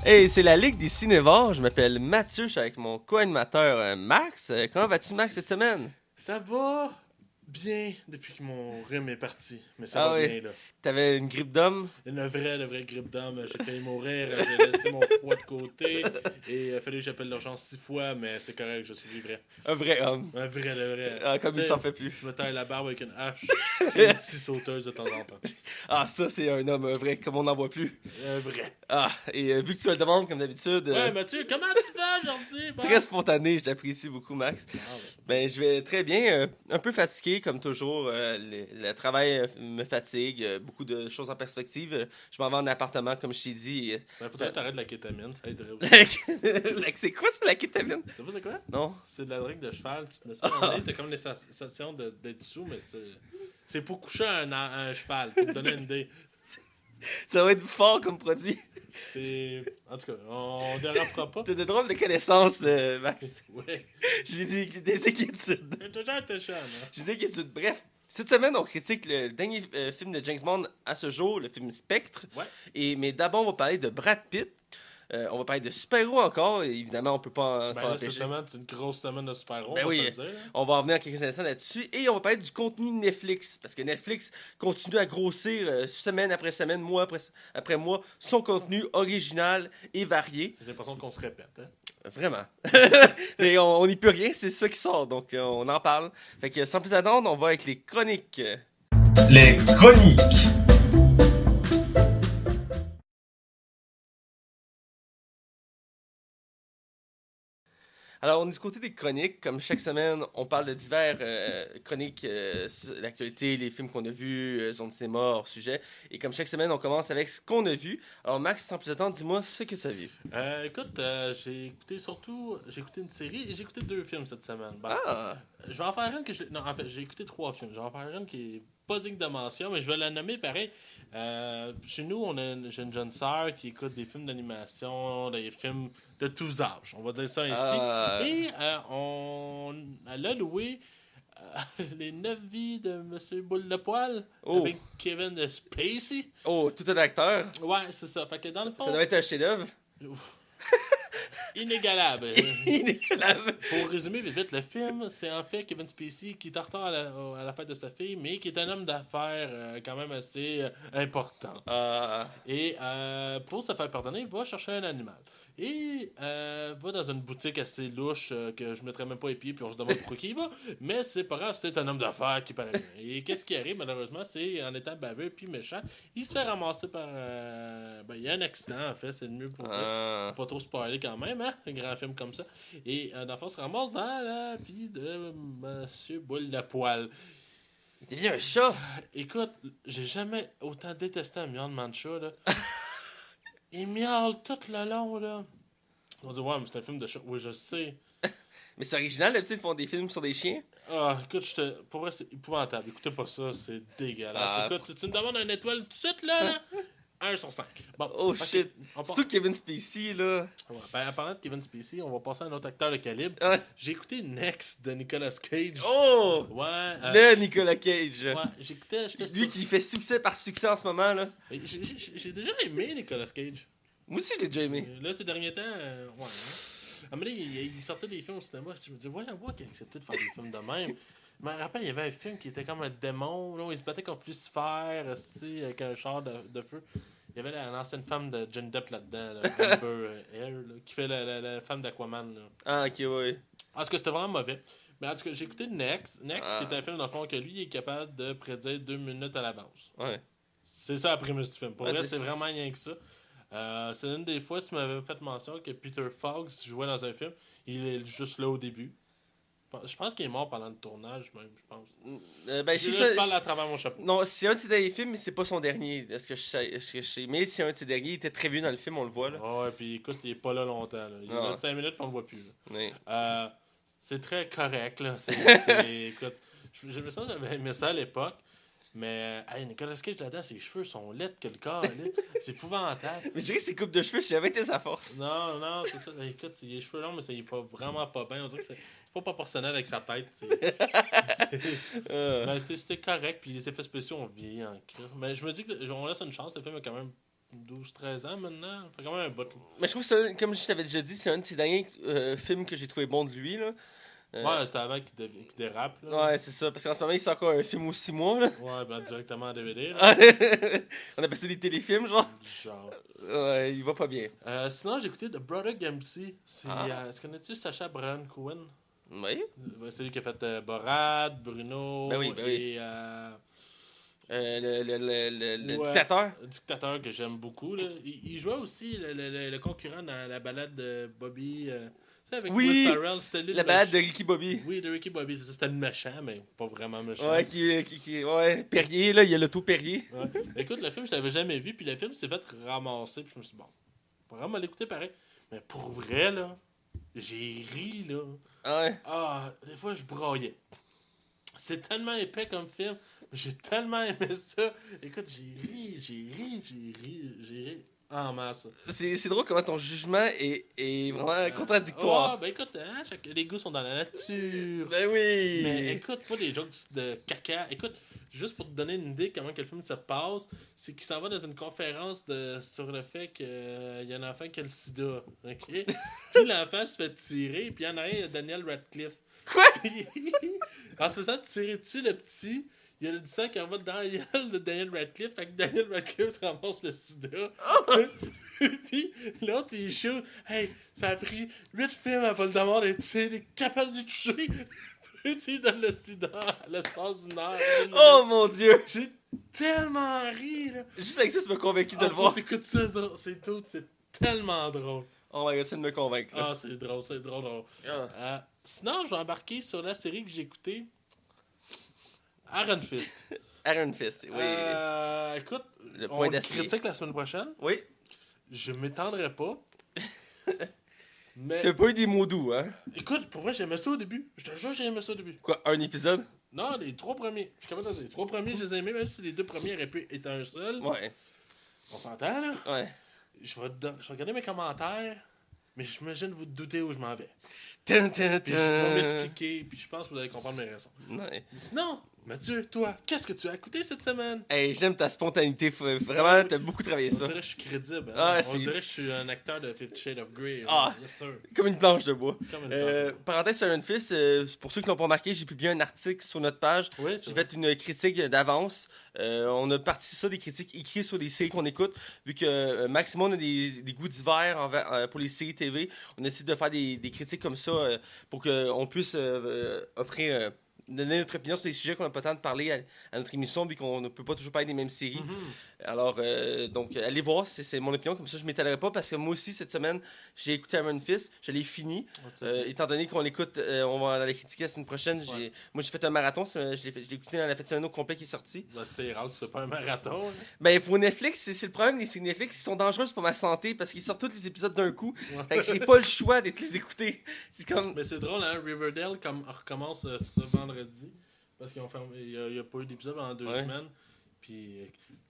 Hey, c'est la Ligue des Cinévores. Je m'appelle Mathieu, je suis avec mon co-animateur Max. Comment vas-tu, Max, cette semaine? Ça va bien depuis que mon rhume est parti. Mais ça Ah va oui, bien, là. t'avais une grippe d'homme? Le vrai grippe d'homme. J'ai failli mourir. J'ai laissé mon foie de côté. Et il a fallu que j'appelle l'urgence 6 fois. Mais c'est correct, je survivrai. Un vrai homme. Un vrai, le vrai. Ah, comme Tu il sais, s'en fait plus. je me taille la barbe avec une hache et une scie sauteuse de temps en temps. Ah, ça, c'est un homme vrai, comme on n'en voit plus. Un vrai. Ah, et vu que tu me le demandes, comme d'habitude, Ouais, Mathieu, comment tu vas aujourd'hui? Bon? très spontané, je t'apprécie beaucoup, Max. Ah, ouais. Ben, je vais très bien, un peu fatigué, comme toujours. Le travail me fatigue, beaucoup de choses en perspective. Je m'en vais en appartement, comme je t'ai dit. Ben, faudrait que t'arrêtes la kétamine. Ça aiderait aussi. C'est quoi, ça, la kétamine? Tu sais pas c'est quoi? Non? C'est de la drogue de cheval. Tu te mets ça dans le nez, t'as comme les sensations d'être sous, mais c'est pour coucher un cheval, pour te donner une idée. Ça va être fort comme produit. C'est. En tout cas, on dérapera pas. T'as de drôles de connaissances, Max. Ouais. J'ai des inquiétudes. J'ai toujours été jeune, hein. J'ai des inquiétudes. Bref, cette semaine, on critique le dernier film de James Bond à ce jour, le film Spectre. Ouais. Mais d'abord, on va parler de Brad Pitt. On va parler de super-héros encore. Et évidemment, on peut pas Ben s'en là, cette empêcher. semaine, c'est une grosse semaine de super-héros, Ben on va oui. se le dire. Hein. On va revenir en quelques instants là-dessus. Et on va parler du contenu Netflix. Parce que Netflix continue à grossir semaine après semaine, mois après mois, son contenu original et varié. J'ai l'impression qu'on se répète. Hein. Vraiment. Mais on n'y peut rien, c'est ça qui sort. Donc on en parle. Fait que sans plus attendre, on va avec les chroniques. Les chroniques. Alors, on est du côté des chroniques. Comme chaque semaine, on parle de divers chroniques sur l'actualité, les films qu'on a vus, zone de cinéma, hors sujet. Et comme chaque semaine, on commence avec ce qu'on a vu. Alors, Max, sans plus attendre, dis-moi ce que tu as vu. Écoute, j'ai écouté une série et j'ai écouté 2 films cette semaine. Ben, Ah! je vais en faire une que non, en fait, j'ai écouté 3 films. Je vais en faire une qui est pas digne de mention, mais je vais la nommer pareil. Chez nous, j'ai une jeune sœur qui écoute des films d'animation, des films de tous âges. On va dire ça ainsi. Ah. Et elle a loué Les 9 vies de Monsieur Boule de Poil Oh. avec Kevin Spacey. Oh, tout un acteur. Ouais, c'est ça. Fait que dans le Ça fond, doit être un chef-d'œuvre. inégalable. Inégalable. Pour résumer vite vite, le film, c'est en fait Kevin Spacey qui est en retard à la fête de sa fille, mais qui est un homme d'affaires quand même assez important. Ah. Et pour se faire pardonner, il va chercher un animal. Et va dans une boutique assez louche que je ne mettrais même pas les pieds, puis on se demande pourquoi il y va. Mais c'est pas grave, c'est un homme d'affaires qui paraît bien. Et qu'est-ce qui arrive, malheureusement, c'est en étant baveux puis méchant, il se fait ramasser par. Il y a un accident, en fait, c'est le mieux pour dire. Ah. Pas trop spoiler quand même, hein? Un grand film comme ça. Et dans le fond, se ramasse dans la vie de Monsieur Boule de Poil. Il devient un chat. Écoute, j'ai jamais autant détesté un miaulement de chat, là. Il miaule tout le long, là. On dit, ouais, mais c'est un film de chat. Oui, je sais. Mais c'est original, d'habitude, ils font des films sur des chiens. Ah, écoute, pour vrai, c'est épouvantable. Écoutez pas ça, c'est dégueulasse. Ah. Écoute, tu me demandes une étoile tout de suite, là? 1 sur 5. Bon, Oh ok, shit. on part- Surtout Kevin Spacey, là. Ouais, en parlant de Kevin Spacey, on va passer à un autre acteur de calibre. Ouais. J'ai écouté Next de Nicolas Cage. Oh! Ouais, Le Nicolas Cage. ouais, j'écoutais. Lui qui fait succès par succès en ce moment, là. J'ai déjà aimé Nicolas Cage. Moi aussi, je l'ai déjà aimé. Là, ces derniers temps, ouais. Hein. À un moment donné, il sortait des films au cinéma. Je me disais, voyons voir qu'il a accepté de faire des films de même. Je me rappelle, il y avait un film qui était comme un démon, là, où il se battait contre Lucifer, aussi, avec un char de feu. Il y avait l'ancienne femme de Johnny Depp là-dedans, là, Amber Heard, là, qui fait la femme d'Aquaman. Là. Ah, ok, ouais. En tout cas, c'était vraiment mauvais. Mais en tout cas, j'ai écouté Next, qui Ah. est un film, dans le fond, que lui, il est capable de prédire 2 minutes à l'avance. Ouais. C'est ça la prémisse du film. Pour Ouais, vrai, c'est- c'est vraiment rien que ça. C'est une des fois, tu m'avais fait mention que Peter Fogg jouait dans un film. Il est juste là au début. Je pense qu'il est mort pendant le tournage, même, je pense. Ben, Je parle à travers mon chapeau. Non, c'est un de ses derniers films, mais c'est pas son dernier. Est-ce que je sais? Mais c'est un de ses derniers. Il était très vieux dans le film, on le voit, là. Ouais, puis écoute, il est pas là longtemps. Là. Il Ah. reste 5 minutes, puis on le voit plus. Là. Oui. C'est très correct, là. Écoute, j'ai aimé ça, j'avais aimé ça à l'époque. Mais, hey, Nicolas Cage là-dedans, ses cheveux sont laids que le corps, là. C'est épouvantable. Mais je dirais que ses coupes de cheveux, je savais été sa force. Non, c'est ça. Écoute, il a les cheveux longs, mais ça il va vraiment pas bien. On dirait que c'est pas proportionnel avec sa tête. Ben, c'était correct, puis les effets spéciaux ont vieilli en creux. Mais je me dis qu'on laisse une chance, le film est quand même 12-13 ans maintenant. Ça fait quand même un bout. Mais je trouve que, ça, comme je t'avais déjà dit, c'est un de ses derniers films que j'ai trouvé bon de lui. Là. Ouais, c'était avant qu'il dérape. Là. Ouais, c'est ça. Parce qu'en ce moment, il sort encore un film aux 6 mois. Là. Ouais, ben directement en DVD. Là. On appelle ça des téléfilms, genre. Genre. Ouais, il va pas bien. Sinon, j'ai écouté The Brother Dempsey. Ah. Tu connais-tu Sacha Baron Cohen? Oui. C'est lui qui a fait Borat, Bruno Ben oui. et Le ouais, dictateur. le dictateur que j'aime beaucoup. Là. Il jouait aussi le concurrent dans la balade de Bobby. Tu sais, avec Oui, Will Ferrell, c'était lui La le balade de méchant. Ricky Bobby. Oui, de Ricky Bobby. C'était le méchant, mais pas vraiment méchant. Ouais, ouais, Perrier, là, il y a l'auto Perrier. Ouais. Écoute, le film, je l'avais jamais vu, puis le film s'est fait ramasser, puis je me suis dit, bon, pas vraiment l'écouter pareil. Mais pour vrai, là, j'ai ri, là. Ah ouais. Ah, des fois, je broyais. C'est tellement épais comme film. J'ai tellement aimé ça. Écoute, j'ai ri en masse. C'est drôle comment ton jugement est vraiment contradictoire. Ah, ben écoute, hein, les goûts sont dans la nature. Ben oui. Mais écoute, pas des jokes de caca. Écoute, juste pour te donner une idée comment que le film se passe, c'est qu'il s'en va dans une conférence sur le fait qu'il y a un enfant qui a le sida. OK? Puis l'enfant se fait tirer, puis il y en a un, il y a Daniel Radcliffe. Quoi? En se faisant tirer dessus, le petit, il y a du sang qui envoie dans la gueule de Daniel Radcliffe, fait que Daniel Radcliffe se ramasse le sida. Puis l'autre, il shoot. Hey, ça a pris 8 films à Voldemort et tu es capable d'y toucher. Tu donnes le sida à l'espace d'une heure. Oh mon dieu. J'ai tellement ri, là. Juste avec ça, tu m'as convaincu de le Faut voir. t'écoutes ça, c'est tout, c'est tellement drôle. Oh my god, c'est de me convaincre. Là. Ah, c'est drôle. Sinon, je vais embarquer sur la série que j'ai écoutée. Iron Fist. Iron Fist, oui. Écoute, Le on point le d'acier. critique la semaine prochaine. Oui. Je m'étendrai pas. Mais T'as pas eu des mots doux, hein? écoute, pour vrai, j'aimais ça au début. Je te jure, j'aimais ça au début. Quoi, un épisode? Non, les 3 premiers. Je suis capable de dire. Les 3 premiers, je les ai aimés, même si les 2 premiers auraient pu être un seul. Ouais. On s'entend, là? Ouais. Je vais regarder mes commentaires, mais j'imagine vous doutez où je m'en vais. Tin, Puis je vais m'expliquer, puis je pense que vous allez comprendre mes raisons. Ouais. Mais sinon, Mathieu, toi, qu'est-ce que tu as écouté cette semaine? Hey, j'aime ta spontanéité. Vraiment, t'as beaucoup travaillé On ça. dirait que je suis crédible. Hein? Ah, On dirait que je suis un acteur de 50 Shades of Grey. Ah. Yes, sir. Comme une planche de bois. Comme une plante. Parenthèse sur Iron Fist, pour ceux qui l'ont pas remarqué, j'ai publié un article sur notre page. Oui, J'ai fait une critique d'avance. On a parti ça des critiques écrites sur des séries qu'on écoute. Vu que Maximum a des goûts divers pour les séries TV, on essaie de faire des critiques comme ça pour qu'on puisse offrir, donner notre opinion sur des sujets qu'on n'a pas le temps de parler à notre émission, vu qu'on ne peut pas toujours parler des mêmes séries. Alors, donc, allez voir, c'est mon opinion. Comme ça, je ne m'étalerai pas parce que moi aussi, cette semaine, j'ai écouté Iron Fist. Je l'ai fini. Étant donné qu'on l'écoute, on va la critiquer la semaine prochaine. Ouais. Moi, j'ai fait un marathon. Je l'ai écouté dans la fête de semaine au complet qui est sortie. Ben, c'est rare, c'est pas un marathon. Hein. Ben, pour Netflix, c'est le problème des séries Netflix. Ils sont dangereuses pour ma santé parce qu'ils sortent tous les épisodes d'un coup. Fait que j'ai pas le choix d'être les écouter. C'est comme. Mais c'est drôle, hein? Riverdale recommence ce vendredi. Parce qu'ils ont fermé. Il n'y a pas eu d'épisode pendant 2 Ouais. semaines. Puis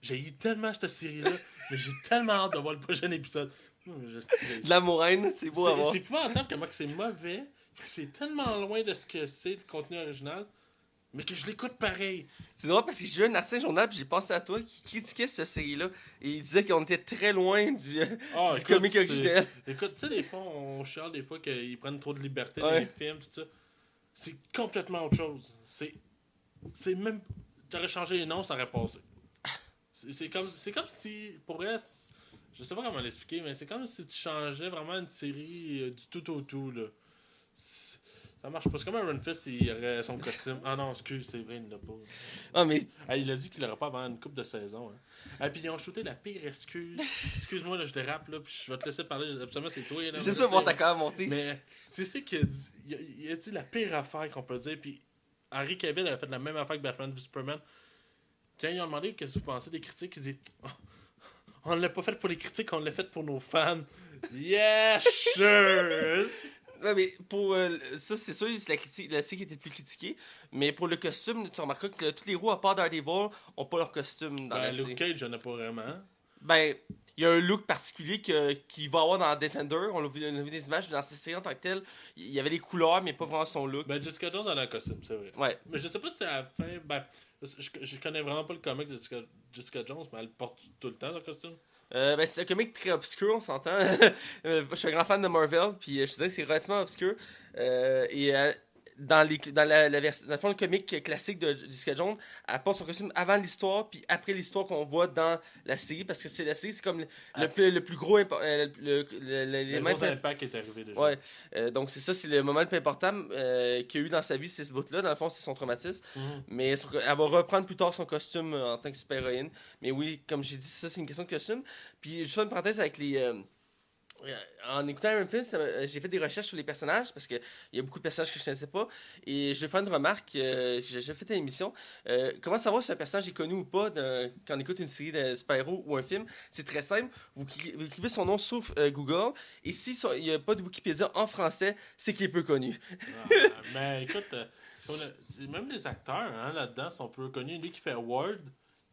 j'ai eu tellement cette série-là, mais j'ai tellement hâte de voir le prochain épisode. De la moraine, c'est beau à voir. C'est épouvantable comment que c'est mauvais, que c'est tellement loin de ce que c'est le contenu original, mais que je l'écoute pareil. C'est drôle parce que j'ai lu un article journal puis j'ai pensé à toi qui critiquait cette série-là. Et il disait qu'on était très loin du Écoute, comique originel. Écoute, tu sais, des fois, on chiale des fois qu'ils prennent trop de liberté dans Ouais. les films, tout ça. C'est complètement autre chose. C'est même. T'aurais changé les noms, ça aurait passé. C'est comme si, pour vrai, je sais pas comment l'expliquer, mais c'est comme si tu changeais vraiment une série du tout au tout, là. Ça marche pas. C'est comme un Iron Fist, il aurait son costume. Ah non, excuse, c'est vrai, il l'a pas. Ah, mais Ah, il a dit qu'il l'aurait pas avant une couple de saisons. Hein. Ah, puis ils ont shooté la pire excuse. Excuse-moi, là, je dérape, là, puis je vais te laisser parler. Absolument, c'est toi. Là, j'aime ça voir ta carrière monter. mais c'est ça qu'il a dit. Il a dit la pire affaire qu'on peut dire. Puis Henry Cavill avait fait la même affaire que Batman v Superman. Quand ils ont demandé qu'est-ce que vous pensez des critiques, il dit oh, on l'a pas fait pour les critiques, on l'a fait pour nos fans. Yeah, sure! Ouais, mais pour ça, c'est sûr, c'est la série qui était le plus critiquée. Mais pour le costume, tu remarqueras que tous les héros, à part Daredevil, ont pas leur costume dans la série. Luke Cage, j'en ai pas vraiment. Ben, il y a un look particulier qu'il va avoir dans Defender. On a vu des images dans cette série en tant que telle. Il y avait des couleurs, mais pas vraiment son look. Ben, Jessica Jones, elle a un costume, c'est vrai. Ouais. Mais je sais pas si à la fin. Ben, je connais vraiment pas le comic de Jessica Jones, mais elle porte tout le temps son costume. Ben, c'est un comic très obscur, on s'entend. Je suis un grand fan de Marvel, puis je te dirais que c'est relativement obscur. Et dans le fond, le comic classique de Jessica Jones, elle porte son costume avant l'histoire, puis après l'histoire qu'on voit dans la série, parce que c'est la série, c'est comme le plus gros Le l'élément. gros impact est arrivé déjà. Ouais, donc c'est ça, c'est le moment le plus important qu'il y a eu dans sa vie, c'est ce bout-là. Dans le fond, c'est son traumatisme. Mhm. Mais elle va reprendre plus tard son costume en tant que super-héroïne. Mais oui, comme j'ai dit, ça, c'est une question de costume. Puis je fais une parenthèse avec en écoutant Iron Fist, j'ai fait des recherches sur les personnages parce qu'il y a beaucoup de personnages que je ne connaissais pas. Et je vais faire une remarque que j'ai fait à l'émission. Comment savoir si un personnage est connu ou pas quand on écoute une série de super-héros ou un film? C'est très simple. Vous écrivez son nom sur Google. Et s'il n'y a pas de Wikipédia en français, c'est qu'il est peu connu. Mais écoute, même les acteurs hein, là-dedans sont peu connus. Lui qui fait Ward,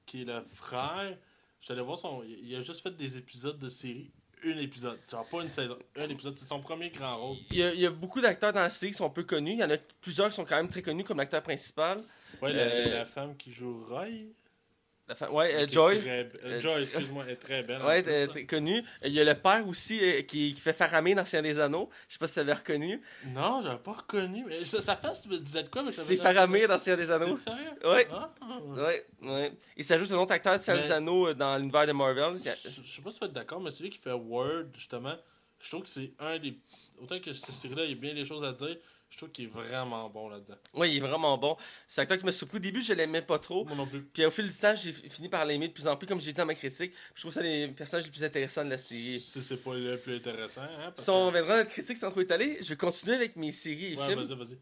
qui est le frère, j'allais voir il a juste fait des épisodes de série. Un épisode, genre pas une saison, un épisode, c'est son premier grand rôle. Il y a beaucoup d'acteurs dans la série qui sont peu connus. Il y en a plusieurs qui sont quand même très connus, comme l'acteur principal. Ouais, la femme qui joue Roy. Joy. Joy, excuse-moi, elle est très belle. Ouais, très connue. Il y a le père aussi qui fait Faramir dans Seigneur des Anneaux. Je sais pas si tu l'avais reconnu. Non, j'avais pas reconnu. Mais sa face me disait de quoi? C'est Faramir dans Seigneur des Anneaux. T'es sérieux? Ouais. Ah. Ouais. Il s'ajoute un autre acteur de Seigneur des Anneaux dans l'univers de Marvel. Je sais pas si tu vas être d'accord, mais celui qui fait Word, justement, je trouve que c'est un des. Autant que cette série-là, il y a bien des choses à dire, je trouve qu'il est vraiment bon là-dedans. Oui, il est vraiment bon. C'est un acteur qui m'a surpris. Au début, je l'aimais pas trop. Moi non plus. Puis au fil du temps, j'ai fini par l'aimer de plus en plus, comme j'ai dit dans ma critique. Je trouve ça les personnages les plus intéressants de la série. Si c'est pas le plus intéressant, hein? Si on reviendra à notre critique sans trop étaler, je vais continuer avec mes séries et films. Vas-y.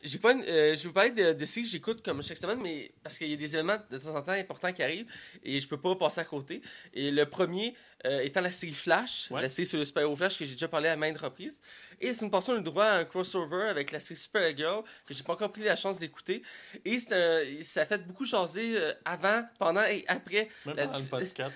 Je vais vous parler de séries que j'écoute comme chaque semaine, mais parce qu'il y a des éléments de temps en temps importants qui arrivent et je peux pas passer à côté. Et le premier étant la série Flash, la série sur le super-héros Flash que j'ai déjà parlé à maintes reprises. Et c'est une passion de droit à un crossover avec la série Supergirl que j'ai pas encore pris la chance d'écouter. Et ça a fait beaucoup jaser pendant et après. Même pendant le podcast.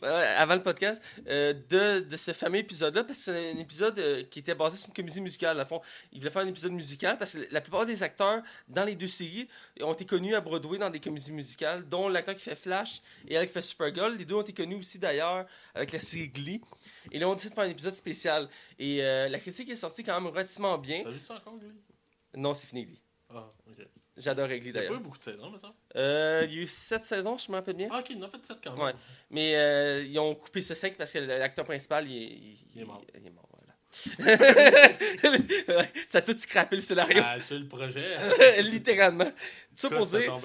Avant le podcast, de ce fameux épisode-là, parce que c'est un épisode qui était basé sur une comédie musicale. À fond, il voulait faire un épisode musical parce que la plupart des acteurs dans les deux séries ont été connus à Broadway dans des comédies musicales, dont l'acteur qui fait Flash et elle qui fait Supergirl. Les deux ont été connus aussi d'ailleurs avec la série Glee. Et là, on décide de faire un épisode spécial. Et la critique est sortie quand même relativement bien. T'as juste ça encore, Glee? Non, c'est fini Glee. Ah, ok. J'adore Glee Il y a d'ailleurs. pas eu beaucoup de saisons, mais ça? Il y a eu 7 saisons, je me rappelle bien. Ah, ok, il en a fait 7 quand même. Ouais. Mais ils ont coupé ce 5 parce que l'acteur principal, il est mort. Il est mort, voilà. Ça a tout scrappé le scénario. Ah, c'est le projet. Littéralement. Tout ça pour dire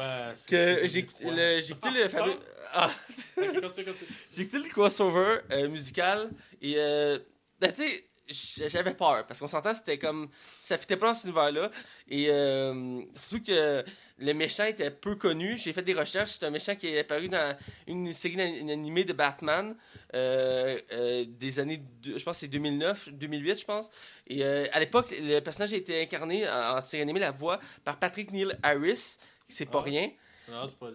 que j'ai écouté le fameux. Ah. Ok, continue. J'ai écouté le crossover musical et ben, tu sais, j'avais peur parce qu'on s'entend, c'était comme ça fitait pas dans cet univers-là et surtout que le méchant était peu connu. J'ai fait des recherches, c'est un méchant qui est apparu dans une série animée de Batman des années, je pense que c'est 2009, 2008 je pense. Et à l'époque, le personnage a été incarné en série animée La Voix par Patrick Neil Harris, c'est pas rien. Non, c'est pas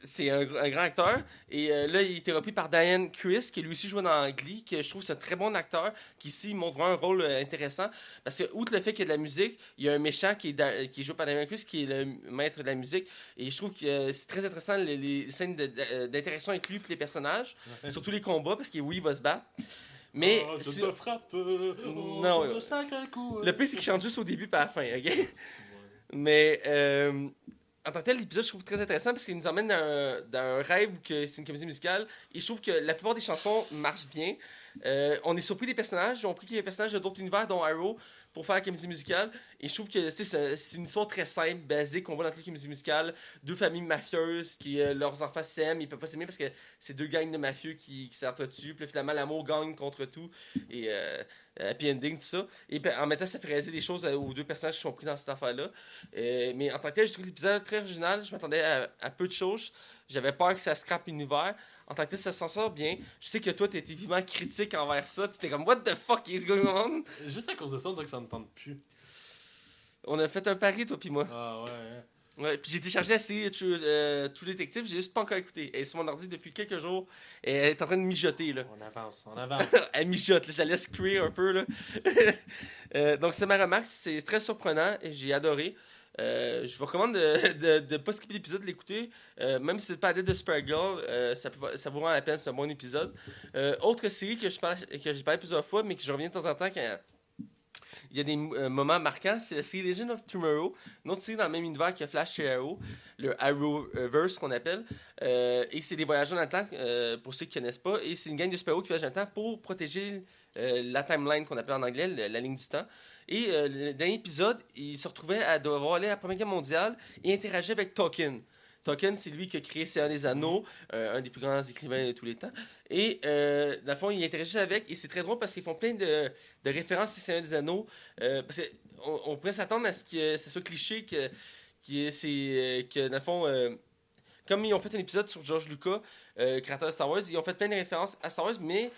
c'est un grand acteur. Et là, il a été repris par Diane Chris, qui lui aussi jouait dans Glee, que je trouve c'est un très bon acteur, qui ici montre vraiment un rôle intéressant. Parce que, outre le fait qu'il y a de la musique, il y a un méchant qui est joué par Diane Chris, qui est le maître de la musique. Et je trouve que c'est très intéressant, les scènes d'interaction avec lui et les personnages, surtout les combats, parce que oui, il va se battre. Mais je te frappe, non, je te sacre un coup. Le pire, c'est qu'il chante juste au début et à la fin, ok? Mais en tant que tel, l'épisode, je trouve très intéressant parce qu'il nous emmène dans un rêve où c'est une comédie musicale. Et je trouve que la plupart des chansons marchent bien. On est surpris des personnages. Ils ont pris des personnages d'autres univers, dont Arrow, pour faire la comédie musicale. Et je trouve que c'est une histoire très simple, basique, qu'on voit dans toutes les comédies musicales. Deux familles mafieuses qui, leurs enfants s'aiment. Ils peuvent pas s'aimer parce que c'est deux gangs de mafieux qui s'entretuent. Puis là, finalement, l'amour gagne contre tout. Et happy ending, tout ça. Et en même temps, ça fait réaliser des choses aux deux personnages qui sont pris dans cette affaire-là. Mais en tant que tel, je trouve l'épisode très original. Je m'attendais à peu de choses. J'avais peur que ça scrape l'univers. En tant que tel, ça s'en sort bien. Je sais que toi, t'étais vivement critique envers ça. Tu étais comme, what the fuck is going on? Juste à cause de ça, on dirait que ça ne tente plus. On a fait un pari, toi puis moi. Ah ouais. Ouais, puis j'ai téléchargé la série True Detective, j'ai juste pas encore écouté. Elle est sur mon ordi depuis quelques jours. Et elle est en train de mijoter, là. On avance. Elle mijote, là, je la laisse cuire un peu, là. Donc c'est ma remarque, c'est très surprenant et j'ai adoré. Je vous recommande de ne pas skipper l'épisode, de l'écouter. Même si c'est pas la date de Supergirl, ça vaut vraiment la peine, c'est un bon épisode. Autre série que j'ai parlé plusieurs fois, mais que je reviens de temps en temps quand il y a des moments marquants, c'est la série Legend of Tomorrow, une autre série dans le même univers que Flash et Arrow, le Arrowverse qu'on appelle. Et c'est des voyageurs dans le temps, pour ceux qui ne connaissent pas. Et c'est une gang de super-héros qui voyage dans le temps pour protéger la timeline qu'on appelle en anglais, la ligne du temps. Et le dernier épisode, il se retrouvait à devoir aller à la Première Guerre mondiale et interagir avec Tolkien. Tolkien, c'est lui qui a créé Seigneur des Anneaux, un des plus grands écrivains de tous les temps. Et dans le fond, il interagit avec, et c'est très drôle parce qu'ils font plein de références à Seigneur des Anneaux. Parce on pourrait s'attendre à ce que ce soit cliché, que dans le fond, comme ils ont fait un épisode sur George Lucas, créateur de Star Wars, ils ont fait plein de références à Star Wars, mais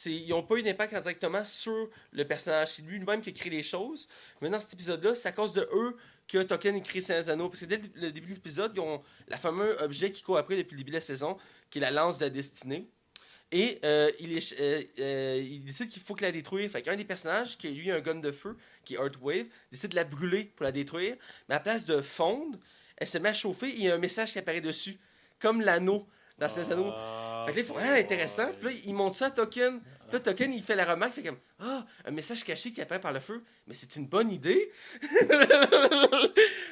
ils n'ont pas eu d'impact directement sur le personnage. C'est lui-même qui a créé les choses. Mais dans cet épisode-là, c'est à cause de eux que Tolkien a créé Seigneur des Anneaux. Parce que dès le début de l'épisode, ils ont le fameux objet qui court après depuis le début de la saison, qui est la lance de la destinée. Et il décide qu'il faut qu'il la détruise. Fait qu'un des personnages, qui a lui un gun de feu, qui est Earthwave, décide de la brûler pour la détruire. Mais à la place de fondre, elle se met à chauffer et il y a un message qui apparaît dessus. Comme l'anneau dans Seigneur des Anneaux. Fait que là, ils font intéressant. Puis là, ils montrent ça à Tolkien. Puis là, Tolkien, il fait la remarque, il fait comme un message caché qui apparaît par le feu. Mais c'est une bonne idée.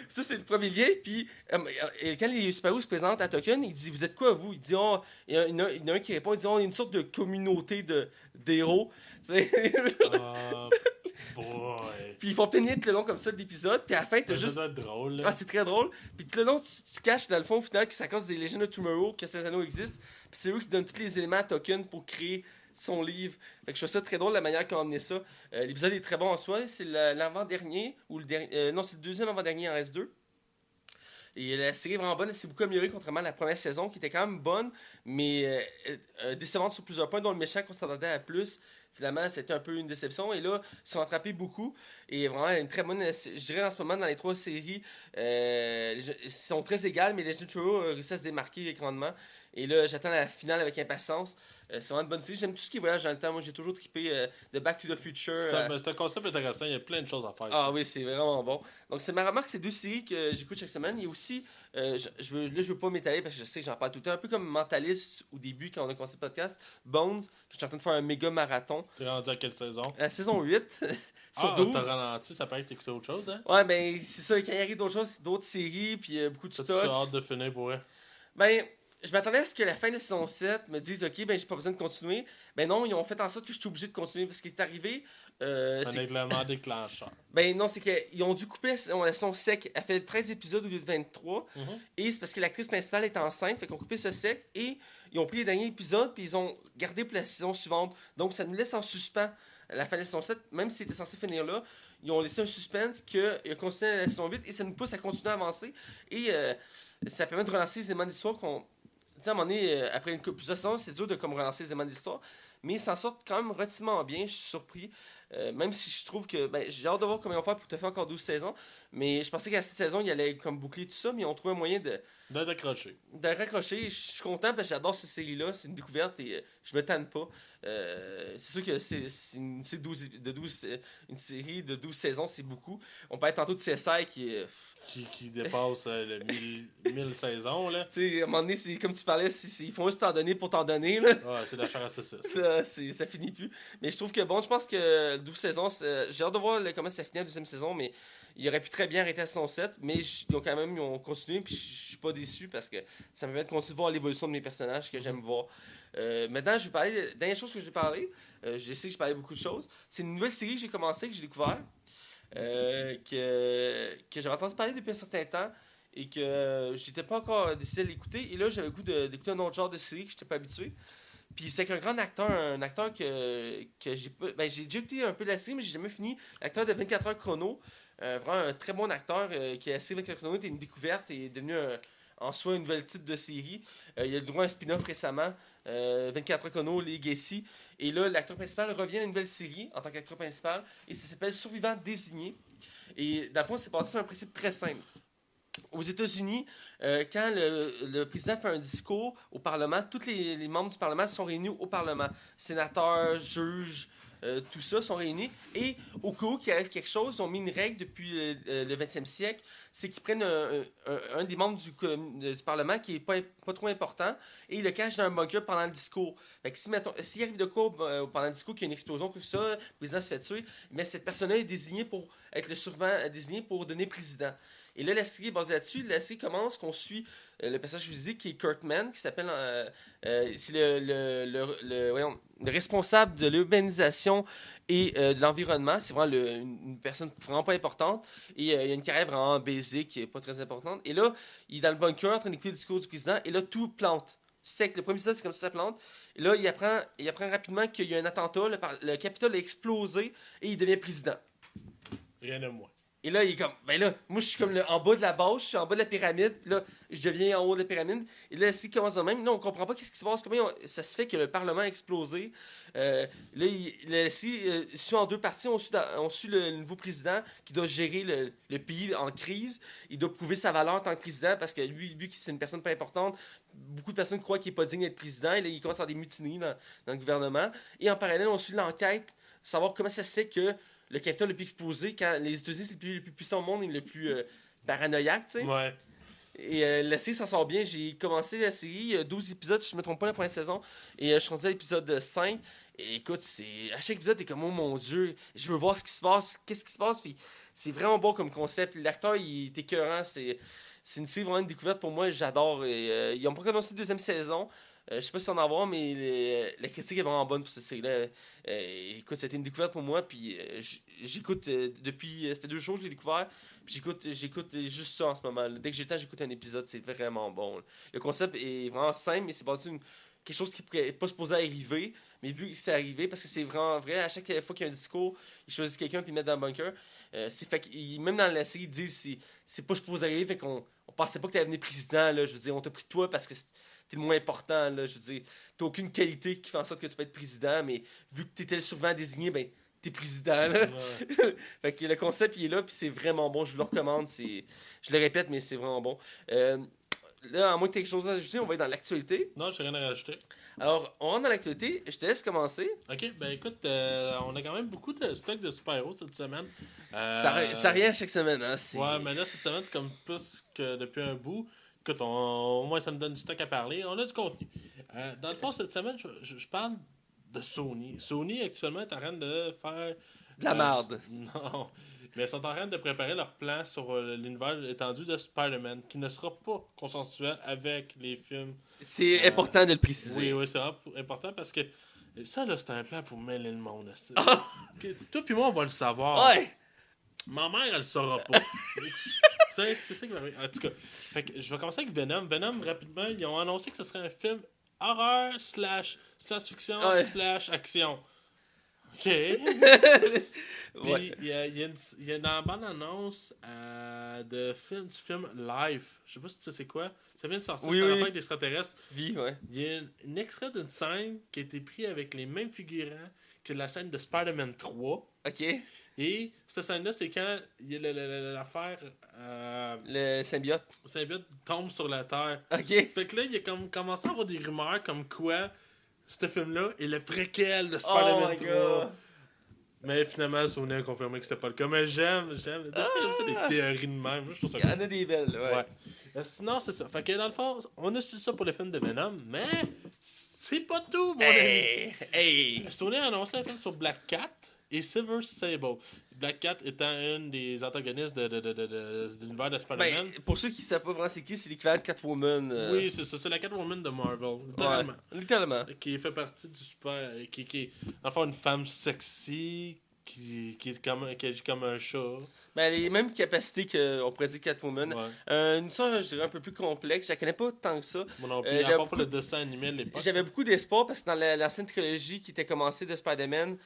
Ça, c'est le premier lien. Puis quand les super-héros se présentent à Tolkien, il dit vous êtes quoi, vous? Il dit il y en a un qui répond, il dit on est une sorte de communauté d'héros. Puis ils font plein tout le long comme ça de l'épisode. Puis à la fin, t'as juste. Ça doit être drôle. Ah, c'est très drôle. Puis tout le long, tu caches dans le fond, au final, que c'est à cause des Legends of Tomorrow que ces anneaux existent. Puis c'est eux qui donnent tous les éléments à Tolkien pour créer son livre. Fait que je trouve ça très drôle la manière qu'ils ont amené ça. L'épisode est très bon en soi. C'est l'avant-dernier, ou le dernier. Non, c'est le deuxième avant-dernier en S2. Et la série est vraiment bonne, elle s'est beaucoup améliorée contrairement à la première saison qui était quand même bonne, mais décevante sur plusieurs points, dont le méchant qu'on s'attendait à plus. Finalement, c'était un peu une déception. Et là, ils sont attrapés beaucoup. Et vraiment, une très bonne. Je dirais en ce moment, dans les trois séries, ils sont très égales, mais les Legend of Tomorrow réussissent à se démarquer grandement. Et là, j'attends la finale avec impatience. C'est vraiment une bonne série. J'aime tout ce qui voyage dans le temps. Moi, j'ai toujours trippé de Back to the Future. C'est un concept intéressant. Il y a plein de choses à faire. Ah oui, c'est vraiment bon. Donc, c'est ma remarque, c'est deux séries que j'écoute chaque semaine. Il y a aussi, je veux pas m'étaler parce que je sais que j'en parle tout le temps. Un peu comme Mentalist au début, quand on a commencé le podcast. Bones, que je suis en train de faire un méga marathon. T'es rendu à quelle saison? La saison 8. Sur 12. T'as ralenti, ça paraît que t'écoutais autre chose, hein? Ouais, ben, c'est ça. Quand il arrive d'autres choses, d'autres séries, puis beaucoup de stock. Tu as hâte de finir pour elle? Ben, je m'attendais à ce que la fin de la saison 7 me dise ok, ben j'ai pas besoin de continuer. Ben non, ils ont fait en sorte que je suis obligé de continuer parce qu'il est arrivé. Un élément déclencheur. Ben non, c'est qu'ils ont dû couper la saison sec. Elle fait 13 épisodes au lieu de 23. Et c'est parce que l'actrice principale est enceinte, fait qu'ils ont coupé ce sec. Et ils ont pris les derniers épisodes, puis ils ont gardé pour la saison suivante. Donc ça nous laisse en suspens la fin de la saison 7, même s'il était censé finir là. Ils ont laissé un suspense qu'il a continué à la saison 8 et ça nous pousse à continuer à avancer. Et ça permet de relancer les éléments d'histoire qu'on. Tu sais, à un moment donné, après plusieurs saisons, c'est dur de comme relancer les éléments d'histoire, mais ils s'en sortent quand même relativement bien, je suis surpris. Même si je trouve que. Ben, j'ai hâte de voir comment ils vont faire pour te faire encore 12 saisons, mais je pensais qu'à cette saison, ils allaient comme boucler tout ça, mais ils ont trouvé un moyen de raccrocher. Je suis content parce que j'adore cette série-là, c'est une découverte et je me tanne pas. C'est sûr que c'est une série de 12 saisons, c'est beaucoup. On parlait tantôt de CSI qui est. Qui dépasse le 1000 saisons, là. Tu sais, à un moment donné, c'est comme tu parlais, ils font juste t'en donner pour t'en donner, là. Ouais, c'est de la chair à saucisse. Ça finit plus. Mais je trouve que, bon, je pense que 12 saisons, j'ai hâte de voir comment ça finit la deuxième saison, mais il aurait pu très bien arrêter à saison 7, mais ils ont continué, puis je suis pas déçu parce que ça me permet de continuer de voir l'évolution de mes personnages que j'aime voir. Maintenant, je vais parler, la dernière chose que je vais parler, je sais que je parlais beaucoup de choses, c'est une nouvelle série que j'ai commencé, que j'ai découvert. Que j'avais entendu parler depuis un certain temps et que j'étais pas encore décidé de l'écouter. Et là, j'avais le goût d'écouter un autre genre de série que j'étais pas habitué. Puis c'est qu'un grand acteur, un acteur que j'ai pas. Ben, j'ai déjà écouté un peu de la série, mais j'ai jamais fini. L'acteur de 24 heures chrono. Vraiment un très bon acteur qui a essayé 24 heures chrono, était une découverte et est devenu en soi une nouvelle titre de série. Il a eu le droit à un spin-off récemment. 24 heures chrono, Legacy. Et là, l'acteur principal revient à une nouvelle série en tant qu'acteur principal et ça s'appelle Survivant désigné. Et dans le fond, c'est basé sur un principe très simple. Aux États-Unis, quand le président fait un discours au Parlement, tous les membres du Parlement sont réunis au Parlement. Sénateurs, juges, tout ça sont réunis. Et au cas où qu'il arrive quelque chose, ils ont mis une règle depuis le 20e siècle, c'est qu'ils prennent un des membres du Parlement qui est pas trop important et ils le cachent dans un bunker pendant le discours. Fait que s'il arrive de quoi pendant le discours qu'il y a une explosion, que ça, le président se fait tuer, mais cette personne-là est désignée pour être le surveillant, désigné pour devenir président. Et là, la série est basée là-dessus. La série commence qu'on suit le personnage physique qui est Kurtman, qui s'appelle... c'est le responsable de l'urbanisation et de l'environnement. C'est vraiment une personne vraiment pas importante. Et il a une carrière vraiment basique, qui est pas très importante. Et là, il est dans le bunker en train d'écouter le discours du président. Et là, tout plante. Sec. Le premier épisode, c'est comme ça plante. Et là, il apprend rapidement qu'il y a un attentat. Le Capitole a explosé et il devient président. Rien de moins. Et là, il est comme, ben là, moi je suis comme en bas de la base, je suis en bas de la pyramide, là, je deviens en haut de la pyramide. Et là, s'il commence de même, là, on comprend pas qu'est-ce qui se passe, comment ça se fait que le Parlement a explosé. Là, suit en deux parties, on suit le nouveau président qui doit gérer le pays en crise. Il doit prouver sa valeur en tant que président parce que lui c'est une personne pas importante. Beaucoup de personnes croient qu'il est pas digne d'être président. Et là, il commence à avoir des mutineries dans le gouvernement. Et en parallèle, on suit l'enquête, savoir comment ça se fait que le Capitole le plus explosé quand les États-Unis, c'est le plus puissant au monde et le plus paranoïaque, tu sais. Ouais. Et la série s'en sort bien. J'ai commencé la série, 12 épisodes, si je me trompe pas, la première saison. Et je suis rendu à l'épisode 5. Et écoute, à chaque épisode, t'es comme, oh mon Dieu, je veux voir ce qui se passe, qu'est-ce qui se passe. Puis c'est vraiment bon comme concept. L'acteur, il est écœurant. C'est une série vraiment une découverte pour moi, j'adore. Ils ont pas commencé la deuxième saison. Je sais pas si on en va, mais la critique est vraiment bonne pour cette série-là. Écoute, c'était une découverte pour moi, puis j'écoute depuis... ça fait 2 jours que j'ai découvert, puis j'écoute juste ça en ce moment. Dès que j'ai le temps, j'écoute un épisode, c'est vraiment bon. Le concept est vraiment simple, mais c'est basé sur quelque chose qui n'est pas supposé arriver, mais vu que c'est arrivé, parce que c'est vraiment vrai, à chaque fois qu'il y a un discours, ils choisissent quelqu'un puis ils le mettent dans le bunker. Même dans la série, ils disent c'est pas supposé arriver, fait qu'on pensait pas que tu allais devenir président, là. Je veux dire, on t'a pris toi parce que t'es le moins important, là. Je veux dire, t'as aucune qualité qui fait en sorte que tu peux être président, mais vu que t'étais le surveillant désigné, ben, t'es président, là. Ouais. Fait que le concept, il est là, puis c'est vraiment bon. Je vous le recommande. Je le répète, mais c'est vraiment bon. Là, à moins que t'aies quelque chose à ajouter, on va être dans l'actualité. Non, j'ai rien à rajouter. Alors, on rentre dans l'actualité. Je te laisse commencer. Ok, ben écoute, on a quand même beaucoup de stock de super-héros cette semaine. Ça revient chaque semaine, hein. Ouais, mais là, cette semaine, c'est comme plus que depuis un bout. Écoute, au moins, ça me donne du stock à parler. On a du contenu. Dans le fond, cette semaine, je parle de Sony. Sony, actuellement, est en train de faire... De la merde. Non. Mais ils sont en train de préparer leur plan sur l'univers étendu de Spider-Man, qui ne sera pas consensuel avec les films. C'est important de le préciser. Oui, c'est important parce que ça, là, c'est un plan pour mêler le monde. Toi puis moi, on va le savoir. Ouais. Ma mère, elle le saura pas. C'est ça qui va arriver. En tout cas, fait que je vais commencer avec Venom. Venom, rapidement, ils ont annoncé que ce serait un film horreur / science-fiction / action. OK. Puis, il y a dans la bande-annonce du film Life. Je sais pas si tu sais c'est quoi. Ça vient de sortir, c'est la fin d'extraterrestres. Vie, ouais. Il y a un extrait d'une scène qui a été pris avec les mêmes figurants que la scène de Spider-Man 3. OK. Et cette scène-là, c'est quand il y a l'affaire... le symbiote. Le symbiote tombe sur la Terre. OK. Fait que là, il a commencé à avoir des rumeurs comme quoi ce film-là est le préquel de Spider-Man 3. Mais finalement, Sony a confirmé que c'était pas le cas. Mais j'aime ça, des théories de même. Moi, je trouve ça cool. Il y en a des belles, ouais. Sinon, c'est ça. Fait que dans le fond, on a su ça pour le film de Venom, mais c'est pas tout, mon ami. Hey! Sony a annoncé un film sur Black Cat et Silver Sable. Black Cat étant une des antagonistes de l'univers de Spider-Man. Ben, pour ceux qui ne savent pas vraiment c'est qui, c'est l'équivalent de Catwoman. Oui, c'est ça. C'est la Catwoman de Marvel. Littéralement. Ouais, littéralement. Qui fait partie du super... Qui est, enfin, une femme sexy qui agit comme un chat. Ben, elle a les mêmes capacités qu'on pourrait dire Catwoman. Ouais. Une histoire, je dirais, un peu plus complexe. Je la connais pas tant que ça. Moi non plus, à part pour le dessin animé à l'époque. J'avais beaucoup d'espoir parce que dans l'ancienne trilogie qui était commencée de Spider-Man,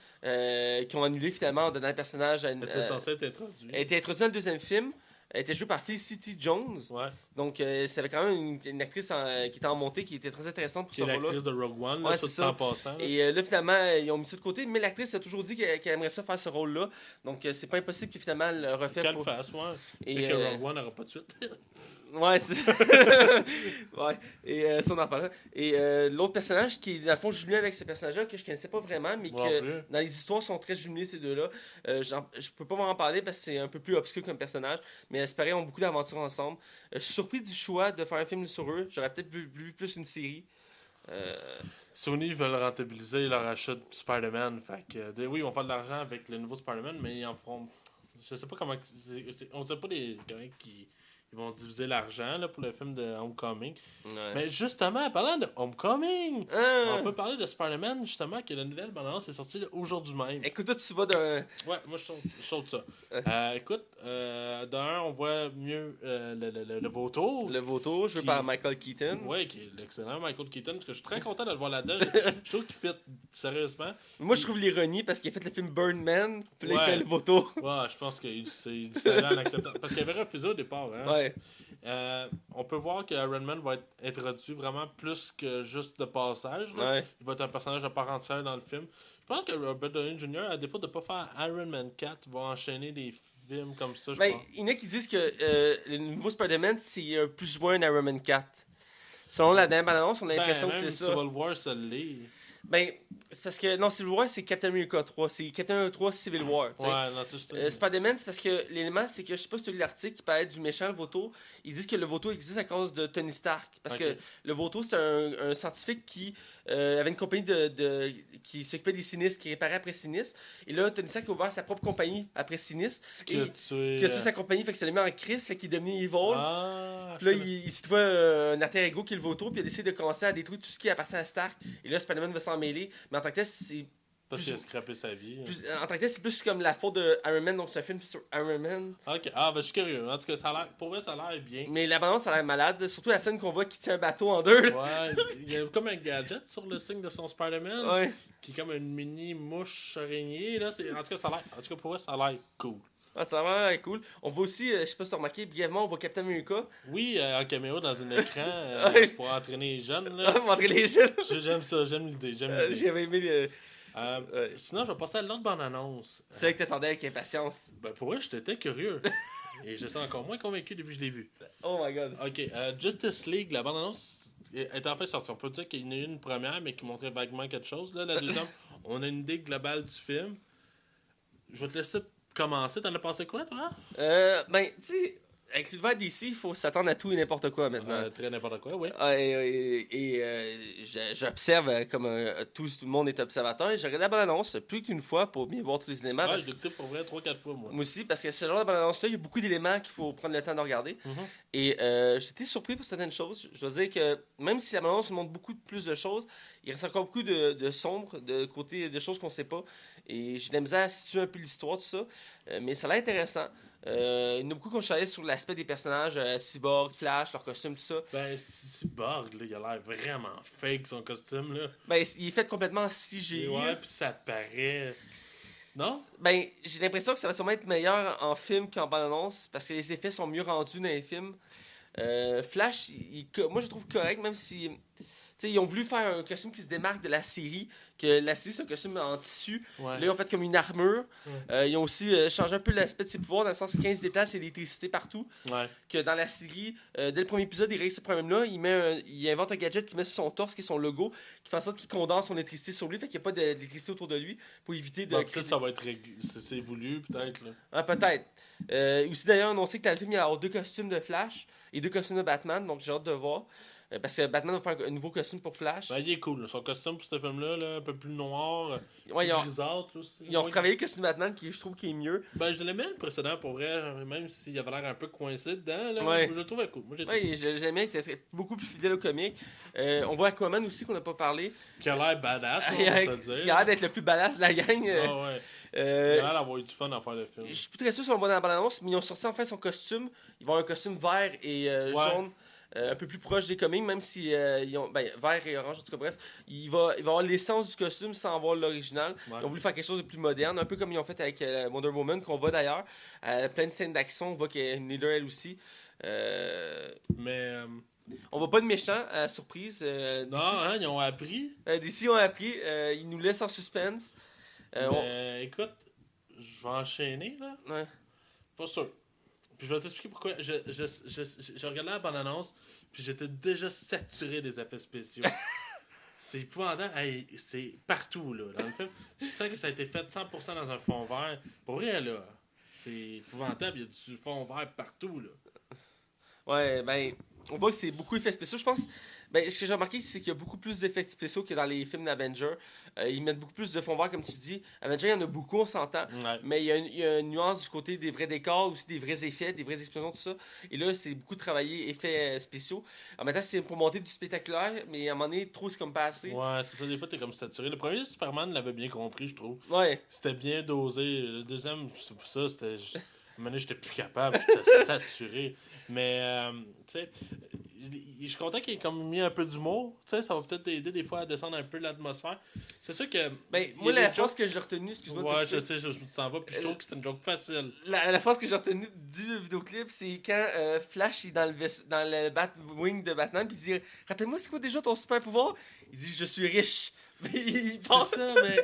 qui ont annulé finalement en donnant un personnage à une... Elle était censée être introduite. Elle était introduite dans le deuxième film. Elle était jouée par Felicity Jones. Ouais. Donc, c'était quand même une actrice qui était en montée, qui était très intéressante pour ce rôle-là. L'actrice de Rogue One, ouais, ça, c'est en passant. Et là, finalement, ils ont mis ça de côté. Mais l'actrice a toujours dit qu'elle aimerait ça faire ce rôle-là. Donc, c'est pas impossible que finalement, elle le refait. Qu'elle le fasse, ouais. Et que Rogue One n'aura pas de suite. Ouais, c'est. Ouais, et ça, on en parlera. Et l'autre personnage qui est, dans le fond, jumelé avec ce personnage-là, que je connaissais pas vraiment, mais Moi non que plus. dans les histoires sont très jumelés, ces deux-là. Je peux pas en parler parce que c'est un peu plus obscur comme personnage, mais c'est pareil, ils ont beaucoup d'aventures ensemble. Je suis surpris du choix de faire un film sur eux. J'aurais peut-être vu plus une série. Euh, Sony veulent rentabiliser leur achat de Spider-Man. Fait que, oui, ils vont faire de l'argent avec le nouveau Spider-Man, mais ils en feront. Je sais pas comment. On sait pas comment ils vont diviser l'argent là, pour le film de Homecoming. ouais. Mais justement, parlant de Homecoming, Ah! on peut parler de Spider-Man, justement, que la nouvelle bande-annonce est sortie là, aujourd'hui même. Écoute, toi, tu vas d'un. Ouais, moi je saute ça. Écoute, d'un, on voit mieux le vautour. Le vautour, joué Qui- par Michael Keaton. Ouais, qui est l'excellent Michael Keaton, parce que je suis très content de le voir là-dedans. Je trouve qu'il fit sérieusement. Moi, je trouve l'ironie parce qu'il a fait le film Birdman, puis là, il Ouais. fait le vautour. Ouais, je pense qu'il s'est en acceptant. Parce qu'il avait refusé au départ. Hein? Ouais. On peut voir que Iron Man va être introduit vraiment plus que juste de passage. Là. Ouais. Il va être un personnage à part entière dans le film. Je pense que Robert Downey Jr., à défaut de ne pas faire Iron Man 4, va enchaîner des films comme ça, je Ben, pense. il y en a qui disent que le nouveau Spider-Man, c'est plus ou moins un Iron Man 4. Selon la dernière annonce, on a l'impression que même c'est ça. Civil War, ça l'est. Ben, c'est parce que. Non, Civil War, c'est Captain America 3. C'est Captain America 3 Civil War. tu sais. Ouais, non, c'est juste... Spider-Man, c'est parce que l'élément, c'est que je sais pas si tu as lu l'article qui parlait du méchant, le vautour. Ils disent que le vautour existe à cause de Tony Stark. Parce Ok. que le vautour, c'est un scientifique qui avait une compagnie qui s'occupait des sinistres, qui réparait après sinistre. Et là, Tony Stark a ouvert sa propre compagnie après sinistre. qui a Et tué... qui a tué sa compagnie, fait que ça l'a mis en crise, fait qu'il est devenu evil. Ah, Puis là, il s'est trouvé un alter ego qui est le vautour, puis il a décidé de commencer à détruire tout ce qui appartient à Stark. Et là, Spider-Man va s'en mêler. Mais en tant que tel, c'est parce qu'il a scrappé sa vie. en tant que tel, c'est plus comme la faute de Iron Man, donc c'est un film sur Iron Man. Ok, ben je suis curieux. En tout cas, ça a l'air... Pour vrai, ça a l'air bien. Mais la balance, ça a l'air malade. Surtout la scène qu'on voit qui tient un bateau en deux. Ouais, il y a comme un gadget sur le signe de son Spider-Man, Ouais. qui est comme une mini mouche araignée. Là. En tout cas, ça a l'air... En tout cas, pour moi, ça a l'air cool. Ah, ça a vraiment l'air cool. On voit aussi, je sais pas si tu as remarqué, brièvement, on voit Captain America. Oui, en caméo dans un écran Ouais. pour entraîner les jeunes. Là. Montrer les jeunes. J'aime ça, j'aime l'idée. J'avais aimé le. Sinon, je vais passer à l'autre bande-annonce. C'est vrai que t'attendais avec impatience. Ben, pour vrai, j'étais curieux. Et je suis encore moins convaincu depuis que je l'ai vu. Oh my god. Ok, Justice League, la bande-annonce est en fait sortie. On peut dire qu'il y en a eu une première, mais qui montrait vaguement quelque chose. Là, la deuxième, on a une idée globale du film. Je vais te laisser commencer. T'en as pensé quoi, toi? Ben, tu sais, avec l'univers d'ici, il faut s'attendre à tout et n'importe quoi maintenant. Très n'importe quoi, oui. J'observe comme tout le monde est observateur. Et j'ai regardé la bande-annonce plus qu'une fois pour bien voir tous les éléments. Ouais, parce je l'ai écouté pour vrai 3-4 fois, moi. Moi aussi, parce que ce genre de bande-annonce-là, il y a beaucoup d'éléments qu'il faut prendre le temps de regarder. Mhm. Et j'étais surpris pour certaines choses. Je dois dire que même si la bande-annonce montre beaucoup plus de choses, il reste encore beaucoup de sombre, de côté de choses qu'on sait pas. Et j'ai de la misère à situer un peu l'histoire, tout ça. Mais ça a l'air intéressant. Il y en a beaucoup qui ont chialé sur l'aspect des personnages, Cyborg, Flash, leur costume, tout ça. Ben, Cyborg, là, il a l'air vraiment fake, son costume, là. Ben, il est fait complètement CGI. Ouais, pis ça paraît... Non? Ben, j'ai l'impression que ça va sûrement être meilleur en film qu'en bande-annonce, parce que les effets sont mieux rendus dans les films. Flash, moi je le trouve correct, même si... Tu sais, ils ont voulu faire un costume qui se démarque de la série, que la série c'est un costume en tissu. Ouais. Là, ils ont fait comme une armure. Ouais. Ils ont aussi changé un peu l'aspect de ses pouvoirs, dans le sens que quand il se déplace, il y a de l'électricité partout. Ouais. Que dans la série, dès le premier épisode, il règle ce problème-là. Il invente un gadget qu'il met sur son torse, qui est son logo, qui fait en sorte qu'il condense son électricité sur lui, fait qu'il n'y a pas d'électricité autour de lui, pour éviter de... Bon, peut-être ça va être c'est voulu, peut-être, là. Ah, peut-être. Aussi d'ailleurs annoncé que dans le film, il y a deux costumes de Flash et deux costumes de Batman, donc j'ai hâte de voir. Parce que Batman va faire un nouveau costume pour Flash. Ben, il est cool, là. Son costume pour ce film-là, là, un peu plus noir, Ouais, plus grisâtre, là, aussi. ils ont Ouais. retravaillé le costume de Batman qui je trouve qui est mieux. Ben, je l'aimais le précédent, pour vrai, même s'il avait l'air un peu coincé dedans, là. Ouais. Je le trouvais cool. Moi, j'ai trouvé Ouais, j'aimais qu'il était beaucoup plus fidèle au comic. On voit Aquaman aussi qu'on n'a pas parlé. qu'il a l'air badass, là, Il on a va se le dire. l'air d'être le plus badass de la gang. Ah ouais. Il a l'air d'avoir eu du fun à faire le film. Je suis plus très sûr si on le voit dans la bande-annonce, mais ils ont sorti enfin son costume. Ils vont avoir un costume vert et jaune. Un peu plus proche des comics, même si ils ont vert et orange, en tout cas, bref, il va avoir l'essence du costume sans avoir l'original. Ouais. Ils ont voulu faire quelque chose de plus moderne, un peu comme ils ont fait avec Wonder Woman, qu'on voit d'ailleurs. Plein de scènes d'action, on voit qu'il y a une leader elle aussi. Mais, On voit pas de méchant, à la surprise. non, hein, ils ont appris. D'ici, on a appris, ils nous laissent en suspense. Mais, écoute, je vais enchaîner, là. Ouais. Pas sûr. Puis Puis je vais t'expliquer pourquoi. Je regardais la bande-annonce, puis j'étais déjà saturé des effets spéciaux. C'est épouvantable. Hey, c'est partout, là, dans le film. Tu sens que ça a été fait 100% dans un fond vert. Pour vrai, là, c'est épouvantable. Il y a du fond vert partout, là. Ouais, ben, on voit que c'est beaucoup d'effets spéciaux. Je pense, ben, ce que j'ai remarqué, c'est qu'il y a beaucoup plus d'effets spéciaux que dans les films d'Avengers. Ils mettent beaucoup plus de fond vert, comme tu dis. Avengers, il y en a beaucoup, on s'entend. Ouais. Mais il y a une nuance du côté des vrais décors, aussi des vrais effets, des vraies explosions, tout ça. Et là, c'est beaucoup travaillé effets spéciaux. En même temps, c'est pour monter du spectaculaire, mais à un moment donné, trop, c'est comme pas assez. Ouais, c'est ça, des fois, t'es comme saturé. Le premier Superman l'avait bien compris, je trouve. Ouais. C'était bien dosé. Le deuxième, ça, c'était. À un moment donné, j'étais plus capable, j'étais saturé. Mais, tu sais, je suis content qu'il ait comme mis un peu d'humour. Tu sais, ça va peut-être aider des fois à descendre un peu l'atmosphère. C'est sûr que. Ben, moi, la phrase que j'ai retenue, excuse-moi. de te Ouais, couper. je sais, je me t'en vas, puis je trouve que c'est une joke facile. La phrase que j'ai retenue du vidéoclip, c'est quand Flash est dans le Batwing de Batman, puis il dit rappelle-moi, c'est quoi déjà ton super pouvoir? Il dit je suis riche. Il pense C'est ça, mais.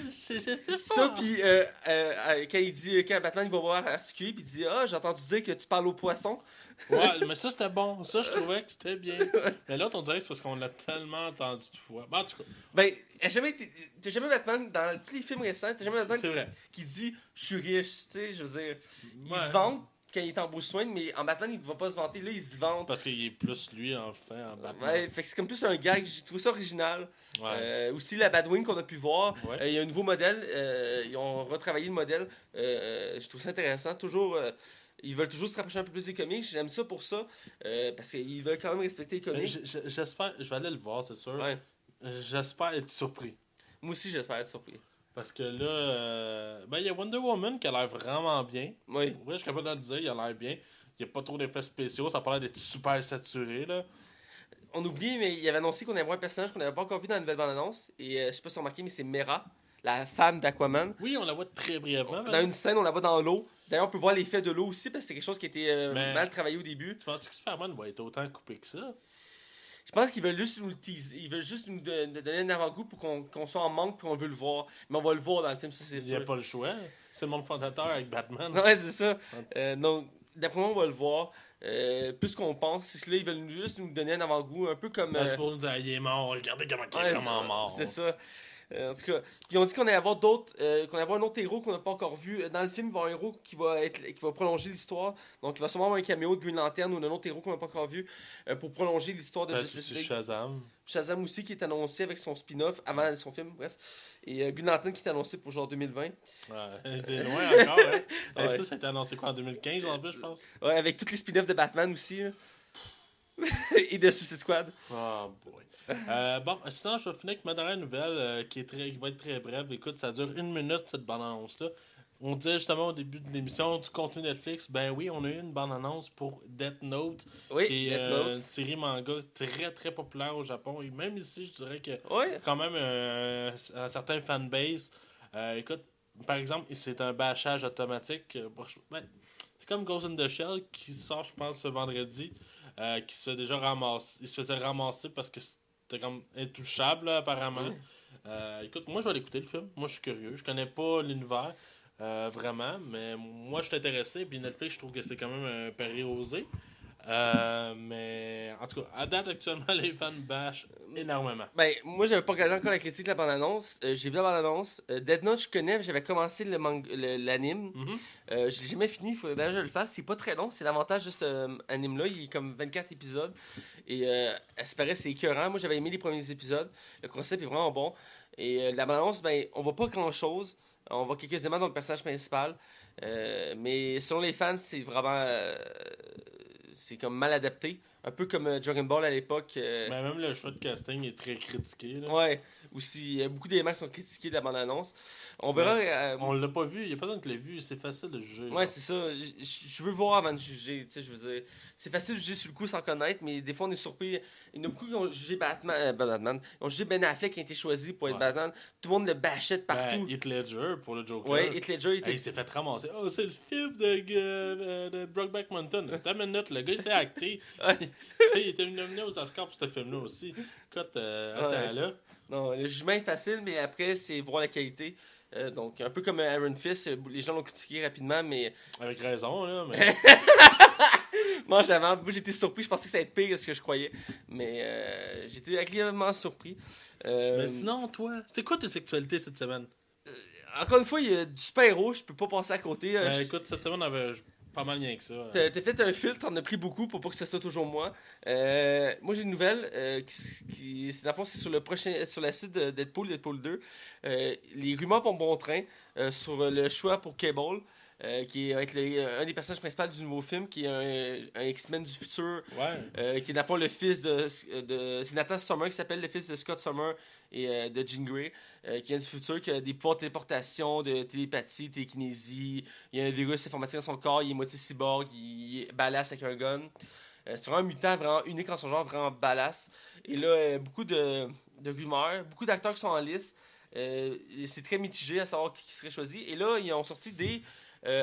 C'est ça, puis quand il dit, quand Batman il va voir Articulé, puis il dit ah, j'ai entendu dire que tu parles aux poissons. Ouais, mais ça c'était bon. Ça, je trouvais que c'était bien. Mais l'autre, on dirait que c'est parce qu'on l'a tellement entendu de fois. Bon, en tout cas, Ben, t'as jamais Batman dans tous les films récents, t'as jamais Batman c'est vrai. qui dit je suis riche, tu sais, je veux dire. Il Ouais. se vante quand il est en Bruce Wayne, mais en Batman, il ne va pas se vanter. Là, il se vante. Parce qu'il est plus lui, enfin, en Batman. Ouais, fait que c'est comme plus un gag. J'ai trouvé ça original. Ouais. Aussi, la Batwing qu'on a pu voir. Ouais. Il y a un nouveau modèle. Ils ont retravaillé le modèle. Je trouve ça intéressant. Toujours, ils veulent toujours se rapprocher un peu plus des comics. J'aime ça pour ça. Parce qu'ils veulent quand même respecter les Mais comics. j'espère, je vais aller le voir, c'est sûr. Ouais. J'espère être surpris. Moi aussi, j'espère être surpris. Parce que là, ben, il y a Wonder Woman qui a l'air vraiment bien. Oui. Ouais, je suis capable de le dire, il a l'air bien. Il n'y a pas trop d'effets spéciaux, ça a pas l'air d'être super saturé, là. On oublie, mais il avait annoncé qu'on allait voir un personnage qu'on n'avait pas encore vu dans la nouvelle bande-annonce. Et je sais pas si vous avez remarqué, mais c'est Mera, la femme d'Aquaman. Oui, on la voit très brièvement. Dans une scène, on la voit dans l'eau. D'ailleurs, on peut voir l'effet de l'eau aussi, parce que c'est quelque chose qui a été Mais- mal travaillé au début. Tu penses que Superman va être autant coupé que ça? Je pense qu'ils veulent juste nous le teaser. Ils veulent juste nous donner un avant-goût pour qu'on soit en manque et qu'on veut le voir. Mais on va le voir dans le film, ça c'est Il n'y a sûr. pas le choix. C'est le monde fondateur avec Batman. Ouais, c'est ça. Donc, d'après moi, on va le voir. Plus qu'on pense, c'est que là, ils veulent juste nous donner un avant-goût, un peu comme. Ben, c'est pour nous dire, il est mort, regardez comment il est Ouais, vraiment mort. c'est ça. En tout cas, puis on dit qu'on allait avoir d'autres, qu'on allait avoir un autre héros qu'on n'a pas encore vu. Dans le film, il va y avoir un héros qui va prolonger l'histoire. Donc, il va sûrement avoir un caméo de Green Lantern ou d'un autre héros qu'on n'a pas encore vu pour prolonger l'histoire de Justice C'est League. Shazam. Shazam aussi qui est annoncé avec son spin-off avant son film, bref. Et Green Lantern qui est annoncé pour genre 2020. Ouais, c'était loin encore, hein. Ouais. Ça a été annoncé quoi en 2015 en plus, je pense. Ouais, avec toutes les spin-offs de Batman aussi. Là. Et de Suicide Squad. Oh boy. Bon, sinon, je vais finir avec ma dernière nouvelle qui va être très brève. Écoute, ça dure 1 minute cette bande-annonce-là. On disait justement au début de l'émission du contenu Netflix, ben oui, on a eu une bande-annonce pour Death Note, Oui, qui est Death Note. une série manga très très populaire au Japon. Et même ici, je dirais que Ouais. quand même un certain fanbase. Écoute, par exemple, c'est un bâchage automatique. Ben, c'est comme Ghost in the Shell qui sort, je pense, ce vendredi, qui se fait déjà ramasser. Il se faisait ramasser parce que c'était comme intouchable, là, apparemment. Écoute, moi, je vais l'écouter le film. Moi, je suis curieux. Je connais pas l'univers, vraiment, mais moi, je suis intéressé. Puis Netflix, je trouve que c'est quand même un pari osé. Mais en tout cas, à date actuellement, les fans bâchent énormément. Ben, moi, j'avais pas regardé encore la critique de la bande-annonce. J'ai vu la bande-annonce. Death Note, je connais, j'avais commencé l'anime. Mhm. Je l'ai jamais fini, il faudrait d'ailleurs que je le fasse. C'est pas très long, c'est l'avantage de cet anime-là. Il est comme 24 épisodes. Et à ce paraît, c'est écœurant. Moi, j'avais aimé les premiers épisodes. Le concept est vraiment bon. Et la bande-annonce, ben, on voit pas grand-chose. On voit quelques éléments dans le personnage principal. Mais selon les fans, c'est vraiment. C'est comme mal adapté. Un peu comme Dragon Ball à l'époque. Mais même le choix de casting est très critiqué. Là. Ouais, aussi, il y a beaucoup d'éléments qui sont critiqués de la bande-annonce. On verra. On l'a pas vu, il n'y a pas besoin que tu l'aies vu, c'est facile de juger. Ouais, c'est ça. Je veux voir avant de juger. Tu sais, je veux dire, c'est facile de juger sur le coup sans connaître, mais des fois on est surpris. Il y en a beaucoup qui ont jugé Batman. Ils ont jugé Ben Affleck qui a été choisi pour être Ouais. Batman. Tout le monde le bâchait de partout. Heath Ledger pour le Joker. Ouais, Heath Ledger était. Hey, il s'est fait ramasser. Oh, c'est le film de Brokeback Mountain. Attends une minute, le gars il s'est acté. Ouais. Tu sais, il était nominé aux Oscars pour ce film-là aussi. Écoute, attends Ouais. là. Non, le jugement est facile, mais après, c'est voir la qualité. Donc, un peu comme Iron Fist, les gens l'ont critiqué rapidement, mais... Avec raison, là, mais... Moi, j'étais surpris, je pensais que ça allait être pire que ce que je croyais. Mais j'étais agréablement surpris. Mais sinon, toi, c'est quoi tes sexualités cette semaine? Encore une fois, il y a du super-héros, je peux pas passer à côté. Écoute, cette semaine, on avait pas mal rien que ça. T'as fait un filtre, t'en as pris beaucoup pour pas que ça soit toujours moi. Moi, j'ai une nouvelle dans le fond, c'est sur la suite de Deadpool 2. Les rumeurs vont bon train sur le choix pour Cable. Qui va être un des personnages principaux du nouveau film, qui est un X-Men du futur, Ouais. qui est dans le fond le fils de c'est Nathan Summer qui s'appelle le fils de Scott Summer et de Jean Grey, qui vient du futur, qui a des pouvoirs de téléportation, de télépathie, télékinésie, il y a un virus informatique dans son corps, il est moitié cyborg, il est badass avec un gun. C'est vraiment un mutant vraiment unique en son genre, vraiment badass. Et là, beaucoup de rumeurs, beaucoup d'acteurs qui sont en liste. C'est très mitigé à savoir qui serait choisi. Et là, ils ont sorti des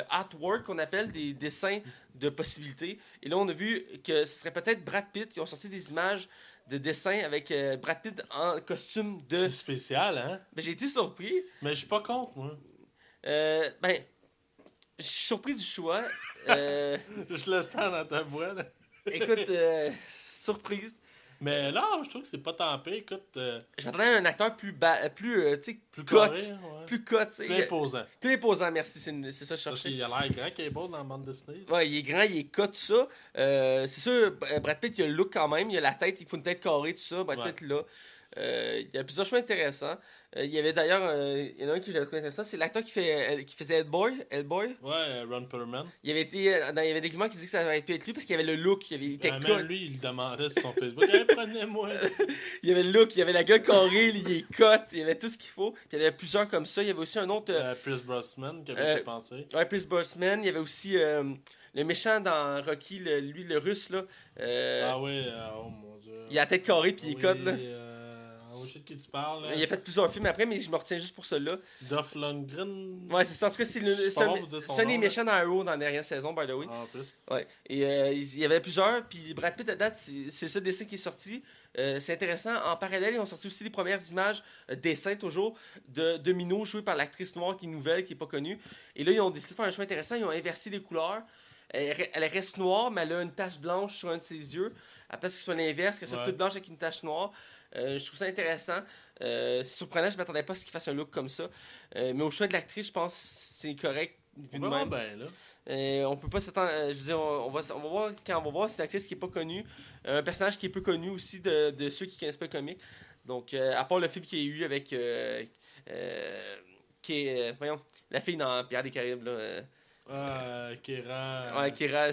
artwork qu'on appelle des dessins de possibilités. Et là, on a vu que ce serait peut-être Brad Pitt. Ils ont sorti des images de dessins avec Brad Pitt en costume de... C'est spécial, hein? Ben, j'ai été surpris. Mais je suis pas contre, moi. Ben, je suis surpris du choix. Je le sens dans ta voix, là. Écoute, surprise. Mais là, je trouve que c'est pas tant pire. Écoute, Je m'attendais à un acteur plus tu sais, plus cut. carré, ouais. Plus cut, tu sais. Plus imposant. Plus imposant, merci, c'est ça que je Parce cherchais. qu'il a l'air grand Cable dans la bande dessinée. Ouais, il est grand, il est cut, tout ça. C'est sûr, Brad Pitt, il a le look quand même, il a la tête, il faut une tête carrée, tout ça. Brad Pitt, là. Il y a plusieurs choix intéressants. Il y avait d'ailleurs, il y en a un que j'avais trouvé intéressant, c'est l'acteur qui faisait Hellboy. Ouais, Ron Perlman. Il y avait des rumeurs qui disaient que ça allait être lui parce qu'il avait le look, il était cut. Même lui, il le demandait sur son Facebook. Hey, prenez-moi. Il y avait le look, il y avait la gueule carrée, il est cut, il y avait tout ce qu'il faut. Puis il y avait plusieurs comme ça. Il y avait aussi un autre. Pierce Brosnan qui avait été pensé. Ouais, Pierce Brosnan. Il y avait aussi le méchant dans Rocky, lui, le russe, là. Ah oui, oh mon dieu. Il a la tête carrée, puis il est cut, là. Je sais de qui tu parles. Là. Il a fait plusieurs films après, mais je me retiens juste pour celui-là. Dolph Lundgren. Ouais, c'est ça. En tout cas, c'est un des méchants dans Arrow dans la dernière saison, by the way. Ah, en plus. Ouais. Et il y avait plusieurs, puis Brad Pitt à date, c'est ce dessin qui est sorti. C'est intéressant. En parallèle, ils ont sorti aussi les premières images, dessins toujours, de Domino joué par l'actrice noire qui est nouvelle, qui n'est pas connue. Et là, ils ont décidé de faire un choix intéressant. Ils ont inversé les couleurs. Elle reste noire, mais elle a une tache blanche sur un de ses yeux. Après, que ce soit l'inverse, qu'elle soit toute blanche avec une tache noire. Je trouve ça intéressant. C'est surprenant, je ne m'attendais pas à ce qu'il fasse un look comme ça. Mais au choix de l'actrice, je pense que c'est correct. Vu de même. Ben, là. On peut pas s'attendre. Je veux dire, on va voir quand on va voir, c'est une actrice qui est pas connue. Un personnage qui est peu connu aussi de ceux qui connaissent pas le comic. Donc, à part le film qu'il y a eu avec. Voyons, la fille dans Pirates des Caraïbes, là. Kira. Ouais, Kira.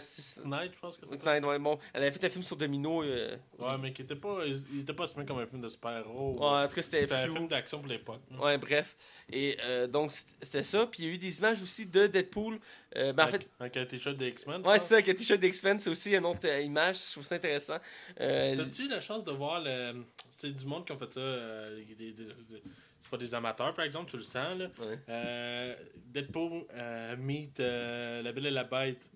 Knight, je pense que c'est. Knight, ouais, bon. Elle avait fait un film sur Domino. Ouais, mais qui était pas. Il était pas assumé comme un film de super-héros. Ouais, en tout cas, c'était un film d'action pour l'époque. Ouais, bref. Et donc, c'était ça. Puis il y a eu des images aussi de Deadpool. En fait. Avec un t-shirt des X-Men. Ouais, c'est ça, avec un t-shirt d'X-Men, c'est aussi une autre image. Je trouve ça intéressant. T'as-tu eu la chance de voir le. C'est du monde qui ont fait ça. C'est pas des amateurs, par exemple, tu le sens, là. Ouais. Deadpool meet La Belle et la Bête.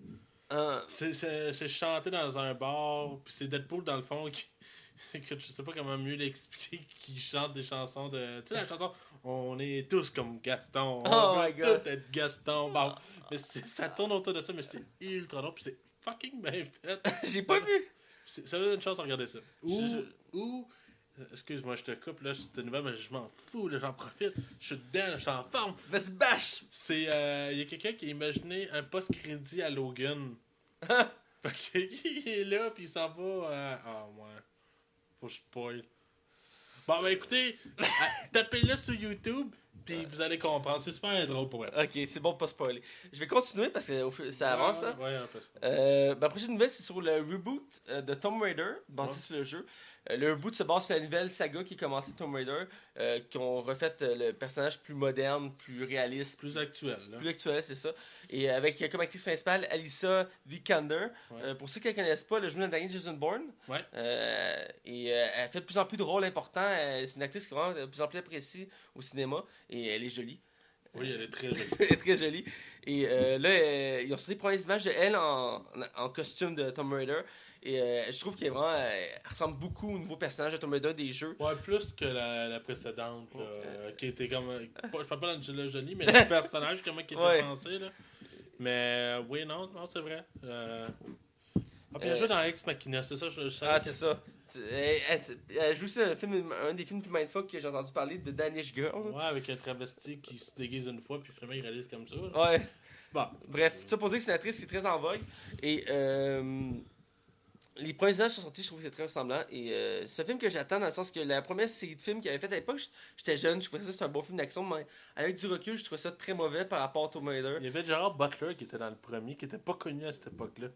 C'est chanté dans un bar, puis c'est Deadpool, dans le fond, qui... je sais pas comment mieux l'expliquer, qui chante des chansons de... Tu sais, la chanson « On est tous comme Gaston, on veut tous être Gaston ». Bon, mais ça tourne autour de ça, mais c'est ultra drôle, puis c'est fucking bien fait. J'ai pas vu. Ça veut une chance de regarder ça. Ou excuse-moi, je te coupe, là, c'est une nouvelle, mais je m'en fous, là, j'en profite. Je suis dedans, je suis en forme. Vas-y, bâche! Il y a quelqu'un qui a imaginé un post-crédit à Logan. Fait qu'il est là, puis il s'en va. Ouais. Faut que je spoil. Bon, ben écoutez, tapez-le sur YouTube, puis vous allez comprendre. C'est super drôle pour elle. Ok, c'est bon de pas spoiler. Je vais continuer parce que ça avance. Hein? Ouais, un peu ça. Ma prochaine nouvelle, c'est sur le reboot de Tomb Raider, basé sur le jeu. Le reboot se base sur la nouvelle saga qui a commencé Tomb Raider, qui ont refait le personnage plus moderne, plus réaliste. Plus actuel. Là. Plus actuel, c'est ça. Et avec comme actrice principale Alicia Vikander. Pour ceux qui ne la connaissent pas, elle a joué dans le dernier Jason Bourne. Ouais. Et elle fait de plus en plus de rôles importants. C'est une actrice qui est vraiment de plus en plus appréciée au cinéma. Et elle est jolie. Oui, elle est très jolie. Elle est très jolie. Et là, ils ont sorti les premières images de elle en costume de Tomb Raider. Et je trouve qu'elle vraiment, elle ressemble beaucoup au nouveau personnage de Tomb Raider des jeux. Ouais, plus que la précédente, là, qui était comme. Je parle pas d'Angela Jolie, mais le personnage, comment qui était pensé, là. Mais oui, non, c'est vrai. Puis elle joue dans Ex Machina, c'est ça, je savais. Ah, c'est ça. Elle joue aussi un des films plus mindfuck que j'ai entendu parler, de Danish Girl. Ouais, avec un travesti qui se déguise une fois, puis finalement il réalise comme ça. Là. Ouais. Bon. Bref, ça pour dire que c'est une actrice qui est très en vogue. Et les premiers images sont sortis, je trouve que c'est très ressemblant. Et c'est un film que j'attends dans le sens que la première série de films qu'il avait fait à l'époque, j'étais jeune, je trouvais ça c'était un bon film d'action, mais avec du recul, je trouvais ça très mauvais par rapport à Tomb Raider. Il y avait Gerard Butler qui était dans le premier, qui était pas connu à cette époque-là.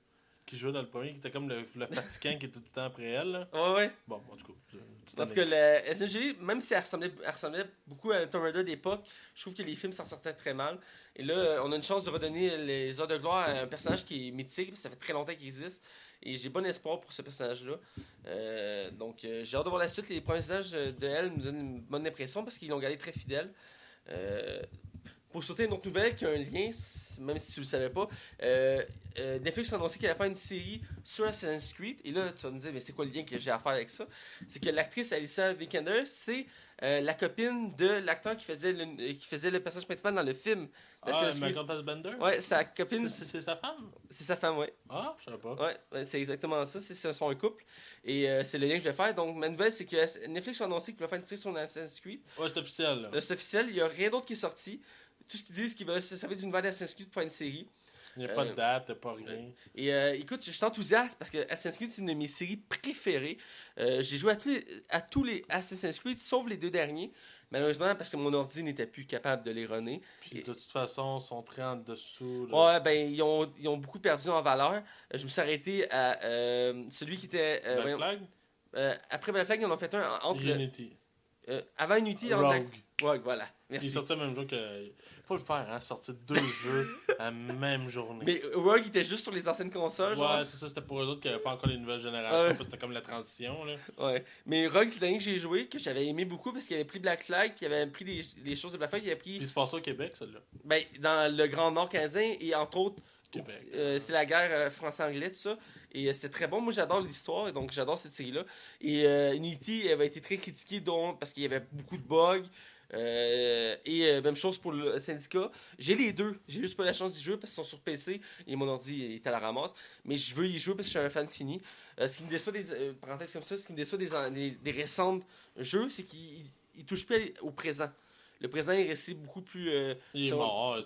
Qui jouait dans le premier, qui était comme le fatigant qui était tout le temps après elle. Là. Ouais. Bon, en tout cas. Parce que la SNG, même si elle ressemblait beaucoup à Tomb Raider d'époque, je trouve que les films s'en sortaient très mal. Et là, on a une chance de redonner les heures de gloire à un personnage qui est mythique, parce que ça fait très longtemps qu'il existe. Et j'ai bon espoir pour ce personnage-là. Donc, j'ai hâte de voir la suite. Les premiers images de elle me donnent une bonne impression parce qu'ils l'ont gardé très fidèle. Pour sauter une autre nouvelle qui a un lien, même si tu le savais pas, Netflix a annoncé qu'elle allait faire une série sur Assassin's Creed. Et là, tu vas me dire, mais c'est quoi le lien que j'ai à faire avec ça? C'est que l'actrice Alicia Vikander, c'est la copine de l'acteur qui faisait le personnage principal dans le film. Michael Fassbender? Ouais, sa copine. C'est sa femme? C'est sa femme, ouais. Ah, je savais pas. Ouais, c'est exactement ça. C'est son couple. Et c'est le lien que je vais faire. Donc, ma nouvelle, c'est que Netflix a annoncé qu'il va faire une série sur Assassin's Creed. Ouais, c'est officiel. Là. Là, c'est officiel. Il n'y a rien d'autre qui est sorti. Tout ce qu'ils disent, c'est qu'ils veulent se servir d'une nouvelle Assassin's Creed pour faire une série. Il n'y a pas de date, pas rien. Et écoute, je suis enthousiaste parce que Assassin's Creed, c'est une de mes séries préférées. J'ai joué à tous les Assassin's Creed, sauf les 2 derniers. Malheureusement, parce que mon ordi n'était plus capable de les runner. Puis de toute façon, ils sont très en dessous. Là. Ouais, ben, ils ont beaucoup perdu en valeur. Je me suis arrêté à celui qui était... Black Flag? Après Black Flag, ils en ont fait un entre... Unity. Avant Unity, Rogue. Ouais, voilà. Merci. Il est sorti le même jour que... Faut le faire, hein, sortir 2 jeux à la même journée. Mais Rogue était juste sur les anciennes consoles, genre. Ouais, c'est ça, c'était pour eux autres qui n'avaient pas encore les nouvelles générations, parce que c'était comme la transition, là. Ouais. Mais Rogue, c'est le dernier que j'ai joué, que j'avais aimé beaucoup, parce qu'il avait pris Black Flag, qu'il avait pris les choses de Black Flag, il avait pris... Puis il se passait au Québec, celle-là. Ben, dans le Grand Nord canadien, et entre autres, Québec. c'est la guerre français-anglais, tout ça. Et c'était très bon. Moi, j'adore l'histoire, et donc j'adore cette série-là. Et Unity avait été très critiquée, donc, parce qu'il y avait beaucoup de bugs. Même chose pour le syndicat. J'ai les deux. J'ai juste pas la chance d'y jouer parce qu'ils sont sur PC et mon ordi est à la ramasse. Mais je veux y jouer parce que je suis un fan fini. Ce qui me déçoit parenthèse comme ça, ce qui me déçoit des récents jeux, c'est qu'ils touchent plus au présent. Le présent est resté beaucoup plus... il est mort.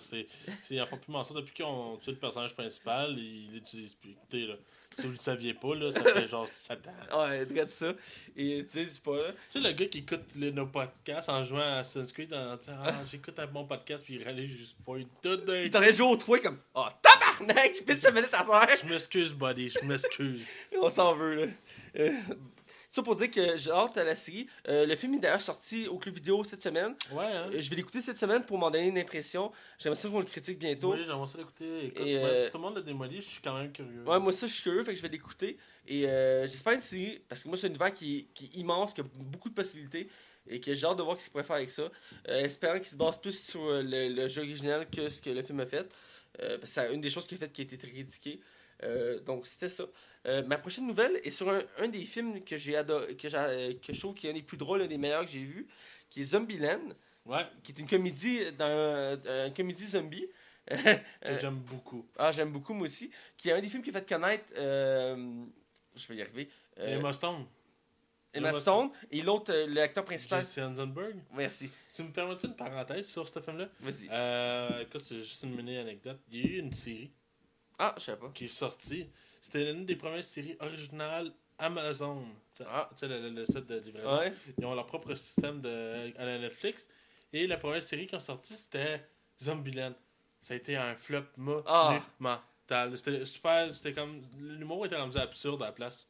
Ils en font plus mention. Depuis qu'ils ont tué le personnage principal, ils l'utilisent plus. Écoutez, là, si vous le saviez pas, là, ça fait genre 7 ans. Ouais, regarde ça. Et tu sais, c'est pas là. Tu sais, le gars qui écoute nos podcasts en jouant à Assassin's Creed, en disant j'écoute un bon podcast, puis il réalise juste pas tout d'un. Il t'aurait joué au toit comme tabarnak, je pitch ta manette à terre. Je m'excuse, buddy, je m'excuse. On s'en veut, là. Ça pour dire que j'ai hâte à la série. Le film est d'ailleurs sorti au club vidéo cette semaine. Ouais, hein? Je vais l'écouter cette semaine pour m'en donner une impression. J'aimerais ça qu'on le critique bientôt. Oui, j'aimerais ça l'écouter. Écoute, si tout le monde l'a démoli, je suis quand même curieux. Ouais, moi ça, je suis curieux, fait que je vais l'écouter. Et j'espère une série, parce que moi, c'est un univers qui est immense, qui a beaucoup de possibilités. Et que j'ai hâte de voir ce qu'il pourrait faire avec ça. Espérant qu'il se base plus sur le jeu original que ce que le film a fait. Parce que c'est une des choses qu'il a fait qui a été très critiquée. Donc c'était ça. Ma prochaine nouvelle est sur un des films que j'ai adoré, que je trouve qui est un des plus drôles, un des meilleurs que j'ai vu, qui est Zombieland, qui est une comédie une comédie zombie. Que j'aime beaucoup. Ah, j'aime beaucoup moi aussi. Qui est un des films qui a fait connaître. Je vais y arriver. Emma Stone. Emma Stone et l'autre, l'acteur principal. Jesse Eisenberg. Merci. Tu me permets une parenthèse sur ce film-là? Vas-y. Écoute, c'est juste une mini anecdote. Il y a eu une série. Ah, je sais pas. Qui est sortie. C'était l'une des premières séries originales Amazon. Tu sais, le site de livraison. Ouais. Ils ont leur propre système à la Netflix. Et la première série qui ont sorti, c'était Zombieland. Ça a été un flop monumental. C'était super. C'était comme. L'humour était rendu absurde à la place.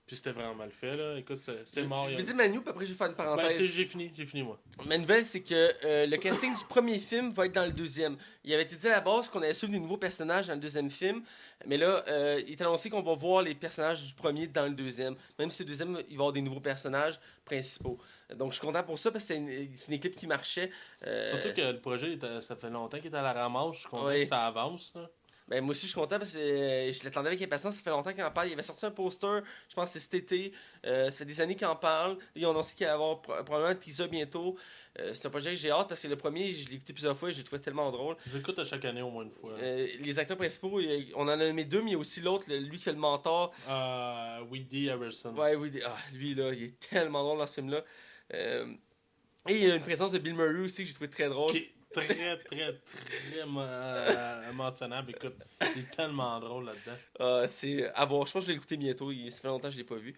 Puis c'était vraiment mal fait, là. Écoute, c'est mort. Je vais dire Manu, puis après je vais faire une parenthèse. J'ai fini moi. Ma nouvelle, c'est que le casting du premier film va être dans le deuxième. Il avait été dit à la base qu'on allait suivre des nouveaux personnages dans le deuxième film. Mais là, il est annoncé qu'on va voir les personnages du premier dans le deuxième. Même si le deuxième, il va y avoir des nouveaux personnages principaux. Donc je suis content pour ça parce que c'est une équipe qui marchait. Surtout que le projet, ça fait longtemps qu'il est à la ramasse. Je suis content que ça avance, là. Ben, moi aussi, je suis content parce que je l'attendais avec impatience. Ça fait longtemps qu'il en parle. Il avait sorti un poster, je pense que c'est cet été. Ça fait des années qu'il en parle. Ils ont annoncé qu'il allait y avoir probablement un teaser bientôt. C'est un projet que j'ai hâte parce que le premier, je l'ai écouté plusieurs fois et je l'ai trouvé tellement drôle. Je l'écoute à chaque année au moins une fois. Les acteurs principaux, on en a nommé deux, mais il y a aussi l'autre, lui qui fait le mentor. Woody Harrelson. Ouais, oui, lui, là, il est tellement drôle dans ce film-là. Et il y a une présence de Bill Murray aussi que j'ai trouvé très drôle. Qui est très mentionnable. Écoute, il est tellement drôle là-dedans. C'est à voir. Je pense que je vais l'écouter bientôt. Ça fait longtemps que je ne l'ai pas vu.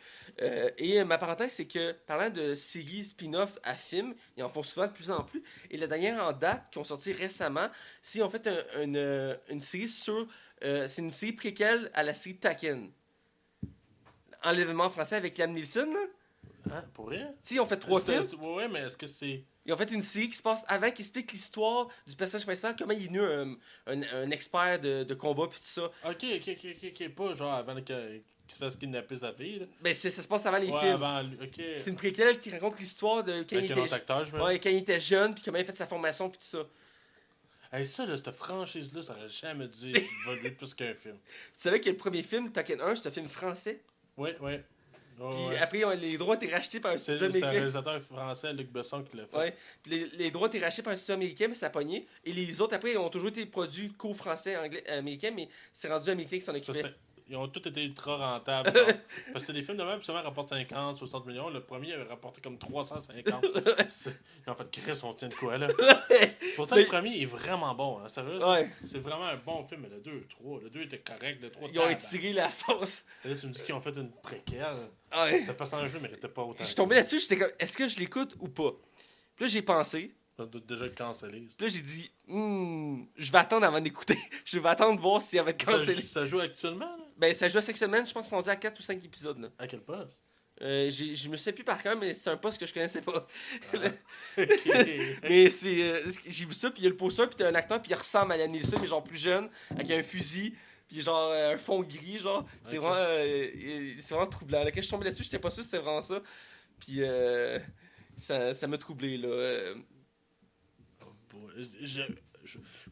Et ma parenthèse, c'est que parlant de séries spin-off à films, ils en font souvent de plus en plus. Et la dernière en date, qui ont sorti récemment, c'est en fait une série sur. C'est une série préquelle à la série Taken. Enlèvement français avec Liam Neeson. Là. Hein, pour vrai? Tu sais, ils ont fait 3 films. Ouais, mais est-ce que c'est. Ils ont fait une série qui se passe avant, qui explique l'histoire du personnage principal, comment il est devenu un expert de combat puis tout ça. Ok. Pas genre avant qu'il se fasse kidnapper sa fille. Là. Ben, ça se passe avant les Ouais, films. ok. C'est une préquelle qui raconte l'histoire de quand, Avec un autre acteur, je me ouais, quand il était jeune, puis comment il a fait sa formation, puis tout ça. Hey, ça, là, cette franchise-là, ça aurait jamais dû évoluer plus qu'un film. Tu savais que le premier film, Taken 1, c'est un film français. Ouais. Puis après, les droits étaient rachetés par un studio C'est un américain. réalisateur français, Luc Besson, qui l'a fait. Ouais. Puis les droits étaient rachetés par un studio américain, mais ça a pogné. Et les autres, après, ont toujours été produits co-français, anglais, américains, mais c'est rendu américain qui s'en occupait. Ils ont tous été ultra rentables. Genre. Parce que les films de même, souvent, rapportent 50, 60 millions. Le premier avait rapporté comme 350. Ils ont fait Chris, on tient de quoi, là? Pourtant, le premier est vraiment bon. Hein, sérieux, Ouais. c'est vraiment un bon film. Mais le 2, 3. Le 2 était correct. Le 3, Ils ont étiré la sauce. Et là, tu me dis qu'ils ont fait une préquelle. Ouais. Ce personnage-là ne méritait pas autant. Je suis tombé là-dessus, j'étais comme, est-ce que je l'écoute ou pas? Puis là, j'ai pensé. Ça doit déjà être cancellé. Puis là, j'ai dit, je vais attendre avant d'écouter. Je vais attendre de voir s'il va être cancellé. Ça joue actuellement, là? Ben, ça joue à chaque semaine, je pense qu'ils sont rendus à 4 ou 5 épisodes. Là. À quel poste? Je me sais plus par cœur, mais c'est un poste que je connaissais pas. Ok. Mais j'ai vu ça, puis il y a le poster, puis t'as un acteur, puis il ressemble à Liam Neeson, mais genre plus jeune, avec un fusil, puis genre un fond gris, genre. C'est Ok. vraiment troublant. Là, quand je suis tombé là-dessus, j'étais pas sûr que c'était vraiment ça. Puis ça m'a troublé, là.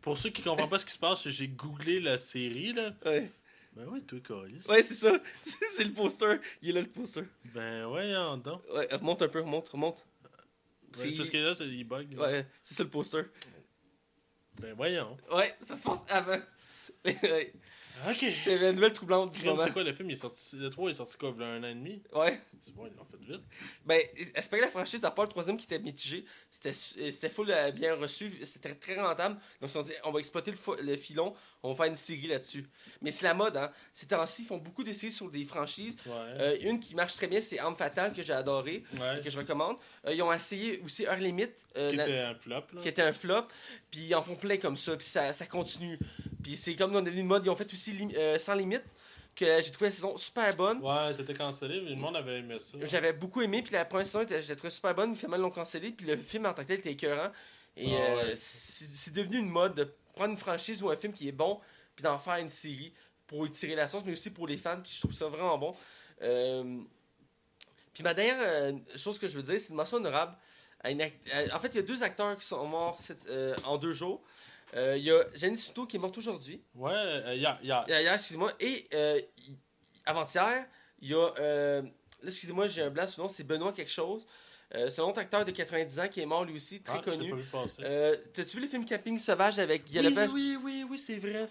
Pour ceux qui comprennent pas ce qui se passe, j'ai googlé la série, là. Ouais. Ben oui, toi, Colis. Ouais, c'est ça. C'est le poster. Il est là, le poster. Ben voyons donc. Ouais, remonte un peu, remonte. Ouais, c'est parce que là, c'est des bugs. là. Ouais, c'est ça le poster. Ben voyons. Ouais, ça se passe avant. Ouais. Ok. C'est la nouvelle troublante du Crime, moment. c'est quoi le film? Le 3 est sorti quoi, il y a 1 an et demi? Ouais. C'est bon, ils l'ont fait vite. Ben, espérer la franchise, à part le troisième qui était mitigé, c'était full bien reçu, c'était très rentable. Donc, ils se sont dit, on va exploiter le filon, on va faire une série là-dessus. Mais c'est la mode, hein. Ces temps-ci, ils font beaucoup de séries sur des franchises. Ouais. Une qui marche très bien, c'est Arme Fatale, que j'ai adoré, Ouais. que je recommande. Ils ont essayé aussi Heure Limite, Qui était un flop, là. qui était un flop. Puis ils en font plein comme ça, puis ça continue. Puis c'est comme on est devenu une mode, ils ont fait aussi Sans Limite, que j'ai trouvé la saison super bonne. Ouais, c'était cancellé, mais le monde avait aimé ça. J'avais beaucoup aimé, puis la première saison, je l'ai trouvée super bonne, mais finalement, ils l'ont cancellé, puis le film en tant que tel était écœurant. Et Ouais. c'est devenu une mode de prendre une franchise ou un film qui est bon, puis d'en faire une série pour étirer la sauce, mais aussi pour les fans, puis je trouve ça vraiment bon. Puis ma dernière chose que je veux dire, c'est une mention honorable. En fait, il y a 2 acteurs qui sont morts en 2 jours. Il y a Jenny Suto qui est morte aujourd'hui. Ouais, hier. Hier, excusez-moi. Et avant-hier, il y a. Là, excusez-moi, j'ai un blanc, sinon c'est Benoît quelque chose. C'est un autre acteur de 90 ans qui est mort lui aussi, très Je t'ai connu. pas vu passer. T'as-tu vu le film Camping Sauvage avec Guy Oui, Lepage? oui, c'est vrai.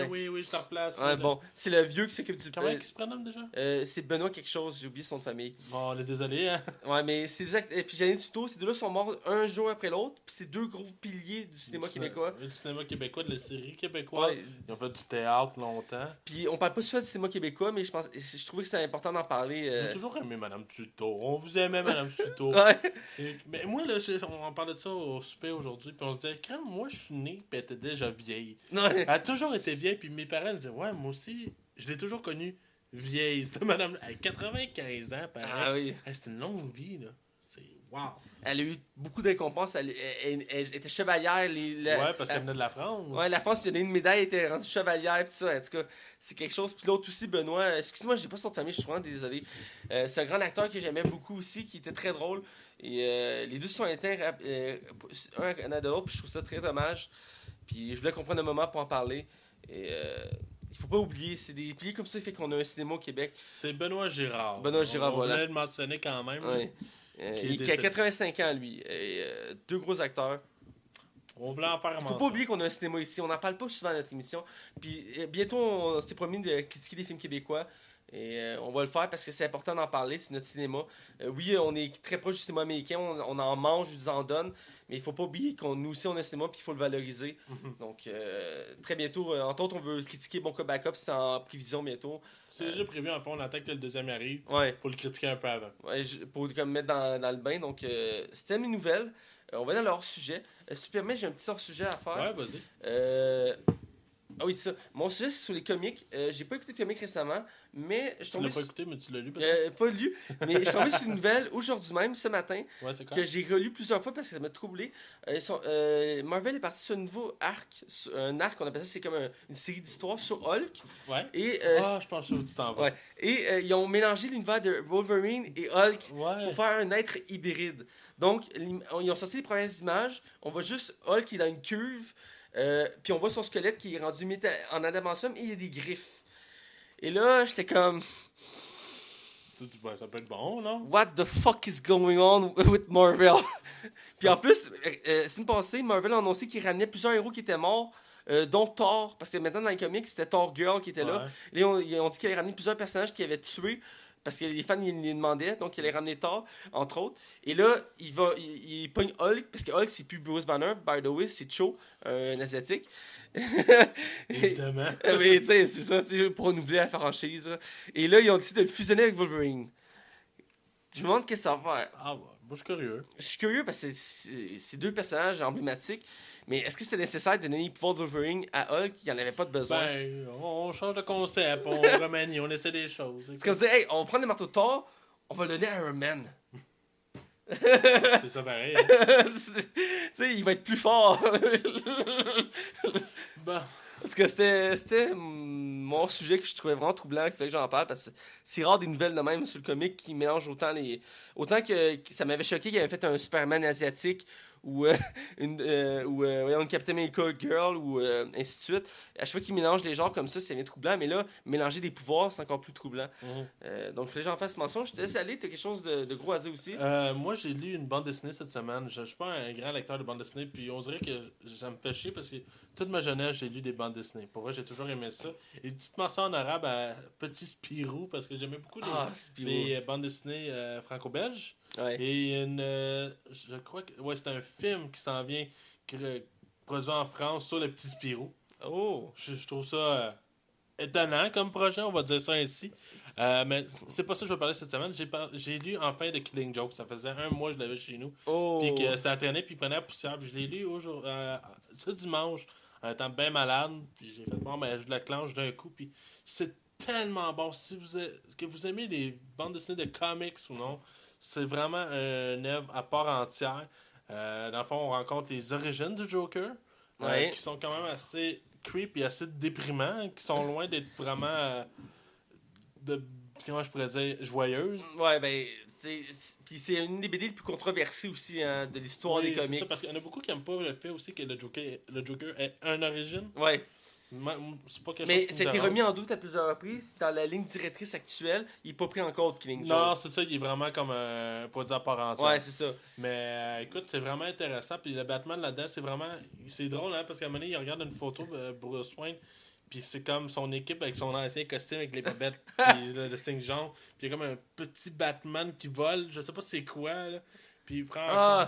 Ouais. Oui, je te replace. Ouais, bon, c'est le vieux qui s'occupe du. Comment il se prénomme déjà? C'est Benoît quelque chose, j'ai oublié son de famille. Bon, on est désolé, hein. Ouais, mais et puis Janine Tuto, ces deux-là sont morts un jour après l'autre, puis c'est 2 gros piliers du cinéma québécois. Du cinéma québécois, de la série québécoise. Ouais. Ils ont fait du théâtre longtemps. Puis on parle pas souvent du cinéma québécois, mais je trouvais que c'était important d'en parler. J'ai toujours aimé Madame Tuto. On vous aimait, Madame Tuto. Ouais. Mais moi, là, on parlait de ça au souper aujourd'hui, puis on se disait, quand moi je suis né, puis elle était déjà vieille. Ouais. Elle a toujours été vieille, puis mes parents disaient, ouais, moi aussi, je l'ai toujours connue vieille. C'était Madame. Elle a 95 ans, pareil. Ah oui. Hey, c'est une longue vie, là. C'est wow. Elle a eu beaucoup de récompenses. Elle était chevalière. Ouais, parce qu'elle venait de la France. Ouais, la France, il a donné une médaille, elle était rendue chevalière, pis ça. En tout cas, c'est quelque chose. Puis l'autre aussi, Benoît, excuse-moi, j'ai pas son nom de famille, je suis vraiment désolé. C'est un grand acteur que j'aimais beaucoup aussi, qui était très drôle. Et les deux sont éteints un à de l'autre, puis je trouve ça très dommage. Puis je voulais qu'on prenne un moment pour en parler. Et il faut pas oublier, c'est des piliers comme ça qui fait qu'on a un cinéma au Québec. C'est Benoît Girard. Benoît Girard, on voilà. voulait le mentionner quand même. Ouais. Qui a 85 ans, lui. Et, deux gros acteurs. On voulait en faire un Faut pas oublier qu'on a un cinéma ici. On n'en parle pas souvent à notre émission. Puis bientôt, on s'est promis de critiquer des films québécois. Et on va le faire parce que c'est important d'en parler. C'est notre cinéma. Oui, on est très proche du cinéma américain. On en mange, on nous en donne. Mais il faut pas oublier qu'on nous aussi on a un cinéma puis il faut le valoriser. Donc très bientôt, entre autres, on veut critiquer Bon Cop Backup, c'est en prévision bientôt. C'est déjà prévu, en fait, on attend que le deuxième arrive Ouais, pour le critiquer un peu avant. ouais pour comme mettre dans le bain. Donc c'était mes nouvelles. On va dans le hors-sujet. Si tu permets, j'ai un petit hors-sujet à faire. Ouais, vas-y. Ah oui, c'est ça. Mon sujet, c'est sur les comics. J'ai pas écouté de comics récemment, mais je suis Tu l'as tombé pas écouté, mais tu l'as lu peut-être? pas lu, mais je suis tombé sur une nouvelle aujourd'hui même, ce matin, Ouais, c'est quoi? que j'ai relu plusieurs fois parce que ça m'a troublé. Marvel est parti sur un nouveau arc, un arc, on appelle ça, c'est comme une série d'histoires sur Hulk. Ouais. Et, Je pense que tu t'en vas. ouais. Et ils ont mélangé l'univers de Wolverine et Hulk Ouais. pour faire un être hybride. Donc, ils ont sorti les premières images. On voit juste Hulk qui est dans une cuve. Puis on voit son squelette qui est rendu en adamantium et il y a des griffes. Et là, j'étais comme... Ça peut être bon, non? What the fuck is going on with Marvel? Puis en plus, c'est une passée, Marvel a annoncé qu'il ramenait plusieurs héros qui étaient morts, dont Thor, parce que maintenant dans les comics, c'était Thor Girl qui était là. Et ils ont dit qu'il allait ramener plusieurs personnages qu'ils avaient tués, parce que les fans ils les demandaient, donc il allait ramener Thor, entre autres. Et là, il pogne Hulk, parce que Hulk, c'est plus Bruce Banner, by the way, c'est Cho, un asiatique. Évidemment. Mais tu sais, c'est ça, pour renouveler la franchise. Là. Et là, ils ont décidé de le fusionner avec Wolverine. Je me demande qu'est-ce que ça va faire. Ah, ouais. Moi, je suis curieux. Je suis curieux parce que c'est deux personnages emblématiques. Mais est-ce que c'était nécessaire de donner le pouvoir de Wolverine à Hulk? Il n'y en avait pas de besoin. Ben, on change de concept, on remanie, on essaie des choses. C'est comme dire, hey, on prend le marteau de Thor, on va le donner à Iron Man. C'est ça pareil. Hein? Tu sais, il va être plus fort. Bon. Parce que c'était mon sujet que je trouvais vraiment troublant, qu'il fallait que j'en parle, parce que c'est rare des nouvelles de même sur le comic qui mélangent autant les... Autant que ça m'avait choqué qu'il avait fait un Superman asiatique ou une Captain America Girl ou ainsi de suite. À chaque fois qu'ils mélangent des genres comme ça, c'est bien troublant, mais là, mélanger des pouvoirs, c'est encore plus troublant. Donc, il fallait que j'en fasse mention. Je te laisse aller, tu as quelque chose de gros à dire aussi. Moi, j'ai lu une bande dessinée cette semaine. Je suis pas un grand lecteur de bande dessinée, puis on dirait que ça me fait chier parce que toute ma jeunesse, j'ai lu des bandes dessinées. Pour vrai, j'ai toujours aimé ça. Et une petite mention en arabe à Petit Spirou, parce que j'aimais beaucoup les bandes dessinées franco-belges. Ouais. Et je crois que c'est un film qui s'en vient produit en France sur le Petit Spirou. Oh! Je trouve ça étonnant comme projet, on va dire ça ainsi. Mais c'est pas ça que je vais parler cette semaine. J'ai lu enfin The Killing Joke. Ça faisait un mois que je l'avais chez nous. Oh! Puis que ça traînait, puis il prenait la poussière. Puis je l'ai lu ce dimanche, en étant bien malade. Puis j'ai fait, bon, ben, je la clenche d'un coup. Puis c'est tellement bon. Si que vous aimez les bandes dessinées de comics ou non, c'est vraiment une œuvre à part entière. Dans le fond, on rencontre les origines du Joker, qui sont quand même assez creepy et assez déprimants, qui sont loin d'être vraiment comment je pourrais dire, joyeuses. Ouais, ben, puis c'est une des BD les plus controversées aussi hein, de l'histoire des comics. C'est ça, parce qu'il y en a beaucoup qui n'aiment pas le fait aussi que le Joker ait une origine. Ouais. C'est pas quelque mais chose qui ça a été me dérange. remis en doute à plusieurs reprises. Dans la ligne directrice actuelle, il n'est pas pris en compte, Killing Joke. Non, c'est ça, il est vraiment comme un produit à part entière. Ouais, c'est ça. Mais écoute, c'est vraiment intéressant. Puis le Batman là-dedans, c'est drôle, hein, parce qu'à un moment donné, il regarde une photo de Bruce Wayne. Puis c'est comme son équipe avec son ancien costume avec les bobettes puis le signe jaune. Puis il y a comme un petit Batman qui vole. Je sais pas c'est quoi, là. Puis il prend...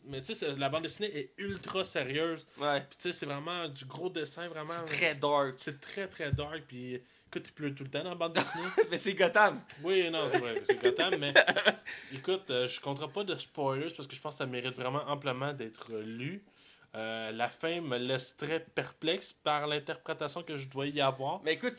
Mais tu sais, la bande dessinée est ultra sérieuse. Ouais. Puis tu sais, c'est vraiment du gros dessin, vraiment. C'est très dark. C'est très très dark. Puis écoute, il pleut tout le temps dans la bande dessinée. Mais c'est Gotham. Oui, non, c'est vrai, c'est Gotham. Mais écoute, je compterai pas de spoilers parce que je pense que ça mérite vraiment amplement d'être lu. La fin me laisse très perplexe par l'interprétation que je dois y avoir. Mais écoute,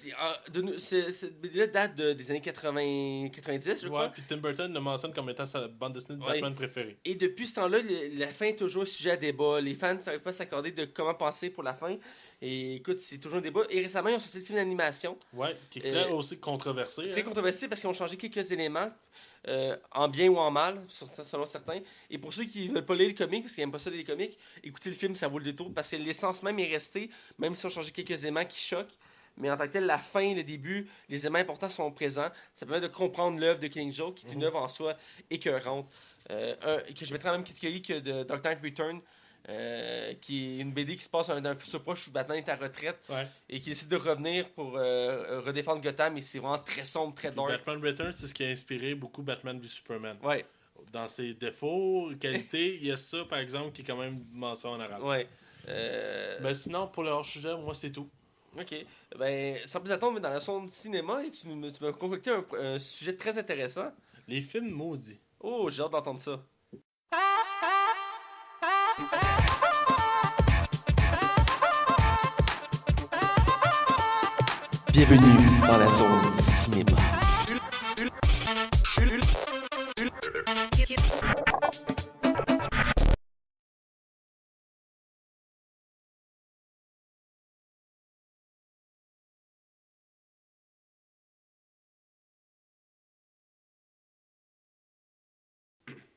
cette BD-là date des années 90, je crois. Ouais, puis Tim Burton le mentionne comme étant sa bande dessinée de Batman préférée. Et depuis ce temps-là, la fin est toujours sujet à débat. Les fans ne savent pas s'accorder de comment penser pour la fin. Et écoute, c'est toujours un débat. Et récemment, ils ont sorti le film d'animation. Ouais, qui est très aussi controversé. Très hein. controversé parce qu'ils ont changé quelques éléments, en bien ou en mal, selon certains. Et pour ceux qui ne veulent pas lire les comics, parce qu'ils n'aiment pas ça lire les comics, écoutez le film, ça vaut le détour, parce que l'essence même est restée, même si on a changé quelques éléments qui choquent. Mais en tant que tel, la fin, le début, les éléments importants sont présents. Ça permet de comprendre l'œuvre de Killing Joke, qui est une œuvre en soi écœurante. Que je mettrais en même catégorie que de Dark Knight Return, qui est une BD qui se passe dans un futur proche où Batman est à retraite Ouais. et qui décide de revenir pour redéfendre Gotham. Et c'est vraiment très sombre, très Puis dark. Batman Returns, c'est ce qui a inspiré beaucoup Batman v Superman. Ouais, Dans ses défauts, qualités, il y a ça, par exemple, qui est quand même mention honorable. ouais. Ben, sinon, pour le hors-sujet, moi, c'est tout. Ok. Ben, sans plus attendre, dans la sonde cinéma, et tu m'as concocté un sujet très intéressant. Les films maudits. Oh, j'ai hâte d'entendre ça. Bienvenue dans la zone cinéma.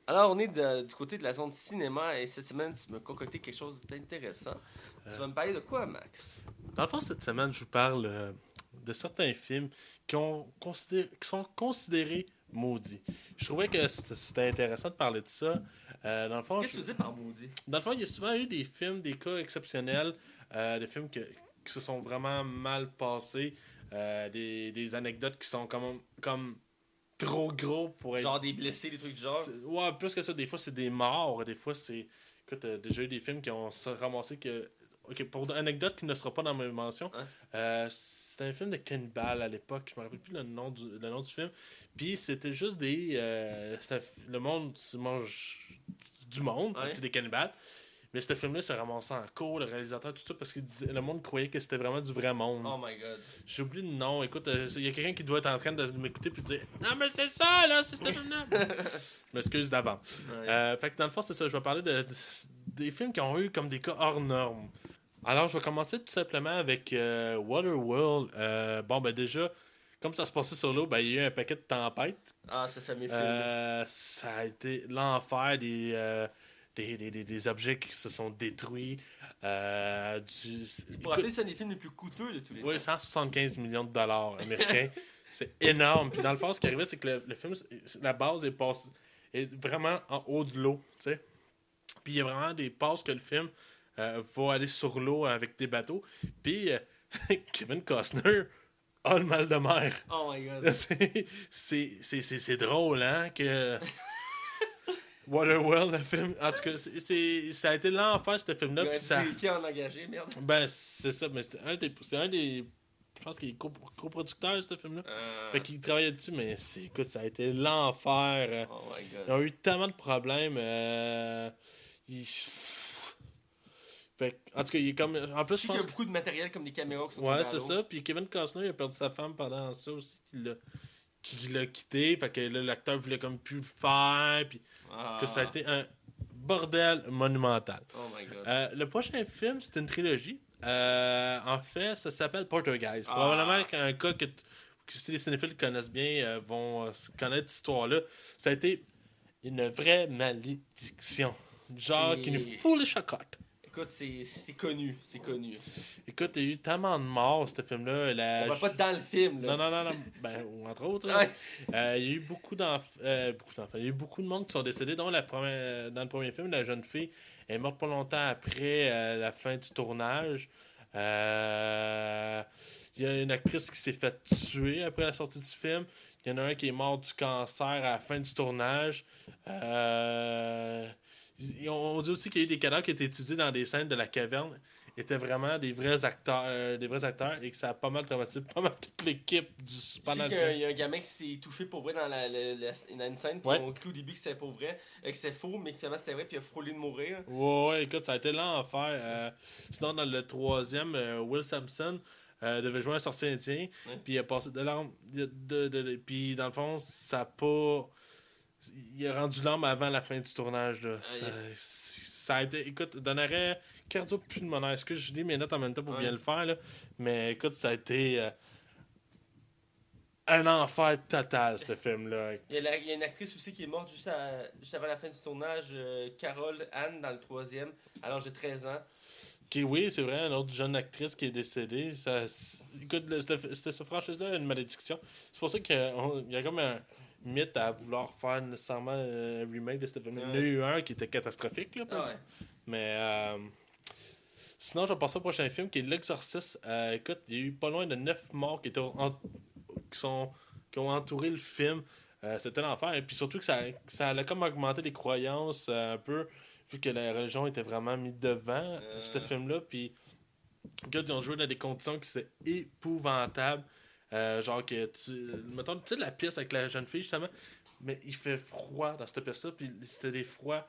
Alors, on est du côté de la zone cinéma et cette semaine, tu m'as concocté quelque chose d'intéressant. Tu vas me parler de quoi, Max? Dans le fond, cette semaine, je vous parle de certains films qui sont considérés maudits. Je trouvais que c'était intéressant de parler de ça. Dans le fond, Qu'est-ce que tu veux dire par maudit? Dans le fond, il y a souvent eu des films, des cas exceptionnels, des films qui se sont vraiment mal passés, des anecdotes qui sont comme trop gros pour être... Genre des blessés, des trucs du genre? Ouais, plus que ça, des fois c'est des morts, des fois c'est... Écoute, déjà eu des films qui ont ramassé que... Ok, pour une anecdote qui ne sera pas dans mes mentions, c'était un film de cannibale à l'époque, je me rappelle plus le nom du film, puis c'était juste le monde se mange du monde, c'est des cannibales, mais ce film-là s'est ramassé en cours, le réalisateur, tout ça, parce que le monde croyait que c'était vraiment du vrai monde. Oh my god. J'ai oublié le nom, écoute, il y a quelqu'un qui doit être en train de m'écouter puis de dire « Non mais c'est ça là, c'est ce film-là! » Je m'excuse d'avant. Fait que dans le fond, c'est ça, je vais parler des films qui ont eu comme des cas hors normes. Alors, je vais commencer tout simplement avec Waterworld. Bon, ben déjà, comme ça se passait sur l'eau, ben il y a eu un paquet de tempêtes. Ah, ce fameux film. Ça a été l'enfer, des objets qui se sont détruits. Pour rappeler, c'est un des films les plus coûteux de tous les temps. Oui, 175 millions de dollars américains. C'est énorme. Puis dans le fond, ce qui arrivait, c'est que le film, la base est vraiment en haut de l'eau. Tu sais. Puis il y a vraiment des passes que le film va aller sur l'eau avec des bateaux. Puis Kevin Costner a le mal de mer. Oh my god. C'est drôle, hein, que... Waterworld, le film. En tout cas, ça a été l'enfer, ce film-là. Il Ça... qui en engagé, merde. Ben, c'est ça, mais c'était un des. Je pense qu'il est coproducteur, ce film-là. Fait qu'il travaillait dessus, mais écoute, ça a été l'enfer. Oh my god. Ils ont eu tellement de problèmes. Fait en tout cas, il est comme. En plus, Je sais qu'il y a beaucoup de matériel comme des caméras qui sont ouais, dans c'est l'eau. ça. Puis Kevin Costner, il a perdu sa femme pendant ça aussi. Qu'il l'a quitté. Fait que là, l'acteur voulait comme plus le faire. Puis que ça a été un bordel monumental. Oh my god. Le prochain film, c'est une trilogie. En fait, ça s'appelle Poltergeist. Probablement qu'un cas que si les cinéphiles connaissent bien vont connaître cette histoire-là. Ça a été une vraie malédiction. Genre qui nous fout les chocottes. Écoute, c'est connu. Écoute, il y a eu tellement de morts, ce film-là. On va pas dans le film, là. Non. Ben, entre autres. Là. Il y a eu beaucoup d'enfants. Il y a eu beaucoup de monde qui sont décédés, dont dans le premier film, la jeune fille est morte pas longtemps après la fin du tournage. Il y a une actrice qui s'est fait tuer après la sortie du film. Il y en a un qui est mort du cancer à la fin du tournage. On dit aussi qu'il y a eu des cadavres qui étaient étudiés dans des scènes de la caverne. Étaient vraiment des vrais acteurs et que ça a pas mal traumatisé pas mal toute l'équipe du Je sais qu'il y a un gamin qui s'est étouffé pour vrai dans une scène, puis on clôt au début que c'était pour vrai, que c'était faux, mais que finalement c'était vrai, puis il a frôlé de mourir. Ouais, écoute, ça a été l'enfer. Sinon, dans le troisième, Will Sampson devait jouer un sorcier indien, puis il a passé de l'arme. Puis dans le fond, ça a pas. Il a rendu l'arme avant la fin du tournage. Là. ça a été, écoute, d'un arrêt cardio-pulmonaire. Est-ce que je lis mes notes en même temps pour bien le faire, là? Mais écoute, ça a été un enfer total, ce film-là. Il y a une actrice aussi qui est morte juste avant la fin du tournage, Carole Anne, dans le 3e, à l'âge de 13 ans. Oui, c'est vrai, une autre jeune actrice qui est décédée. Écoute, cette franchise-là a une malédiction. C'est pour ça qu'il y a comme un mythe à vouloir faire nécessairement un remake de cette film. Il y en a eu un qui était catastrophique, là, peut-être. Mais sinon, je vais passer au prochain film qui est L'Exorciste. Écoute, il y a eu pas loin de 9 morts qui ont entouré le film. C'était l'enfer. Et puis surtout que ça a comme augmenté les croyances un peu, vu que la religion était vraiment mise devant ce film-là. Puis, ils ont joué dans des conditions qui étaient épouvantables. Genre que, mettons, tu sais, la pièce avec la jeune fille, justement, mais il fait froid dans cette pièce-là. Puis, c'était des froids.